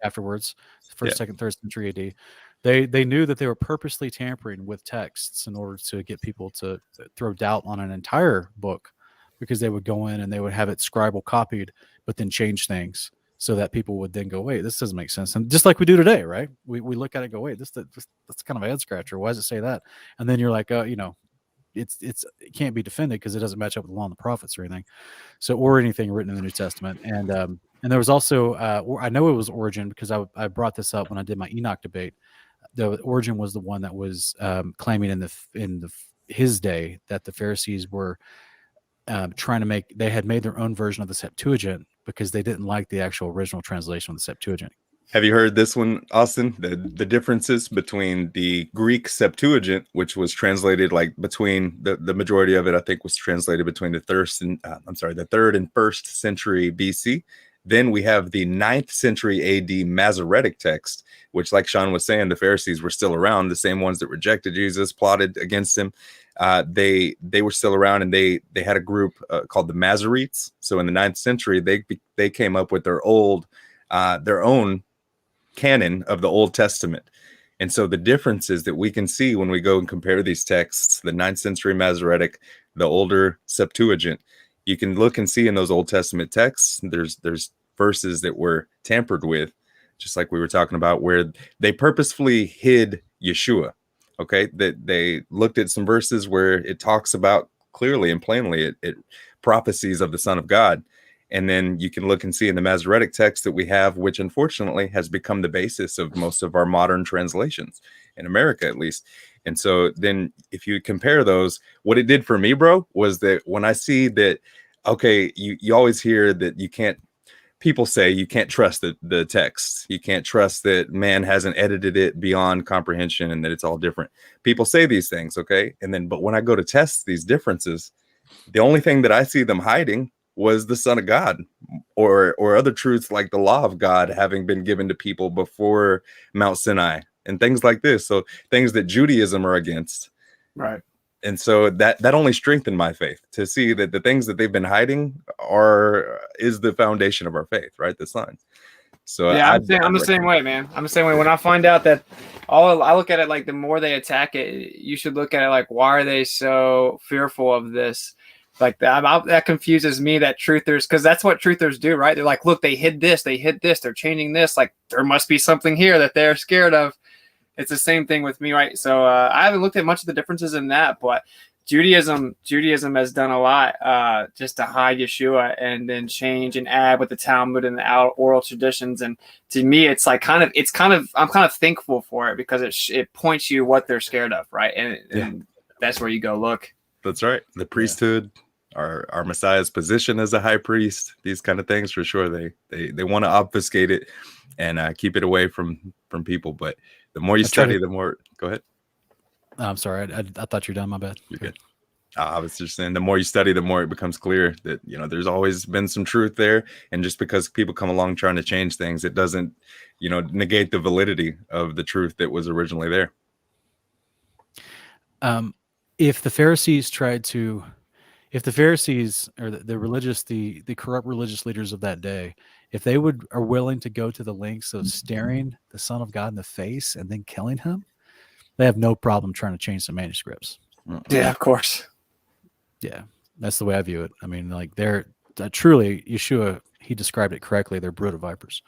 afterwards, 1st, 2nd, 3rd century AD, they knew that they were purposely tampering with texts in order to get people to throw doubt on an entire book, because they would go in and they would have it scribal copied, but then change things so that people would then go, wait, this doesn't make sense. And just like we do today, right? We look at it and go, wait, that's kind of a head scratcher. Why does it say that? And then you're like, you know, it can't be defended because it doesn't match up with the law and the prophets or anything. So, or anything written in the New Testament. And there was also, I know it was Origin because I brought this up when I did my Enoch debate. The Origin was the one that was claiming in his day that the Pharisees were they had made their own version of the Septuagint because they didn't like the actual original translation of the Septuagint. Have you heard this one, Austin? The differences between the Greek Septuagint, which was translated like between the majority of it, I think, was translated between the 3rd and 1st century BC. Then we have the 9th century AD Masoretic text, which, like Sean was saying, the Pharisees were still around, the same ones that rejected Jesus, plotted against him. They were still around, and they had a group called the Masoretes. So in the 9th century, they came up with their own canon of the Old Testament. And so the differences that we can see when we go and compare these texts, the 9th century Masoretic, the older Septuagint, you can look and see in those Old Testament texts, there's verses that were tampered with, just like we were talking about, where they purposefully hid Yeshua. Okay, that they looked at some verses where it talks about clearly and plainly it prophecies of the Son of God, And then you can look and see in the Masoretic text that we have, which unfortunately has become the basis of most of our modern translations in America, at least. And so then if you compare those, what it did for me, bro, was that when I see that, okay, you always hear that you can't, people say you can't trust the text. You can't trust that man hasn't edited it beyond comprehension and that it's all different. People say these things, okay? And then, but when I go to test these differences, the only thing that I see them hiding was the Son of God or other truths like the law of God having been given to people before Mount Sinai and things like this. So things that Judaism are against. Right. And so that only strengthened my faith to see that the things that they've been hiding is the foundation of our faith, right? The Son. So yeah, I'm the same way, man. I'm the same way. When I find out that I look at it like the more they attack it, you should look at it like, why are they so fearful of this? Like that confuses me, that truthers, because that's what truthers do, right? They're like, look, they hid this, they're changing this. Like there must be something here that they're scared of. It's the same thing with me, right? So I haven't looked at much of the differences in that, but Judaism has done a lot just to hide Yeshua and then change and add with the Talmud and the oral traditions. And to me, it's like I'm kind of thankful for it because it points you what they're scared of, right? And that's where you go look. That's right. The priesthood, our Messiah's position as a high priest, these kind of things for sure. They want to obfuscate it and keep it away from people. But the more you study, the more. Go ahead. I'm sorry. I thought you were done. My bad. You're good. I was just saying, the more you study, the more it becomes clear that, there's always been some truth there. And just because people come along trying to change things, it doesn't, negate the validity of the truth that was originally there. If the Pharisees or the corrupt religious leaders of that day, if they are willing to go to the lengths of staring the Son of God in the face and then killing him, they have no problem trying to change the manuscripts. Yeah, of course. Yeah, that's the way I view it. I mean, like they're truly, Yeshua, he described it correctly. They're brood of vipers.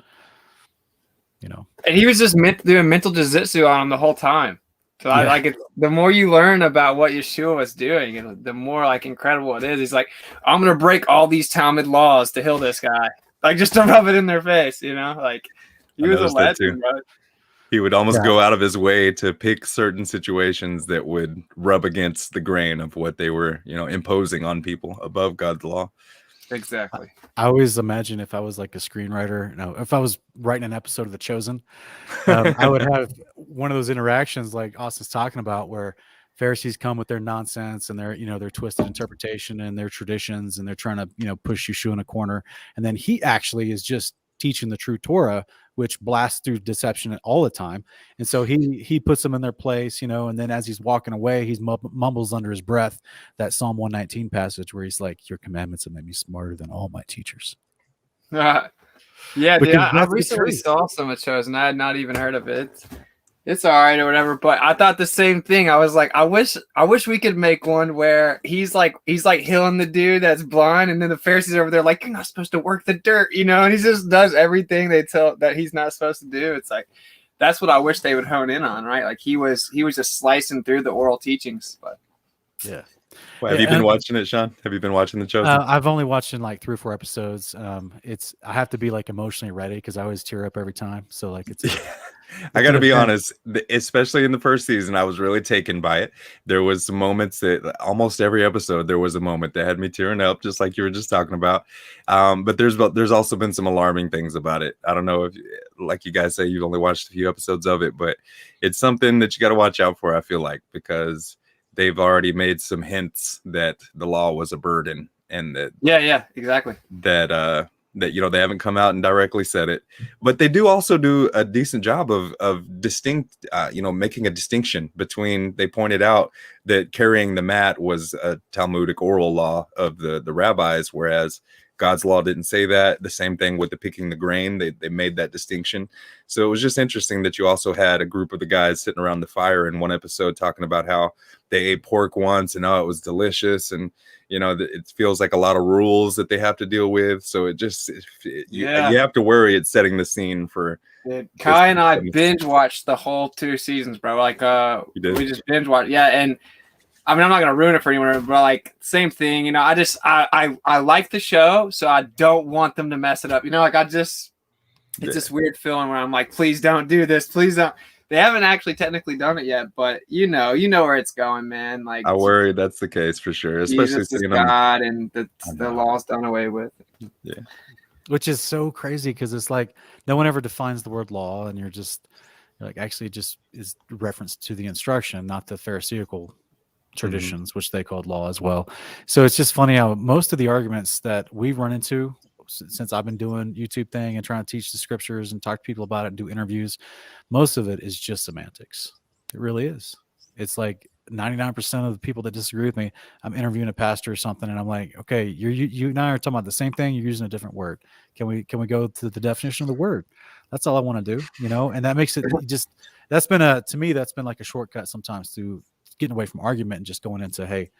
And he was just doing mental jiu-jitsu on them the whole time. So I like it. The more you learn about what Yeshua was doing, the more like incredible it is. He's like, I'm gonna break all these Talmud laws to heal this guy, like just to rub it in their face, like he was a legend, bro. He would almost go out of his way to pick certain situations that would rub against the grain of what they were, imposing on people above God's law. Exactly. I always imagine if I was like a screenwriter, if I was writing an episode of The Chosen, I would have one of those interactions like Austin's talking about, where Pharisees come with their nonsense and their twisted interpretation and their traditions, and they're trying to, push Yeshua in a corner. And then he actually is just teaching the true Torah, which blasts through deception all the time. And so he puts them in their place, and then as he's walking away, he mumbles under his breath that Psalm 119 passage where he's like, your commandments have made me smarter than all my teachers. Yeah, dude, I recently saw some of Chosen. I had not even heard of it. It's all right or whatever, but I thought the same thing. I was like, I wish we could make one where he's like healing the dude that's blind, and then the Pharisees are over there like, you're not supposed to work the dirt, and he just does everything they tell that he's not supposed to do. It's like, that's what I wish they would hone in on, right? Like he was just slicing through the oral teachings. But yeah. Well, have you been watching it, Sean? Have you been watching The Chosen? I've only watched in like 3 or 4 episodes. I have to be like emotionally ready because I always tear up every time. So like it's. I got to be honest, especially in the first season, I was really taken by it. There was some moments that almost every episode, there was a moment that had me tearing up, just like you were just talking about. But there's also been some alarming things about it. I don't know if, like you guys say, you've only watched a few episodes of it, but it's something that you got to watch out for, I feel like, because they've already made some hints that the law was a burden, and that exactly, that they haven't come out and directly said it, but they do also do a decent job of distinct, making a distinction between. They pointed out that carrying the mat was a Talmudic oral law of the rabbis, whereas God's law didn't say that. The same thing with the picking the grain. They made that distinction. So it was just interesting that you also had a group of the guys sitting around the fire in one episode talking about how they ate pork once and it was delicious. And, it feels like a lot of rules that they have to deal with. So you have to worry it's setting the scene for. Kai and I binge watched the whole 2 seasons, bro. Like, we just binge watched. Yeah. And I mean, I'm not gonna ruin it for anyone, but like same thing, you know. I like the show, so I don't want them to mess it up. You know, like it's this weird feeling where I'm like, please don't do this, please don't. They haven't actually technically done it yet, but you know where it's going, man. Like, I worry that's the case for sure, especially Jesus is seeing God and the law's done away with. Yeah, which is so crazy because it's like no one ever defines the word law, and you're like actually just is reference to the instruction, not the Pharisaical traditions, which they called law as well. So it's just funny how most of the arguments that we've run into since I've been doing YouTube thing and trying to teach the scriptures and talk to people about it and do interviews, most of it is just semantics. It really is. It's like 99% of the people that disagree with me, I'm interviewing a pastor or something, and I'm like, okay, you and I are talking about the same thing. You're using a different word. Can we go to the definition of the word? That's all I want to do, you know. And that makes it just. That's been to me that's been like a shortcut sometimes to getting away from argument and just going into, hey,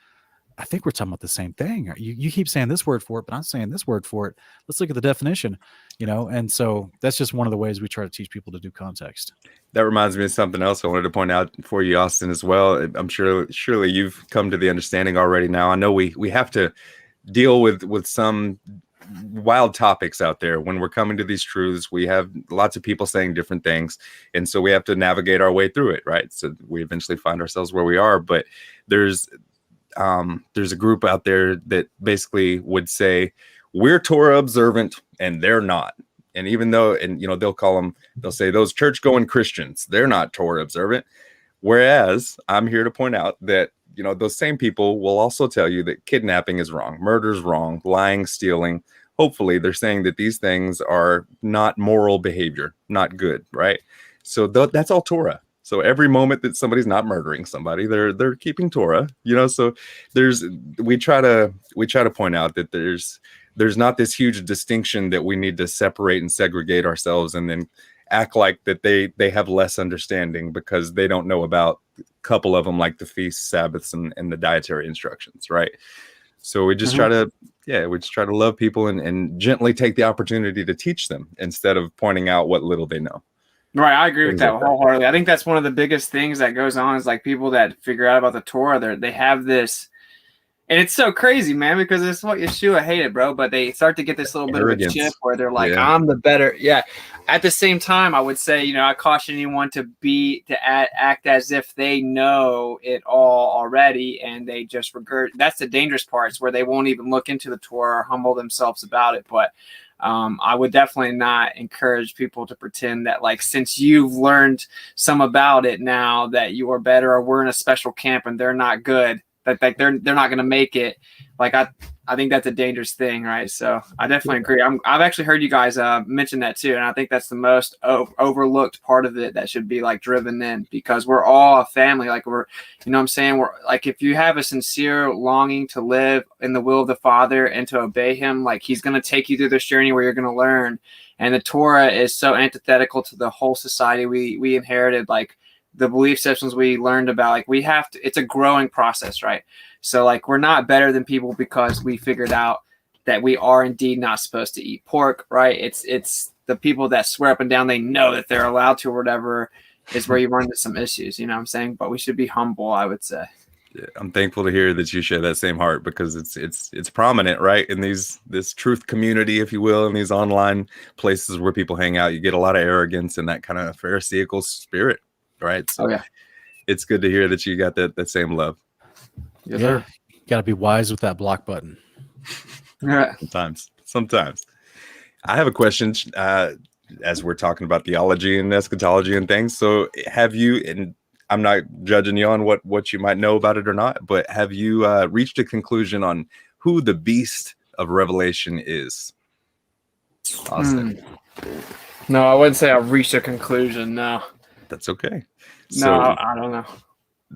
I think we're talking about the same thing. You keep saying this word for it, but I'm saying this word for it. Let's look at the definition, you know. And so that's just one of the ways we try to teach people to do context. That reminds me of something else I wanted to point out for you, Austin, as well. I'm surely you've come to the understanding already now. I know we have to deal with some wild topics out there when we're coming to these truths. We have lots of people saying different things, and so we have to navigate our way through it, right? So we eventually find ourselves where we are. But there's a group out there that basically would say we're Torah observant and they're not. And even though, and you know, they'll say those church going Christians, they're not Torah observant. Whereas I'm here to point out that, you know, those same people will also tell you that kidnapping is wrong, murder is wrong, lying, stealing. Hopefully they're saying that these things are not moral behavior, not good, right? So that's all Torah. So every moment that somebody's not murdering somebody, they're keeping Torah, you know. So we try to point out that there's not this huge distinction that we need to separate and segregate ourselves and then act like that they have less understanding because they don't know about a couple of them, like the feasts, Sabbaths, and the dietary instructions, right? So we just try to love people and gently take the opportunity to teach them instead of pointing out what little they know. Right, I agree with that wholeheartedly. I think that's one of the biggest things that goes on is like people that figure out about the Torah, they have this, and it's so crazy, man, because it's what Yeshua hated, bro. But they start to get this little arrogance. Bit of a chip where they're like, I'm the better. Yeah. At the same time, I would say, you know, I caution anyone to act as if they know it all already and they just regurgitate. That's the dangerous parts where they won't even look into the Torah or humble themselves about it. But I would definitely not encourage people to pretend that, like, since you've learned some about it now that you are better, or we're in a special camp and they're not good, that like they're not going to make it. Like I think that's a dangerous thing, right? So I definitely agree. I've actually heard you guys mention that too, and I think that's the most overlooked part of it that should be like driven in, because we're all a family. Like we're, you know what I'm saying? We're like, if you have a sincere longing to live in the will of the Father and to obey Him, like He's going to take you through this journey where you're going to learn. And the Torah is so antithetical to the whole society we inherited, like the belief systems we learned about. Like we have to, it's a growing process, right? So like we're not better than people because we figured out that we are indeed not supposed to eat pork, right? It's the people that swear up and down they know that they're allowed to or whatever is where you run into some issues, you know what I'm saying? But we should be humble, I would say. Yeah, I'm thankful to hear that you share that same heart, because it's prominent, right? In this truth community, if you will, in these online places where people hang out, you get a lot of arrogance and that kind of Pharisaical spirit, right? So it's good to hear that you got that same love. Yes, sir. You got to be wise with that block button. Sometimes. I have a question as we're talking about theology and eschatology and things. So have you, and I'm not judging you on what you might know about it or not, but have you reached a conclusion on who the beast of Revelation is? Austin. No, I wouldn't say I've reached a conclusion. No. That's okay. No, I don't know.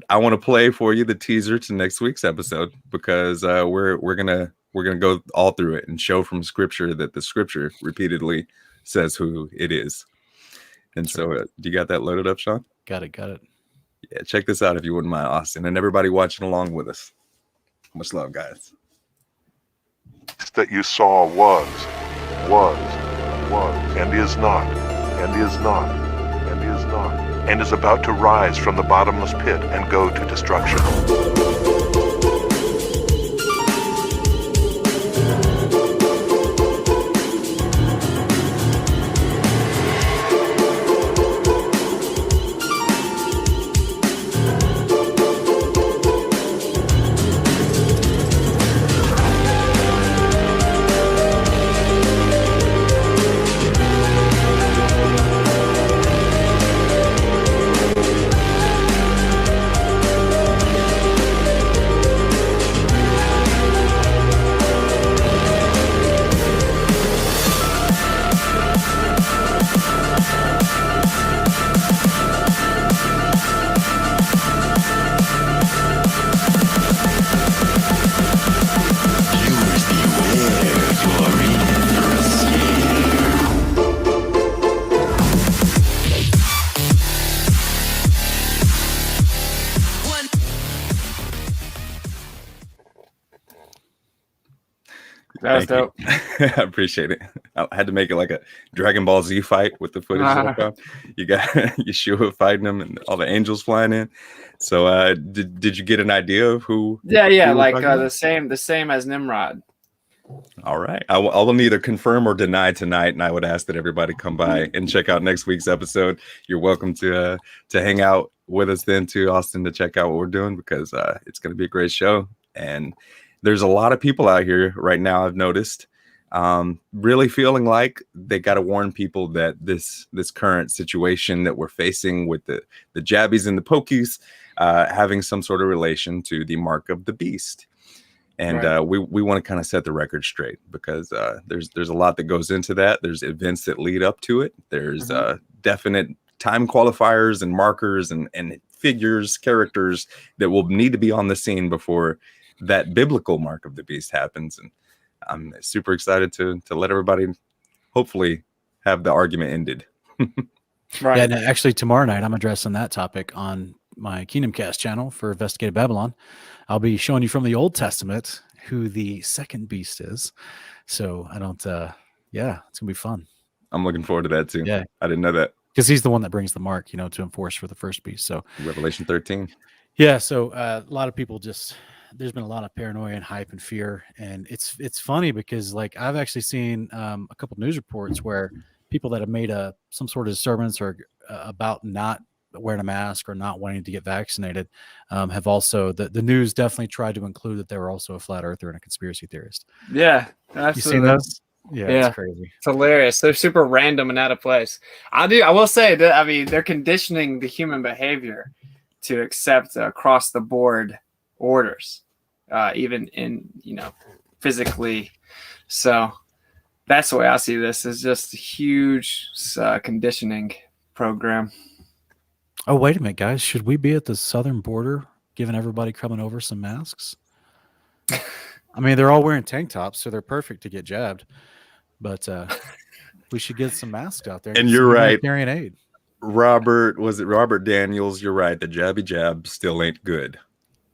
I want to play for you the teaser to next week's episode, because we're gonna go all through it and show from Scripture that the Scripture repeatedly says who it is. And so, do you got that loaded up, Sean? Got it. Yeah, check this out if you wouldn't mind, Austin, and everybody watching along with us. Much love, guys. That you saw was, and is not, and is not, and is not, and is about to rise from the bottomless pit and go to destruction. That was dope. I appreciate it. I had to make it like a Dragon Ball Z fight with the footage that I found. You got Yeshua fighting them and all the angels flying in. So did you get an idea of who? Yeah, who like we're talking the same as Nimrod. All right. I will neither confirm or deny tonight, and I would ask that everybody come by and check out next week's episode. You're welcome to hang out with us then too, Austin, to check out what we're doing, because it's going to be a great show. And there's a lot of people out here right now, I've noticed, really feeling like they got to warn people that this current situation that we're facing with the jabbies and the pokies having some sort of relation to the mark of the beast. And Right. we want to kind of set the record straight, because there's a lot that goes into that. There's events that lead up to it. There's definite time qualifiers and markers and figures, characters that will need to be on the scene before that biblical mark of the beast happens. And I'm super excited to let everybody hopefully have the argument ended. Right. Yeah, and actually tomorrow night I'm addressing that topic on my Kingdom Cast channel for Investigative Babylon. I'll be showing you from the Old Testament who the second beast is. So I don't, yeah, it's gonna be fun. I'm looking forward to that too. Yeah, I didn't know that. because he's the one that brings the mark, to enforce for the first beast. So Revelation 13. yeah, so a lot of people there's been a lot of paranoia and hype and fear, and it's funny because like I've actually seen a couple news reports where people that have made some sort of disturbance or about not wearing a mask or not wanting to get vaccinated have also the news definitely tried to include that they were also a flat earther and a conspiracy theorist. Yeah, You absolutely. seen those? Yeah, Yeah. it's crazy. It's hilarious. They're super random and out of place. I will say that they're conditioning the human behavior to accept across the board orders, even in physically. So that's the way I see this. Is just a huge conditioning program. Oh, wait a minute, guys. Should we be at the southern border giving everybody coming over some masks? I mean, they're all wearing tank tops, so they're perfect to get jabbed. But we should get some masks out there. And get you're some right. humanitarian aid. Robert Daniels? You're right. The jabby jab still ain't good.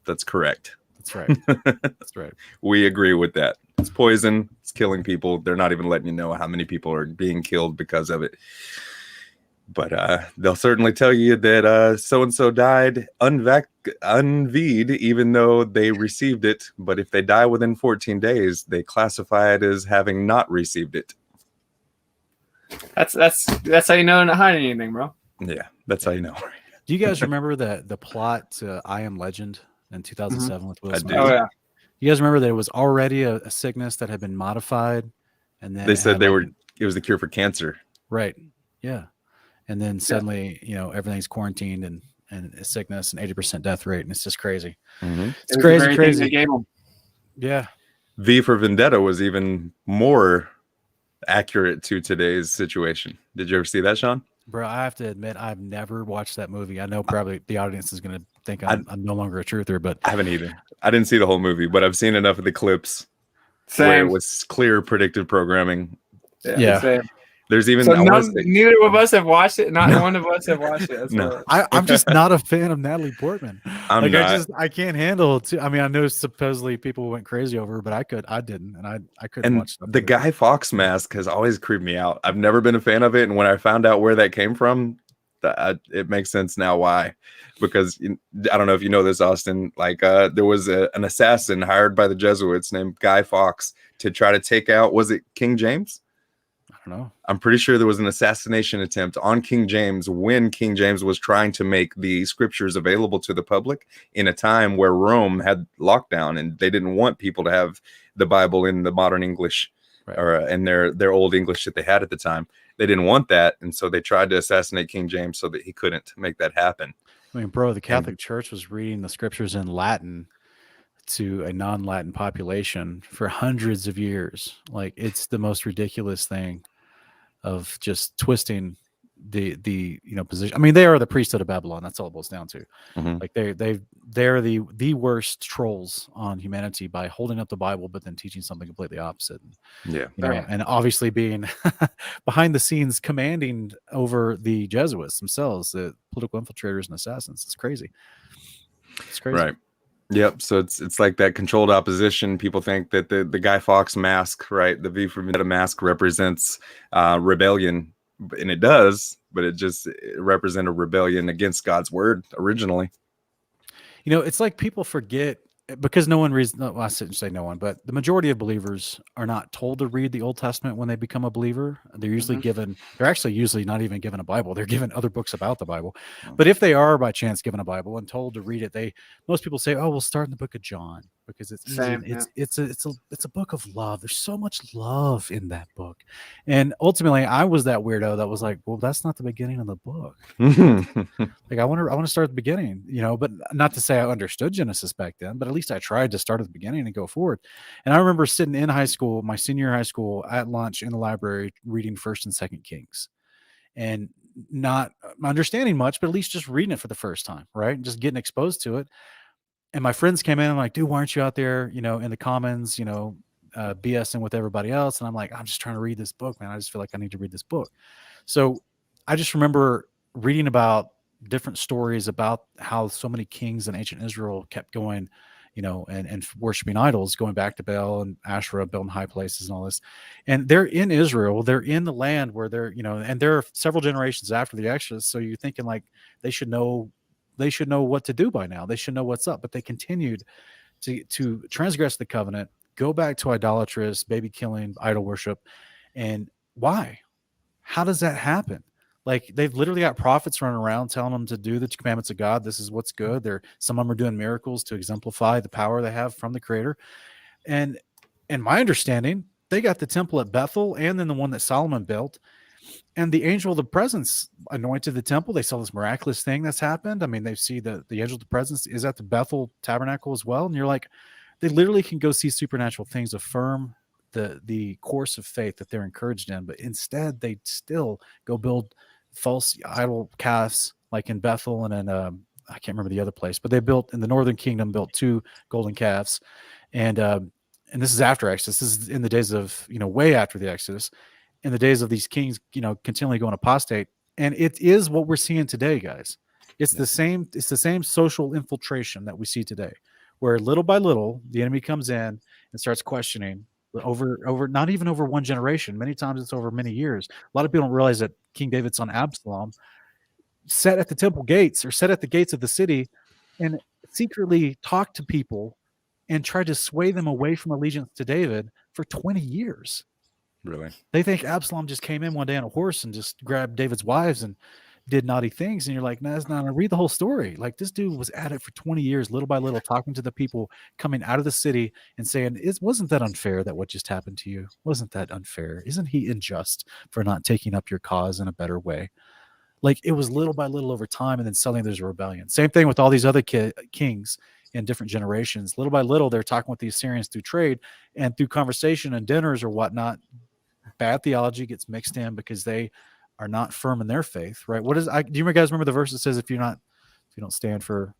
That's correct. That's right. That's right. We agree with that. It's poison. It's killing people. They're not even letting you know how many people are being killed because of it. But they'll certainly tell you that so-and-so died unV'd, even though they received it. But if they die within 14 days, they classify it as having not received it. That's how you know not hiding anything, bro. Yeah, that's how you know. Do you guys remember the plot to I Am Legend in 2007 with Will I Smith? do. Oh yeah. You guys remember that it was already a sickness that had been modified, and then They it said had it was the cure for cancer. right. Yeah, and then suddenly everything's quarantined and a sickness and 80% death rate, and it's just crazy. Mm-hmm. It's crazy. They gave them. Yeah. V for Vendetta was even more accurate to today's situation. Did you ever see that, Sean? Bro, I have to admit, I've never watched that movie. I know probably the audience is going to think I'm no longer a truther, but I haven't either. I didn't see the whole movie, but I've seen enough of the clips where it Same. was clear predictive programming. Yeah. Same. There's even So I wanna say- neither of us have watched it. Not one of us have watched it. That's No. I'm just not a fan of Natalie Portman. I'm not. I can't handle it. I mean, I know supposedly people went crazy over her, but I didn't, and I couldn't And watch the Guy Fawkes mask has always creeped me out. I've never been a fan of it, and when I found out where that came from, it makes sense now why. Because I don't know if you know this, Austin. Like there was an assassin hired by the Jesuits named Guy Fawkes to try to take out. Was it King James? I don't know. I'm pretty sure there was an assassination attempt on King James when King James was trying to make the scriptures available to the public in a time where Rome had lockdown and they didn't want people to have the Bible in the modern English or in their old English that they had at the time. They didn't want that, and so they tried to assassinate King James so that he couldn't make that happen. I mean, bro, the Catholic Church was reading the scriptures in Latin to a non-Latin population for hundreds of years. Like, it's the most ridiculous thing of just twisting the position. I mean, they are the priesthood of Babylon. That's all it boils down to. Mhm. Like they're the worst trolls on humanity by holding up the Bible, but then teaching something completely opposite. Yeah. And obviously being behind the scenes commanding over the Jesuits themselves, the political infiltrators and assassins. It's crazy. It's crazy. Right. Yep. So it's like that controlled opposition. People think that the Guy Fawkes mask, right? The V for Vendetta mask represents rebellion, and it does, but it represents a rebellion against God's word originally. You know, it's like people forget because no one reads. Well, I shouldn't say no one, but the majority of believers are not told to read the Old Testament when they become a believer. They're usually given. They're actually usually not even given a Bible. They're given other books about the Bible. But if they are by chance given a Bible and told to read it, most people say, "Oh, we'll start in the book of John because it's easy. Same, It's a book of love. There's so much love in that book." And ultimately, I was that weirdo that was like, "Well, that's not the beginning of the book." Like I want to start at the beginning, you know, but not to say I understood Genesis back then, but at least I tried to start at the beginning and go forward. And I remember sitting in high school, my senior year of high school, at lunch in the library, reading First and Second Kings, and not understanding much, but at least just reading it for the first time, right? And just getting exposed to it. And my friends came in and like, dude, why aren't you out there, you know, in the commons, you know, BSing with everybody else? And I'm like, I'm just trying to read this book, man. I just feel like I need to read this book. So I just remember reading about different stories about how so many kings in ancient Israel kept going, you know, and worshiping idols, going back to Baal and Asherah, building high places and all this. And they're in Israel, they're in the land where they're, you know, and there are several generations after the Exodus. So you're thinking like they should know what to do by now. They should know what's up, but they continued to transgress the covenant, go back to idolatrous, baby killing, idol worship. And why? How does that happen? Like they've literally got prophets running around telling them to do the commandments of God. This is what's good. Some of them are doing miracles to exemplify the power they have from the Creator. And my understanding, they got the temple at Bethel and then the one that Solomon built. And the angel of the presence anointed the temple. They saw this miraculous thing that's happened. I mean, they see the angel of the presence is at the Bethel tabernacle as well. And you're like, they literally can go see supernatural things, affirm the course of faith that they're encouraged in. But instead, they still go build false idol calves, like in Bethel and in I can't remember the other place, but they built in the Northern Kingdom, built 2 golden calves, and this is after Exodus. This is in the days of, you know, way after the Exodus, in the days of these kings, you know, continually going apostate, and it is what we're seeing today, guys. It's the same. It's the same social infiltration that we see today, where little by little the enemy comes in and starts questioning. Over not even over one generation. Many times it's over many years. A lot of people don't realize that King David's son Absalom sat at the temple gates or sat at the gates of the city and secretly talked to people and tried to sway them away from allegiance to David for 20 years. Really? They think Absalom just came in one day on a horse and just grabbed David's wives and did naughty things. And you're like, no, that's not. Read the whole story. Like this dude was at it for 20 years, little by little, talking to the people coming out of the city and saying, wasn't that unfair that what just happened to you? Wasn't that unfair? Isn't he unjust for not taking up your cause in a better way? Like it was little by little over time. And then suddenly there's a rebellion. Same thing with all these other kings in different generations. Little by little, they're talking with the Assyrians through trade and through conversation and dinners or whatnot. Bad theology gets mixed in because they are not firm in their faith, right? Do you guys remember the verse that says, if you don't stand for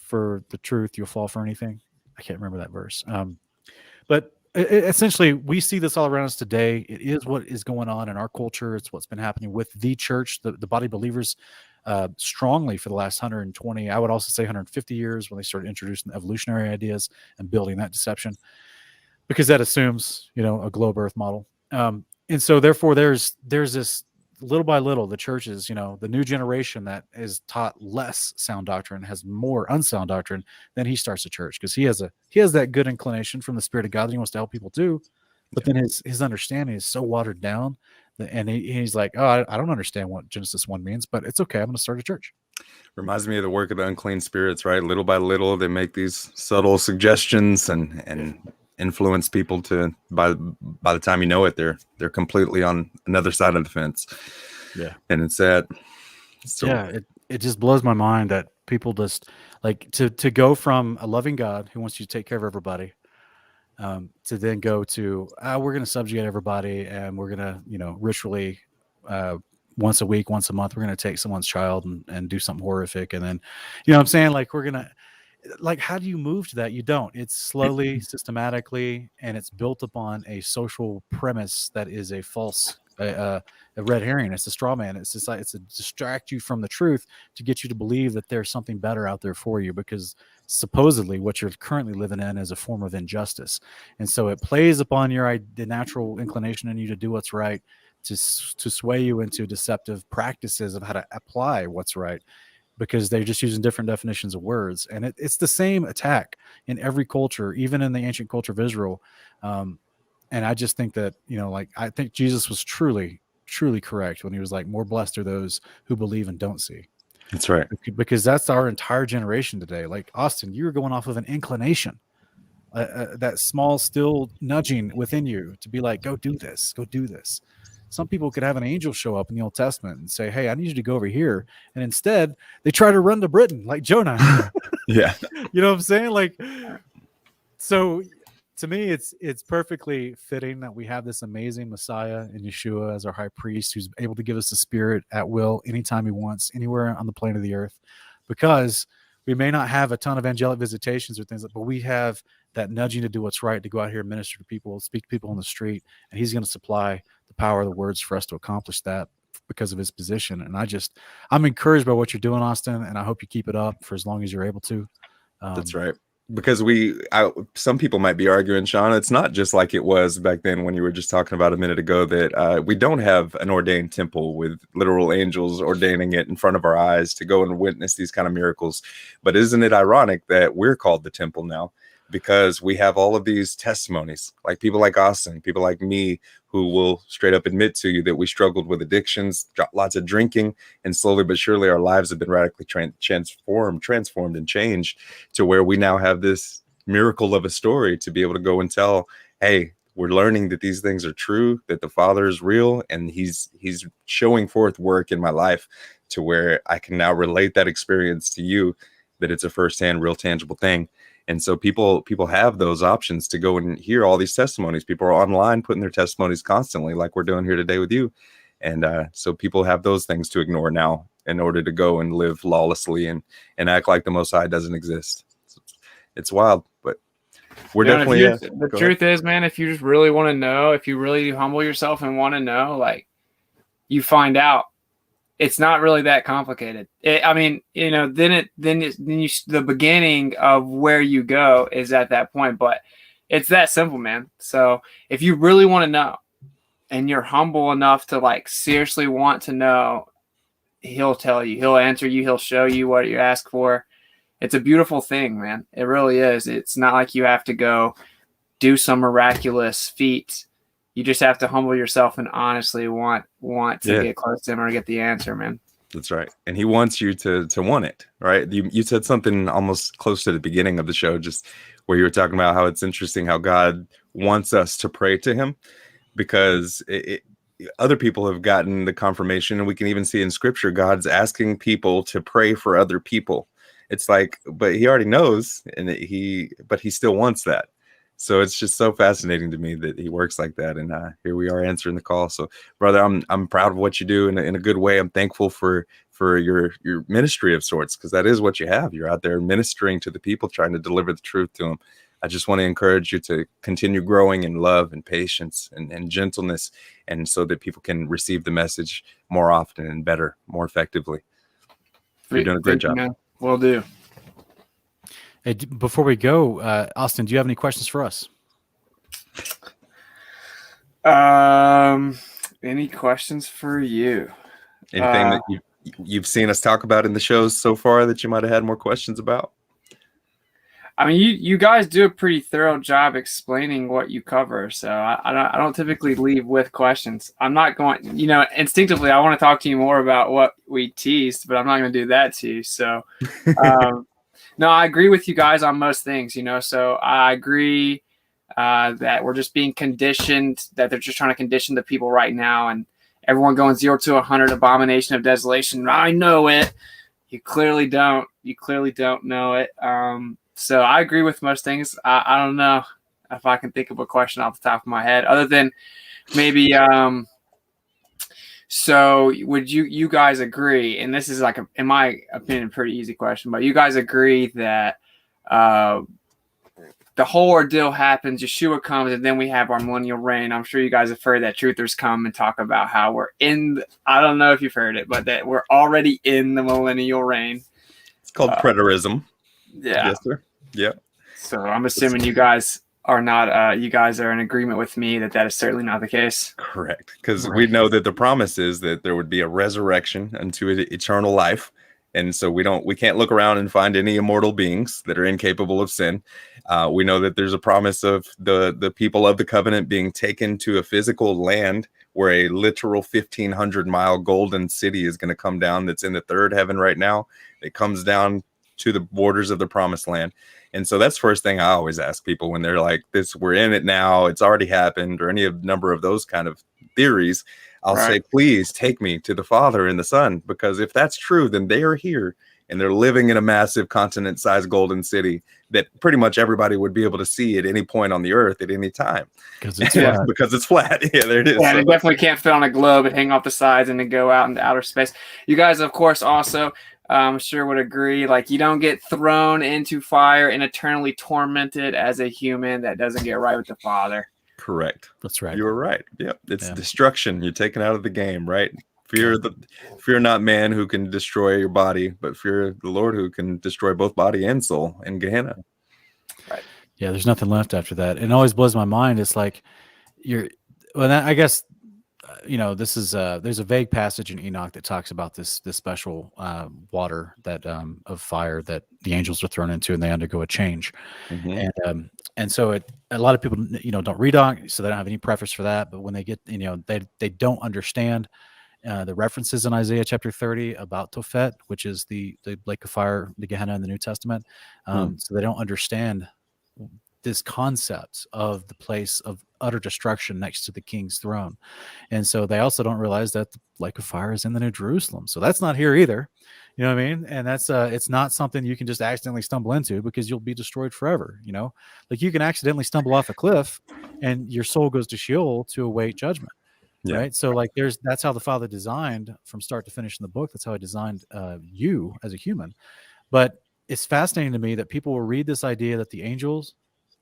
the truth, you'll fall for anything? I can't remember that verse. But essentially we see this all around us today. It is what is going on in our culture. It's what's been happening with the church, the body of believers, strongly for the last 120, I would also say 150 years, when they started introducing the evolutionary ideas and building that deception, because that assumes, you know, a globe earth model. And so therefore there's this little by little, the churches, you know, the new generation that is taught less sound doctrine, has more unsound doctrine, then he starts a church because he has that good inclination from the Spirit of God that he wants to help people do. But then his understanding is so watered down and he's like, oh, I don't understand what Genesis 1 means, but it's okay. I'm going to start a church. Reminds me of the work of the unclean spirits, right? Little by little, they make these subtle suggestions and influence people to by the time you know it, they're completely on another side of the fence. Yeah. And it's sad. So yeah, it just blows my mind that people just like to go from a loving God who wants you to take care of everybody, to then go to we're going to subjugate everybody and we're going to, you know, ritually once a week, once a month, we're going to take someone's child and do something horrific. And then, you know what I'm saying? Like we're going to, like, how do you move to that? You don't. It's slowly, systematically, and it's built upon a social premise that is a false a red herring. It's a straw man. It's just like, it's to distract you from the truth, to get you to believe that there's something better out there for you, because supposedly what you're currently living in is a form of injustice. And so it plays upon the natural inclination in you to do what's right, to sway you into deceptive practices of how to apply what's right, because they're just using different definitions of words. And it's the same attack in every culture, even in the ancient culture of Israel. And I just think that, I think Jesus was truly correct when he was like, more blessed are those who believe and don't see. That's right. Because that's our entire generation today. Like, Austin, you were going off of an inclination, that small, still nudging within you to be like, go do this, go do this. Some people could have an angel show up in the Old Testament and say, hey, I need you to go over here. And instead they try to run to Britain like Jonah. Yeah. You know what I'm saying? Like, so to me, it's perfectly fitting that we have this amazing Messiah in Yeshua as our high priest, who's able to give us the Spirit at will anytime he wants, anywhere on the plane of the earth, because we may not have a ton of angelic visitations or things, but we have that nudging to do what's right, to go out here and minister to people, speak to people on the street, and he's going to supply the power of the words for us to accomplish that because of his position. And I'm encouraged by what you're doing, Austin, and I hope you keep it up for as long as you're able to. That's right. Because some people might be arguing, Sean, it's not just like it was back then when you were just talking about a minute ago, that we don't have an ordained temple with literal angels ordaining it in front of our eyes to go and witness these kind of miracles. But isn't it ironic that we're called the temple now? Because we have all of these testimonies, like people like Austin, people like me, who will straight up admit to you that we struggled with addictions, lots of drinking, and slowly but surely our lives have been radically transformed and changed to where we now have this miracle of a story to be able to go and tell, hey, we're learning that these things are true, that the Father is real, and he's showing forth work in my life to where I can now relate that experience to you, that it's a firsthand, real, tangible thing. And so people have those options to go and hear all these testimonies. People are online putting their testimonies constantly, like we're doing here today with you. And so people have those things to ignore now in order to go and live lawlessly and act like the Most High doesn't exist. It's wild, but we're definitely. The truth is, man, if you just really want to know, if you really humble yourself and want to know, like, you find out. It's not really that complicated. The beginning of where you go is at that point, but it's that simple, man. So if you really want to know and you're humble enough to like seriously want to know, he'll tell you, he'll answer you, he'll show you what you ask for. It's a beautiful thing, man. It really is. It's not like you have to go do some miraculous feat. You just have to humble yourself and honestly want to get close to him or get the answer, man. That's right. And he wants you to want it, right? You said something almost close to the beginning of the show, just where you were talking about how it's interesting how God wants us to pray to him, because other people have gotten the confirmation, and we can even see in scripture, God's asking people to pray for other people. It's like, but he already knows, but he still wants that. So it's just so fascinating to me that he works like that. And here we are answering the call. So, brother, I'm proud of what you do in a good way. I'm thankful for your ministry of sorts, because that is what you have. You're out there ministering to the people, trying to deliver the truth to them. I just want to encourage you to continue growing in love and patience and gentleness, and so that people can receive the message more often and better, more effectively. You're doing a great job. Will do. Hey, before we go, Austin, do you have any questions for us? Any questions for you? Anything that you've seen us talk about in the shows so far that you might have had more questions about? I mean, you guys do a pretty thorough job explaining what you cover, so I don't typically leave with questions. I'm not going, instinctively, I want to talk to you more about what we teased, but I'm not going to do that to you. So, no, I agree with you guys on most things, so I agree that we're just being conditioned, that they're just trying to condition the people right now, and everyone going 0 to 100, abomination of desolation. I know it. You clearly don't. You clearly don't know it. So I agree with most things. I don't know if I can think of a question off the top of my head, other than maybe. So would you guys agree? And this is like, in my opinion, a pretty easy question, but you guys agree that the the whole ordeal happens, Yeshua comes, and then we have our millennial reign. I'm sure you guys have heard that truthers come and talk about how we're I don't know if you've heard it, but that we're already in the millennial reign. It's called preterism. Yeah. Yes, sir. Yeah. So I'm assuming you guys are not, you guys are in agreement with me that is certainly not the case. Correct. Because we know that the promise is that there would be a resurrection unto eternal life. And so we can't look around and find any immortal beings that are incapable of sin. We know that there's a promise of the people of the covenant being taken to a physical land where a literal 1,500-mile golden city is going to come down that's in the third heaven right now. It comes down to the borders of the promised land. And so that's the first thing I always ask people when they're like, we're in it now, it's already happened, or any number of those kind of theories. I'll say, please take me to the Father and the Son, because if that's true, then they are here and they're living in a massive continent-sized golden city that pretty much everybody would be able to see at any point on the earth at any time. Because it's flat. Because it's flat. Yeah, there it is. Yeah, and it definitely can't fit on a globe and hang off the sides and then go out into outer space. You guys, of course, also, I'm sure would agree, like, you don't get thrown into fire and eternally tormented as a human that doesn't get right with the Father. Correct. That's right. You were right. Yeah, it's destruction. You're taken out of the game, right? Fear not man who can destroy your body, but fear the Lord who can destroy both body and soul in Gehenna. Right. Yeah, there's nothing left after that. It always blows my mind. It's like I guess this is there's a vague passage in Enoch that talks about this special water that of fire that the angels are thrown into, and they undergo a change. Mm-hmm. And so a lot of people don't read Enoch, so they don't have any preface for that. But when they get they don't understand the references in Isaiah chapter 30 about Tophet, which is the lake of fire, the Gehenna in the New Testament. So they don't understand this concept of the place of utter destruction next to the king's throne. And so they also don't realize that the lake of fire is in the New Jerusalem. So that's not here either. You know what I mean? And that's it's not something you can just accidentally stumble into, because you'll be destroyed forever. Like you can accidentally stumble off a cliff and your soul goes to Sheol to await judgment. Yeah. Right. So like that's how the Father designed from start to finish in the book. That's how he designed you as a human. But it's fascinating to me that people will read this idea that the angels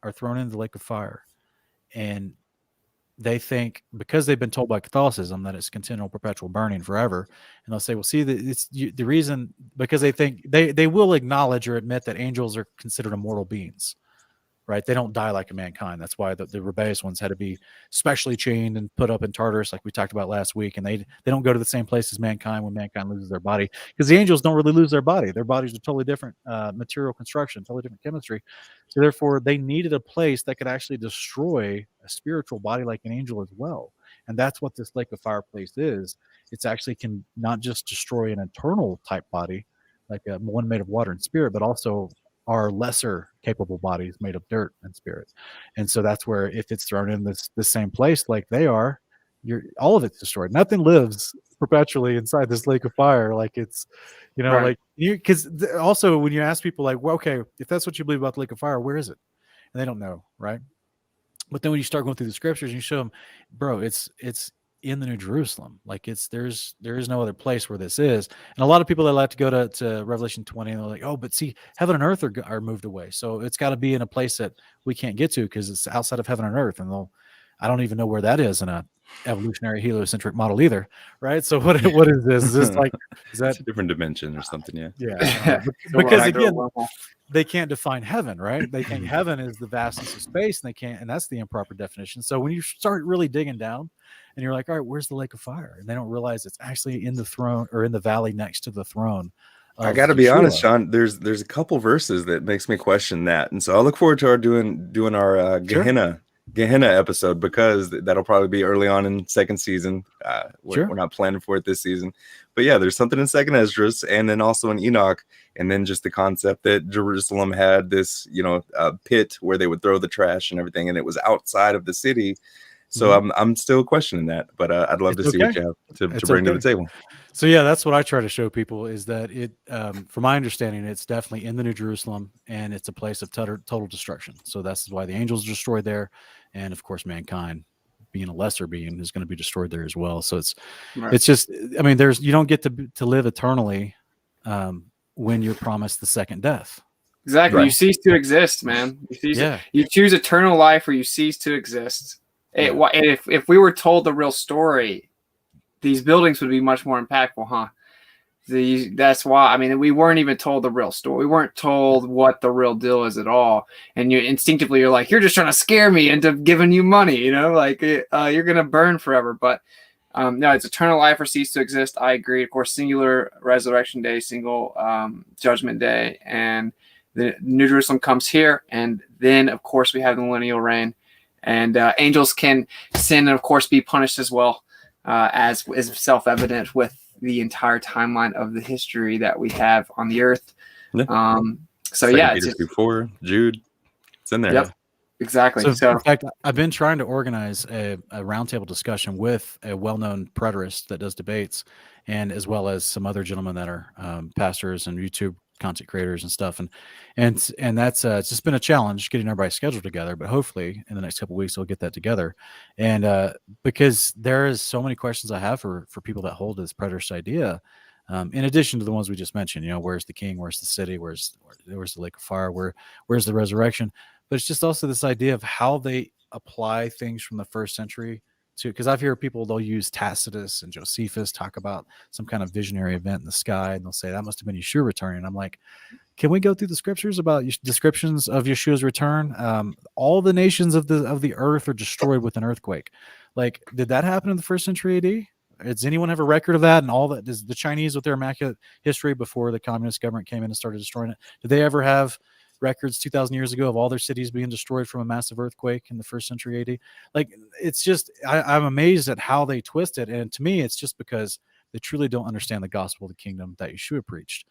are thrown into the lake of fire, and they think, because they've been told by Catholicism that it's continual perpetual burning forever, and they'll say, well, see, it's the reason, because they think they will acknowledge or admit that angels are considered immortal beings, right? They don't die like a mankind. That's why the rebellious ones had to be specially chained and put up in Tartarus, like we talked about last week. And they don't go to the same place as mankind when mankind loses their body, because the angels don't really lose their body. Their bodies are totally different material construction, totally different chemistry. So therefore, they needed a place that could actually destroy a spiritual body like an angel as well. And that's what this lake of fire place is. It's actually can not just destroy an eternal type body, like one made of water and spirit, but also are lesser capable bodies made of dirt and spirit. And so that's where, if it's thrown in this same place like they are, all of it's destroyed. Nothing lives perpetually inside this lake of fire. Like it's, right. Like because also when you ask people like, well, okay, if that's what you believe about the lake of fire, where is it? And they don't know, right? But then when you start going through the scriptures and you show them, bro, it's in the New Jerusalem. Like there is no other place where this is. And a lot of people that like to go to Revelation 20, and they're like, oh, but see, heaven and earth are moved away, so it's got to be in a place that we can't get to because it's outside of heaven and earth. And I don't even know where that is in a evolutionary heliocentric model either, right? So what is this? Is this like, is that it's a different dimension or something? Yeah. Because again, they can't define heaven, right? They think heaven is the vastness of space, and that's the improper definition. So when you start really digging down, and you're like, all right, where's the lake of fire? And they don't realize it's actually in the throne, or in the valley next to the throne. I got to be honest, Sean. There's a couple verses that makes me question that, and so I look forward to our doing our Gehenna episode, because that'll probably be early on in second season. We're not planning for it this season, but yeah, there's something in Second Esdras, and then also in Enoch, and then just the concept that Jerusalem had this, pit where they would throw the trash and everything, and it was outside of the city. So I'm still questioning that, but I'd love to see what you have to bring to the table. So yeah, that's what I try to show people, is that it, from my understanding, it's definitely in the New Jerusalem, and it's a place of total destruction. So that's why the angels are destroyed there, and of course mankind, being a lesser being, is going to be destroyed there as well. So it's just, I mean, you don't get to live eternally when you're promised the second death. Exactly. Right. You cease to exist, man. Yeah. You choose eternal life or you cease to exist. Yeah. If we were told the real story, these buildings would be much more impactful, huh? That's why. I mean, we weren't even told the real story. We weren't told what the real deal is at all. And you instinctively, you're like, you're just trying to scare me into giving you money, you know, like you're gonna burn forever. But no, it's eternal life or cease to exist. I agree. Of course, singular resurrection day, single judgment day, and the New Jerusalem comes here, and then of course we have the millennial reign, and angels can sin and of course be punished as well, as is self-evident with the entire timeline of the history that we have on the earth. Yeah. So Second yeah, Peter 2:4, Jude, it's in there. Yep, exactly. So in fact, I've been trying to organize a roundtable discussion with a well-known preterist that does debates, and as well as some other gentlemen that are pastors and YouTube content creators and stuff, and that's it's just been a challenge getting everybody scheduled together, but hopefully in the next couple of weeks we'll get that together. And because there is so many questions I have for people that hold this preterist idea, in addition to the ones we just mentioned, you know, where's the king, where's the city, where's the lake of fire, where's the resurrection, but it's just also this idea of how they apply things from the first century to, because I've heard people, they'll use Tacitus and Josephus talk about some kind of visionary event in the sky, and they'll say that must have been Yeshua returning. I'm like, can we go through the scriptures about descriptions of Yeshua's return? All the nations of the earth are destroyed with an earthquake. Like, did that happen in the first century AD? Does anyone have a record of that? And all that, does the Chinese with their immaculate history before the communist government came in and started destroying it, did they ever have records 2,000 years ago of all their cities being destroyed from a massive earthquake in the first century AD? Like, it's just, I'm amazed at how they twist it. And to me, it's just because they truly don't understand the gospel of the kingdom that Yeshua preached,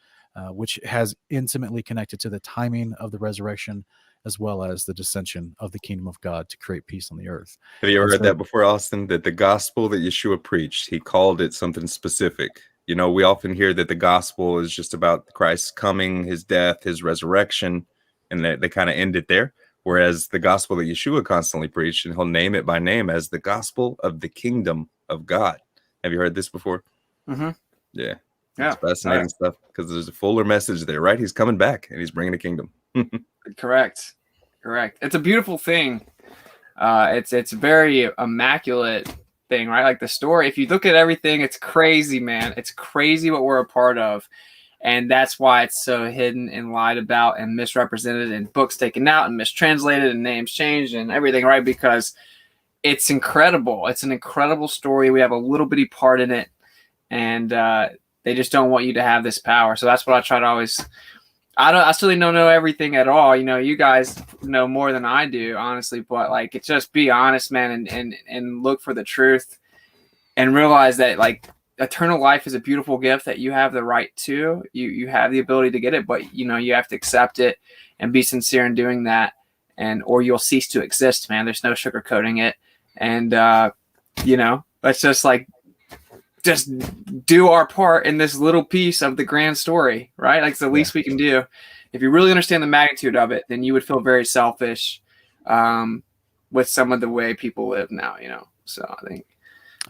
which has intimately connected to the timing of the resurrection, as well as the dissension of the kingdom of God to create peace on the earth. Have you ever heard that before, Austin? That the gospel that Yeshua preached, he called it something specific. You know, we often hear that the gospel is just about Christ's coming, his death, his resurrection, and they kind of end it there. Whereas the gospel that Yeshua constantly preached, and he'll name it by name as the gospel of the kingdom of God. Have you heard this before? Mm-hmm. Yeah. Yeah. It's fascinating stuff, because there's a fuller message there, right? He's coming back and he's bringing a kingdom. Correct. It's a beautiful thing. It's a very immaculate thing, right? Like the story, if you look at everything, it's crazy, man. It's crazy what we're a part of. And that's why it's so hidden and lied about and misrepresented, and books taken out and mistranslated and names changed and everything, right? Because it's incredible. It's an incredible story. We have a little bitty part in it, and they just don't want you to have this power. So that's what I try to always. I still don't know everything at all. You know, you guys know more than I do, honestly. But like, it's just be honest, man, and look for the truth, and realize that like eternal life is a beautiful gift that you have the right to. You have the ability to get it, but you know you have to accept it and be sincere in doing that, and or you'll cease to exist, man. There's no sugarcoating it, and you know, let's just do our part in this little piece of the grand story, right? Like it's the least we can do. If you really understand the magnitude of it, then you would feel very selfish with some of the way people live now, you know. So I think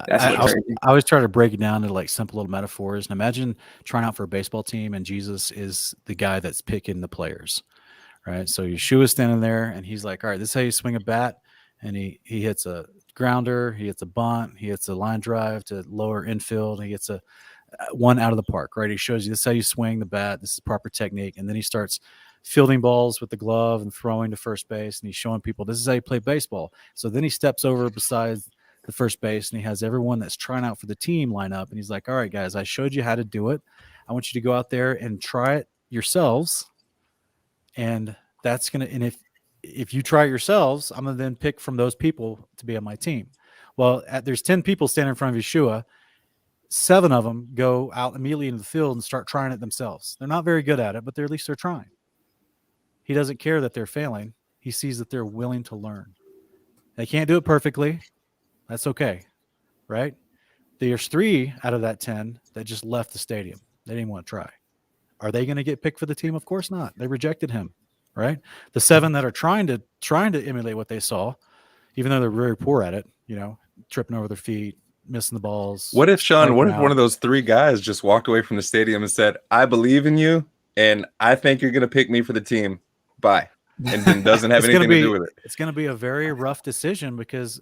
that's I always try to break it down into like simple little metaphors. And imagine trying out for a baseball team, and Jesus is the guy that's picking the players, right? So Yeshua's standing there, and he's like, all right, this is how you swing a bat. And he hits a grounder, he hits a bunt, he hits a line drive to lower infield, he gets a one out of the park, right? He shows you this is how you swing the bat, this is proper technique. And then he starts fielding balls with the glove and throwing to first base, and he's showing people this is how you play baseball. So then he steps over beside the first base, and he has everyone that's trying out for the team line up, and he's like, all right, guys, I showed you how to do it. I want you to go out there and try it yourselves. And that's gonna, and if you try it yourselves, I'm going to then pick from those people to be on my team. Well, there's 10 people standing in front of Yeshua. 7 of them go out immediately into the field and start trying it themselves. They're not very good at it, but at least they're trying. He doesn't care that they're failing. He sees that they're willing to learn. They can't do it perfectly. That's okay, right? There's 3 out of that 10 that just left the stadium. They didn't want to try. Are they going to get picked for the team? Of course not. They rejected him. Right, the 7 that are trying to emulate what they saw, even though they're very poor at it, you know, tripping over their feet, missing the balls. What if, Sean, what if one of those 3 guys just walked away from the stadium and said, I believe in you, and I think you're gonna pick me for the team. Bye. And then doesn't have It's anything gonna to be do with it. it's gonna be a very rough decision because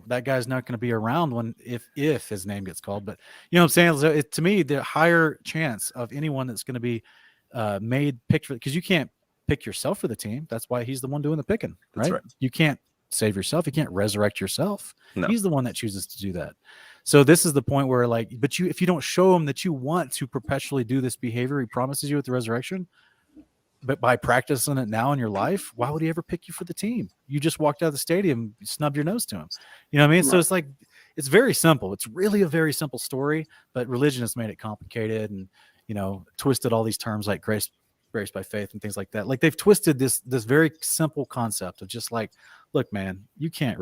that guy's not gonna be around when if his name gets called. But you know what I'm saying? So to me, the higher chance of anyone that's gonna be made picked for, because you can't pick yourself for the team. That's why he's the one doing the picking, That's right? right. You can't save yourself. You can't resurrect yourself. No. He's the one that chooses to do that. So this is the point where, like, but if you don't show him that you want to perpetually do this behavior he promises you at the resurrection, but by practicing it now in your life, why would he ever pick you for the team? You just walked out of the stadium, snubbed your nose to him. You know what I mean? Right. So it's like, it's very simple. It's really a very simple story, but religion has made it complicated and, twisted all these terms like grace by faith and things like that. Like they've twisted this very simple concept of just like, look, man, you can't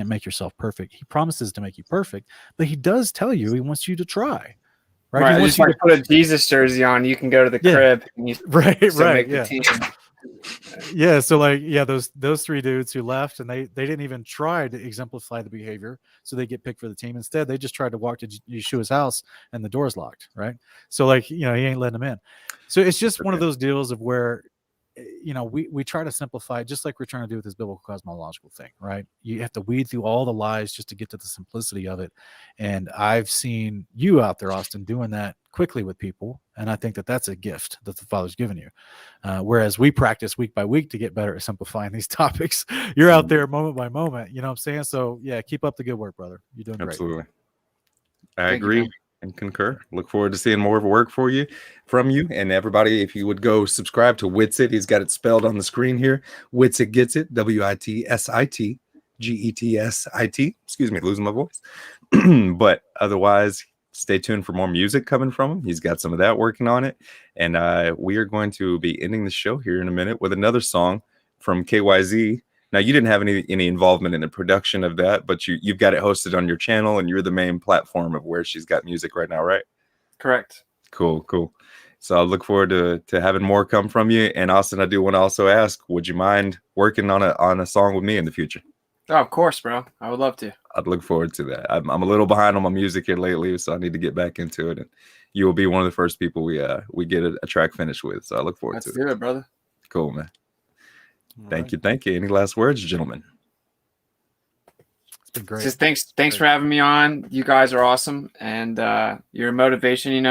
make yourself perfect. He promises to make you perfect, but he does tell you he wants you to try. Right. Just like put a Jesus jersey on, you can go to the crib and you right. make the team. Yeah. So like, those three dudes who left and they didn't even try to exemplify the behavior. So they get picked for the team. Instead, they just tried to walk to Yeshua's house and the door's locked. Right. So like, he ain't letting them in. So it's just one of those deals of where, we try to simplify, just like we're trying to do with this biblical cosmological thing, right? You have to weed through all the lies just to get to the simplicity of it. And I've seen you out there, Austin, doing that quickly with people. And I think that that's a gift that the Father's given you. Whereas we practice week by week to get better at simplifying these topics. You're out there moment by moment. You know what I'm saying? So yeah, keep up the good work, brother. You're doing great. Absolutely. I agree and concur. Look forward to seeing more of work from you. And everybody, if you would go subscribe to Witsit, he's got it spelled on the screen here. Witsit Getsit, Witsit Getsit. Excuse me, losing my voice. But otherwise, stay tuned for more music coming from him. He's got some of that working on it. And we are going to be ending the show here in a minute with another song from KYZ. Now, you didn't have any involvement in the production of that, but you've got it hosted on your channel, and you're the main platform of where she's got music right now, right? Correct. Cool. So I look forward to having more come from you. And Austin, I do want to also ask, would you mind working on a song with me in the future? Oh, of course, bro. I would love to. I'd look forward to that. I'm a little behind on my music here lately, so I need to get back into it. And you will be one of the first people we get a track finished with. So I look forward to it. Let's do it, brother. Cool, man. Thank you. Any last words, gentlemen? It's been great. Just thanks for having me on. You guys are awesome, and you're a motivation,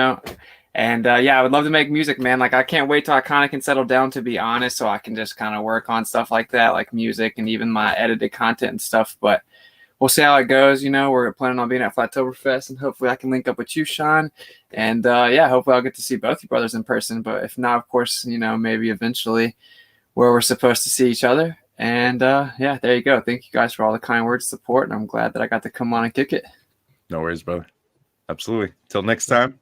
And I would love to make music, man. Like I can't wait till I kind of can settle down, to be honest, so I can just kind of work on stuff like that, like music and even my edited content and stuff. But we'll see how it goes. We're planning on being at Flattoberfest, and hopefully I can link up with you, Sean. And hopefully I'll get to see both you brothers in person. But if not, of course, maybe eventually where we're supposed to see each other. And there you go. Thank you guys for all the kind words, support, and I'm glad that I got to come on and kick it. No worries, brother. Absolutely. Till next time.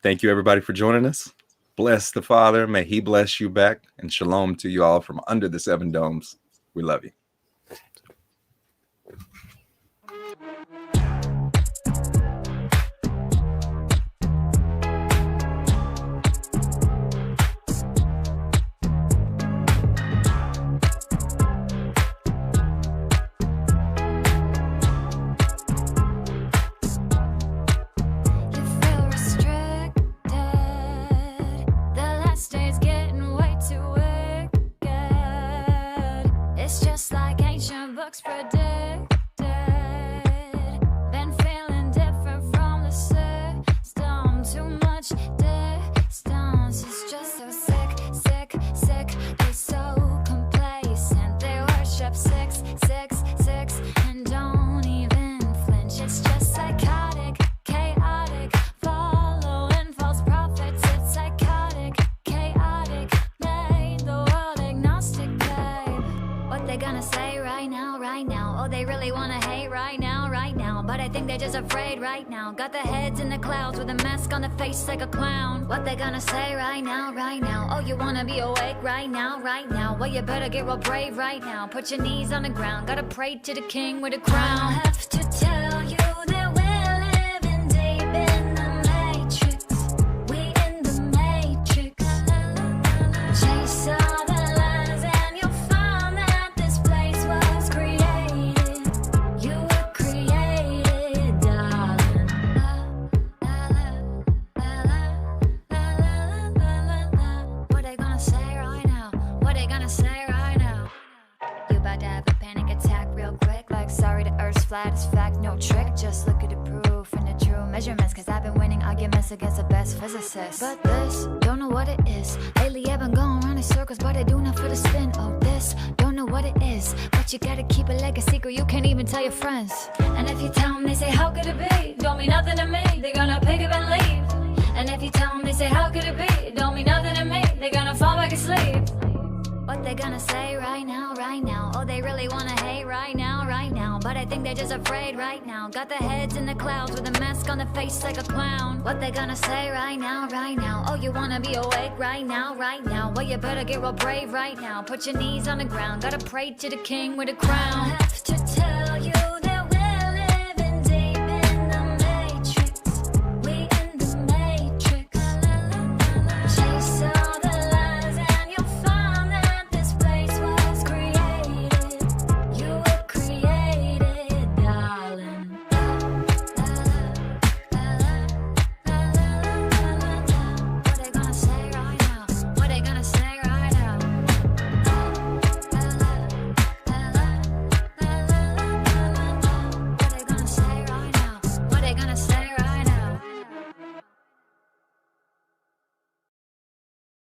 Thank you, everybody, for joining us. Bless the Father. May he bless you back. And shalom to you all from under the 7 domes. We love you. Predicted, been feeling different from the system. Too much distance. It's just so sick. They're so complacent. They worship 666 and don't even flinch. It's just psychotic, chaotic, following false prophets. It's psychotic, chaotic, made the world agnostic, babe. What they gonna say right now? Oh, they really wanna hate right now. But I think they're just afraid right now. Got their heads in the clouds with a mask on the face like a clown. What they gonna say right now? Oh, you wanna be awake right now? Well, you better get real brave right now. Put your knees on the ground. Gotta pray to the king with a crown. I have to tell you that we're living deep in the matrix. We in the matrix. Chase all the lies and you'll find that this place was created. You were created, darling. flat as fact, no trick. Just look at the proof and the true measurements. Cause I've been winning arguments against the best physicists. But this, don't know what it is. Lately I've been going around in circles, but I do not for the spin. Oh, this, don't know what it is. But you gotta keep it like a secret, you can't even tell your friends. And if you tell them, they say, how could it be? Don't mean nothing to me, they're gonna pick up and leave. And if you tell them, they say, how could it be? Don't mean nothing to me, they're gonna fall back asleep. What they gonna say right now, right now? Oh, they really wanna hate right now, right now. But I think they're just afraid right now. Got their heads in the clouds with a mask on the face like a clown. What they gonna say right now, right now? Oh, you wanna be awake right now, right now? Well, you better get real brave right now. Put your knees on the ground, gotta pray to the king with a crown. I have to tell you